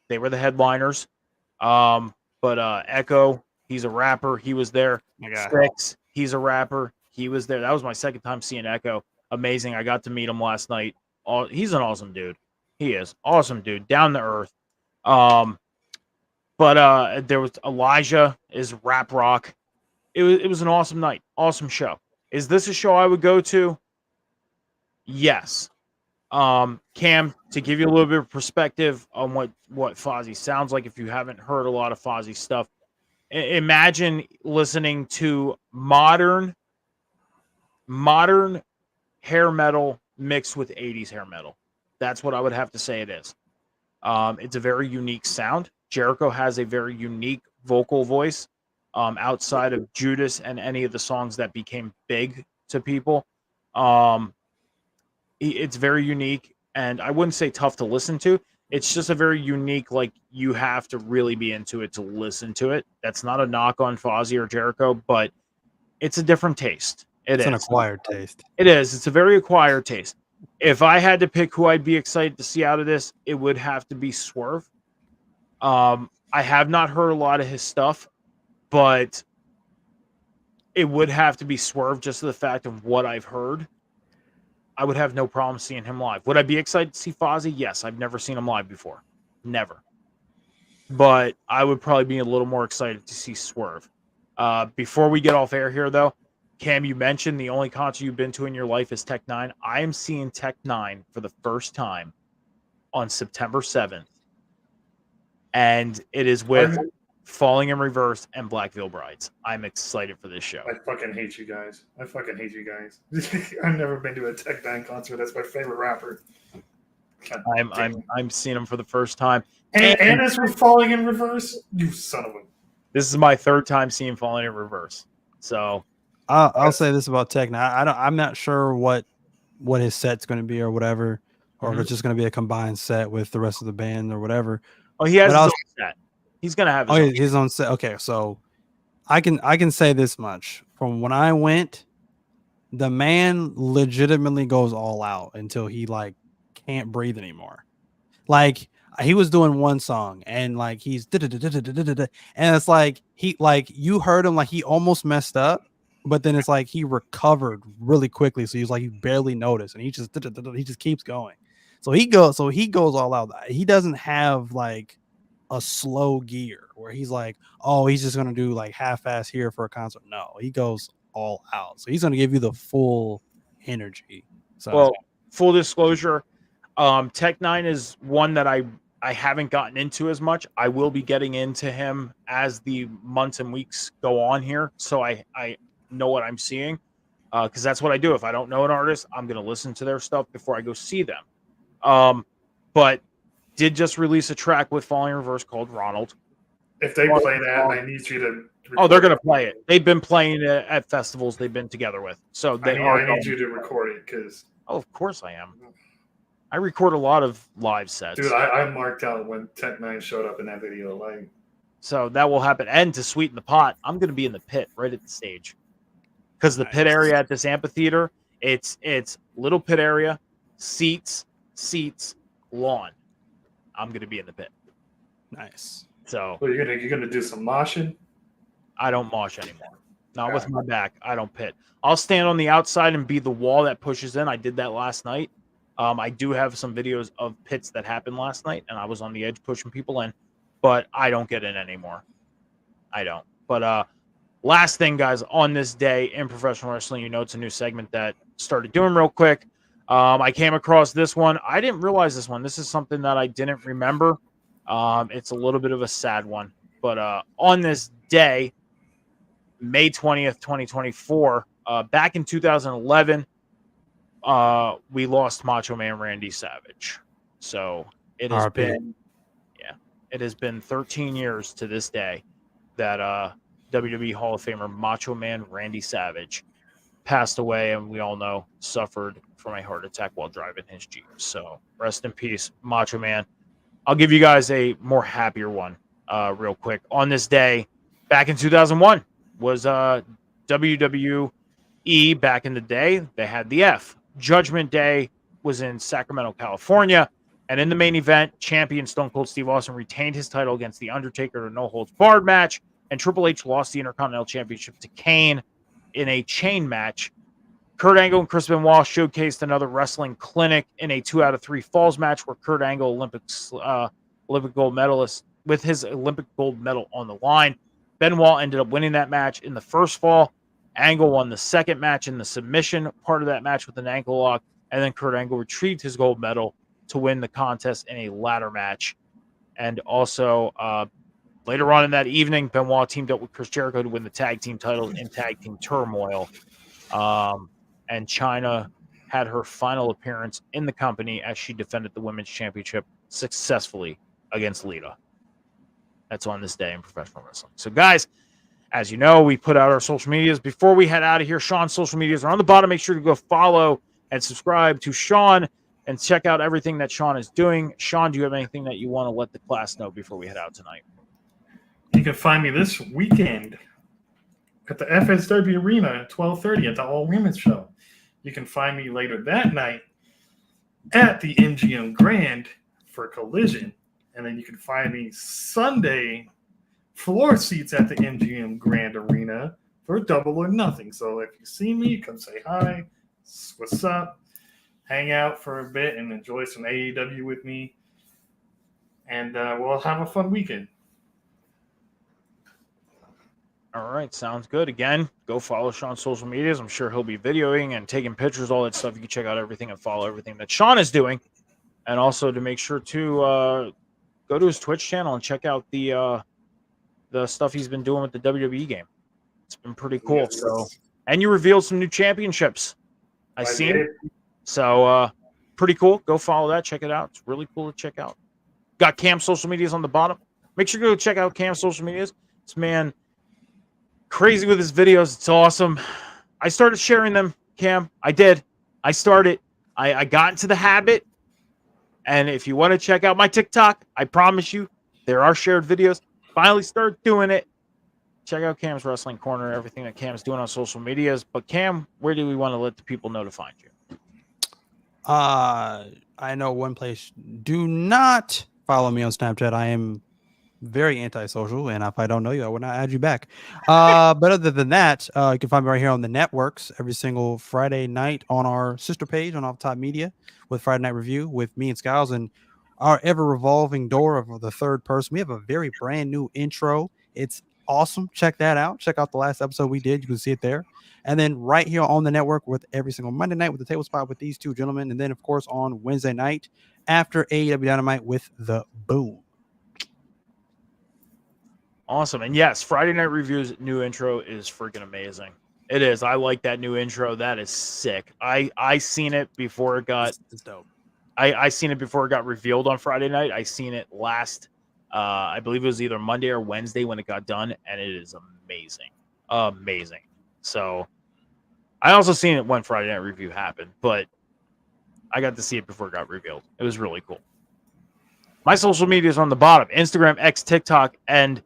S2: They were the headliners. But Echo, he's a rapper. He was there. Sticks, he's a rapper. He was there. That was my second time seeing Echo. Amazing. I got to meet him last night. He's an awesome dude. He is awesome dude. Down to earth. But there was Elijah is rap rock. It was an awesome night. Awesome show. Is this a show I would go to? Yes. Cam, to give you a little bit of perspective on what Fozzy sounds like, if you haven't heard a lot of Fozzy stuff, imagine listening to modern hair metal mixed with 80s hair metal. That's what I would have to say it is. It's a very unique sound. Jericho has a very unique vocal voice outside of Judas and any of the songs that became big to people. It's very unique, and I wouldn't say tough to listen to. It's just a very unique, like, you have to really be into it to listen to it. That's not a knock on Fozzy or Jericho, but it's a different taste. It's
S5: an acquired taste.
S2: It is. It's a very acquired taste. If I had to pick who I'd be excited to see out of this, it would have to be Swerve. I have not heard a lot of his stuff, but it would have to be Swerve just to the fact of what I've heard. I would have no problem seeing him live. Would I be excited to see Fozzy? Yes. I've never seen him live before. Never. But I would probably be a little more excited to see Swerve. Before we get off air here, though, Cam, you mentioned the only concert you've been to in your life is Tech 9. I am seeing Tech 9 for the first time on September 7th. And it is with Falling in Reverse and Black Veil Brides. I'm excited for this show.
S4: I fucking hate you guys. I've never been to a Tech 9 concert. That's my favorite rapper.
S2: I'm seeing him for the first time.
S4: And as we're Falling in Reverse, you son of a.
S2: This is my third time seeing Falling in Reverse. So
S5: I'll say this about Tech 9. I'm not sure what his set's going to be or whatever, or if it's just going to be a combined set with the rest of the band or whatever.
S2: Oh, he has his own set. He's gonna have
S5: his own set. Okay, so I can say this much. From when I went, the man legitimately goes all out until he like can't breathe anymore. Like he was doing one song and like he's and it's like you heard him like he almost messed up, but then it's like he recovered really quickly. So he's like he barely noticed and he just keeps going. So he goes all out. He doesn't have like a slow gear where he's like, oh, he's just gonna do like half-ass here for a concert. No, he goes all out. So he's gonna give you the full energy. So
S2: well, full disclosure, Tech 9 is one that I haven't gotten into as much. I will be getting into him as the months and weeks go on here, so I know what I'm seeing. Because that's what I do. If I don't know an artist, I'm gonna listen to their stuff before I go see them. But did just release a track with Falling in Reverse called Ronald.
S4: If they play that, I need you to.
S2: Oh, they're going to play it. They've been playing it at festivals they've been together with. So I
S4: need you to record it because.
S2: Oh, of course I am. I record a lot of live sets.
S4: Dude, I marked out when Tech 9 showed up in that video. Like,
S2: so that will happen. And to sweeten the pot, I'm going to be in the pit right at the stage. Because the pit area at this amphitheater, it's little pit area, seats, lawn. I'm going to be in the pit.
S5: Nice.
S2: So
S4: you're gonna do some moshing?
S2: I don't mosh anymore. Not with my back. I don't pit. I'll stand on the outside and be the wall that pushes in. I did that last night. I do have some videos of pits that happened last night, and I was on the edge pushing people in, but I don't get in anymore. I don't. But last thing, guys, on this day in professional wrestling, it's a new segment that started doing real quick. I came across this one. I didn't realize this one. This is something that I didn't remember. It's a little bit of a sad one. But on this day, May 20th, 2024, back in 2011, we lost Macho Man Randy Savage. So it has
S3: RIP.
S2: been, it has been 13 years to this day that WWE Hall of Famer Macho Man Randy Savage passed away, and we all know suffered from a heart attack while driving his Jeep. So rest in peace, Macho Man. I'll give you guys a more happier one real quick. On this day, back in 2001, was WWE back in the day. They had the F. Judgment Day was in Sacramento, California. And in the main event, champion Stone Cold Steve Austin retained his title against The Undertaker in a no-holds-barred match, and Triple H lost the Intercontinental Championship to Kane in a chain match. Kurt Angle and Chris Benoit showcased another wrestling clinic in a 2 out of 3 falls match where Kurt Angle, Olympic gold medalist, with his Olympic gold medal on the line. Benoit ended up winning that match in the first fall. Angle won the second match in the submission part of that match with an ankle lock, and then Kurt Angle retrieved his gold medal to win the contest in a ladder match. And also, later on in that evening, Benoit teamed up with Chris Jericho to win the tag team titles in Tag Team Turmoil. And Chyna had her final appearance in the company as she defended the women's championship successfully against Lita. That's on this day in professional wrestling. So, guys, as you know, we put out our social medias. Before we head out of here, Sean's social medias are on the bottom. Make sure to go follow and subscribe to Sean and check out everything that Sean is doing. Sean, do you have anything that you want to let the class know before we head out tonight?
S4: You can find me this weekend at the FSW Arena at 12:30 at the All Women's Show. You can find me later that night at the MGM Grand for Collision. And then you can find me Sunday floor seats at the MGM Grand Arena for Double or Nothing. So if you see me, come say hi, what's up, hang out for a bit and enjoy some AEW with me. And we'll have a fun weekend.
S2: All right, sounds good. Again, go follow Sean's social medias. I'm sure he'll be videoing and taking pictures, all that stuff. You can check out everything and follow everything that Sean is doing. And also to make sure to go to his Twitch channel and check out the stuff he's been doing with the WWE game. It's been pretty cool.
S4: Yes.
S2: So, and you revealed some new championships. I seen. So pretty cool. Go follow that. Check it out. It's really cool to check out. Got Cam's social medias on the bottom. Make sure to go check out Cam's social medias. This man crazy with his videos. It's awesome. I started sharing them, Cam. I did. I started. I got into the habit. And if you want to check out my TikTok, I promise you there are shared videos. Finally start doing it. Check out Cam's Wrestling Corner, everything that Cam's doing on social medias. But Cam, where do we want to let the people know to find you?
S5: I know one place. Do not follow me on Snapchat. I am very antisocial, and if I don't know you, I will not add you back. But other than that, you can find me right here on the networks every single Friday night on our sister page on Off Top Media with Friday Night Review with me and Skiles and our ever revolving door of the third person. We have a very brand new intro. It's awesome. Check that out. Check out the last episode we did. You can see it there. And then right here on the network with every single Monday night with the table spot with these two gentlemen. And then, of course, on Wednesday night after AEW Dynamite with the Boom.
S2: Awesome. And yes, Friday Night Review's new intro is freaking amazing. It is. I like that new intro. That is sick. I seen it before it got
S5: It's dope.
S2: I seen it before it got revealed on Friday night. I seen it last I believe it was either Monday or Wednesday when it got done, and it is amazing. Amazing. So I also seen it when Friday Night Review happened, but I got to see it before it got revealed. It was really cool. My social media is on the bottom: Instagram, X, TikTok, and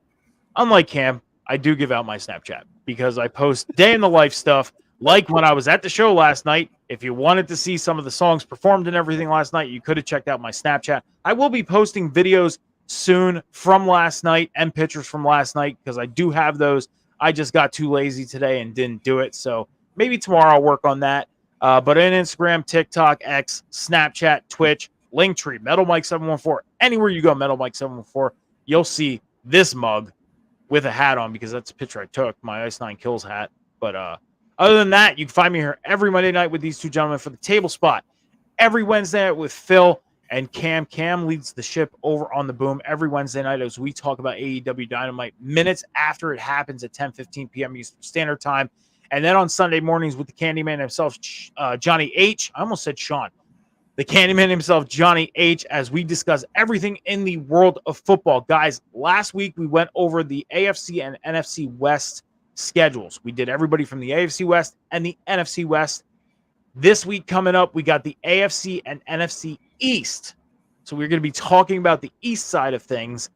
S2: unlike Cam, I do give out my Snapchat because I post day in the life stuff. Like when I was at the show last night, if you wanted to see some of the songs performed and everything last night, you could have checked out my Snapchat. I will be posting videos soon from last night and pictures from last night because I do have those. I just got too lazy today and didn't do it. So maybe tomorrow I'll work on that. But in Instagram, TikTok, X, Snapchat, Twitch, Linktree, Metal Mike 714, anywhere you go, Metal Mike 714, you'll see this mug with a hat on because that's a picture I took, my Ice 9 Kills hat. But other than that, you can find me here every Monday night with these two gentlemen for the table spot. Every Wednesday night with Phil and Cam. Cam leads the ship over on the Boom every Wednesday night as we talk about AEW Dynamite minutes after it happens at 10:15 p.m. Eastern Standard Time. And then on Sunday mornings with the Candyman himself, Johnny H. I almost said Sean. The Candyman himself, Johnny H., as we discuss everything in the world of football. Guys, last week we went over the AFC and NFC West schedules. We did everybody from the AFC West and the NFC West. This week coming up, we got the AFC and NFC East. So we're going to be talking about the East side of things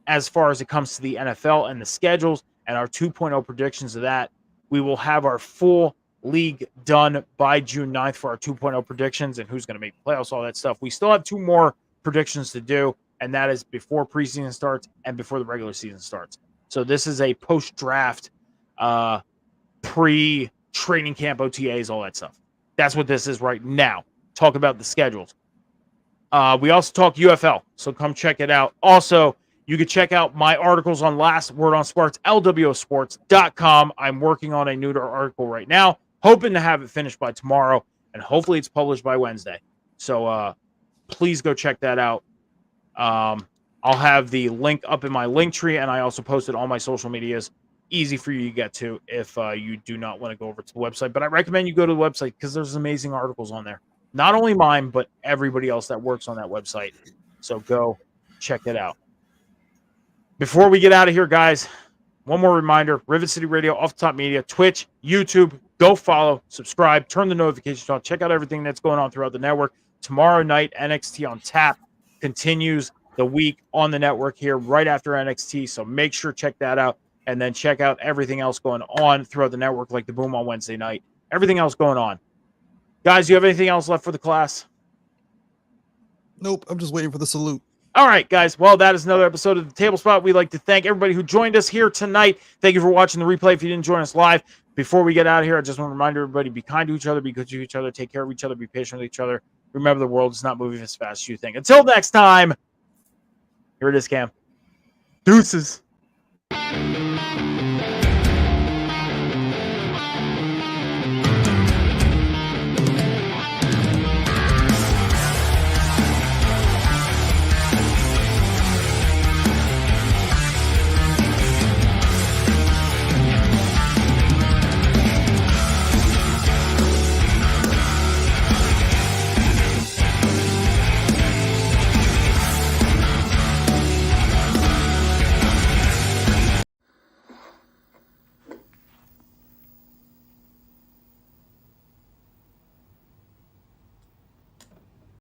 S2: as far as it comes to the NFL and the schedules and our 2.0 predictions of that. We will have our full league done by June 9th for our 2.0 predictions and who's going to make playoffs, all that stuff. We still have 2 more predictions to do, and that is before preseason starts and before the regular season starts. So this is a post-draft, pre-training camp OTAs, all that stuff. That's what this is right now. Talk about the schedules. We also talk UFL, so come check it out. Also, you can check out my articles on Last Word on Sports, lwosports.com. I'm working on a new article right now, hoping to have it finished by tomorrow, and hopefully it's published by Wednesday. So please go check that out. I'll have the link up in my link tree, and I also post it on my social medias. Easy for you to get to if you do not want to go over to the website. But I recommend you go to the website because there's amazing articles on there. Not only mine, but everybody else that works on that website. So go check it out. Before we get out of here, guys, one more reminder, Rivet City Radio, Off the Top Media, Twitch, YouTube, go follow, subscribe, turn the notifications on, check out everything that's going on throughout the network. Tomorrow night, NXT on Tap continues the week on the network here right after NXT, so make sure to check that out, and then check out everything else going on throughout the network, like the Boom on Wednesday night, everything else going on. Guys, you have anything else left for the class?
S5: Nope, I'm just waiting for the salute.
S2: All right, guys. Well, that is another episode of The Table Spot. We'd like to thank everybody who joined us here tonight. Thank you for watching the replay if you didn't join us live. Before we get out of here, I just want to remind everybody, be kind to each other, be good to each other, take care of each other, be patient with each other. Remember, the world is not moving as fast as you think. Until next time, here it is, Cam. Deuces.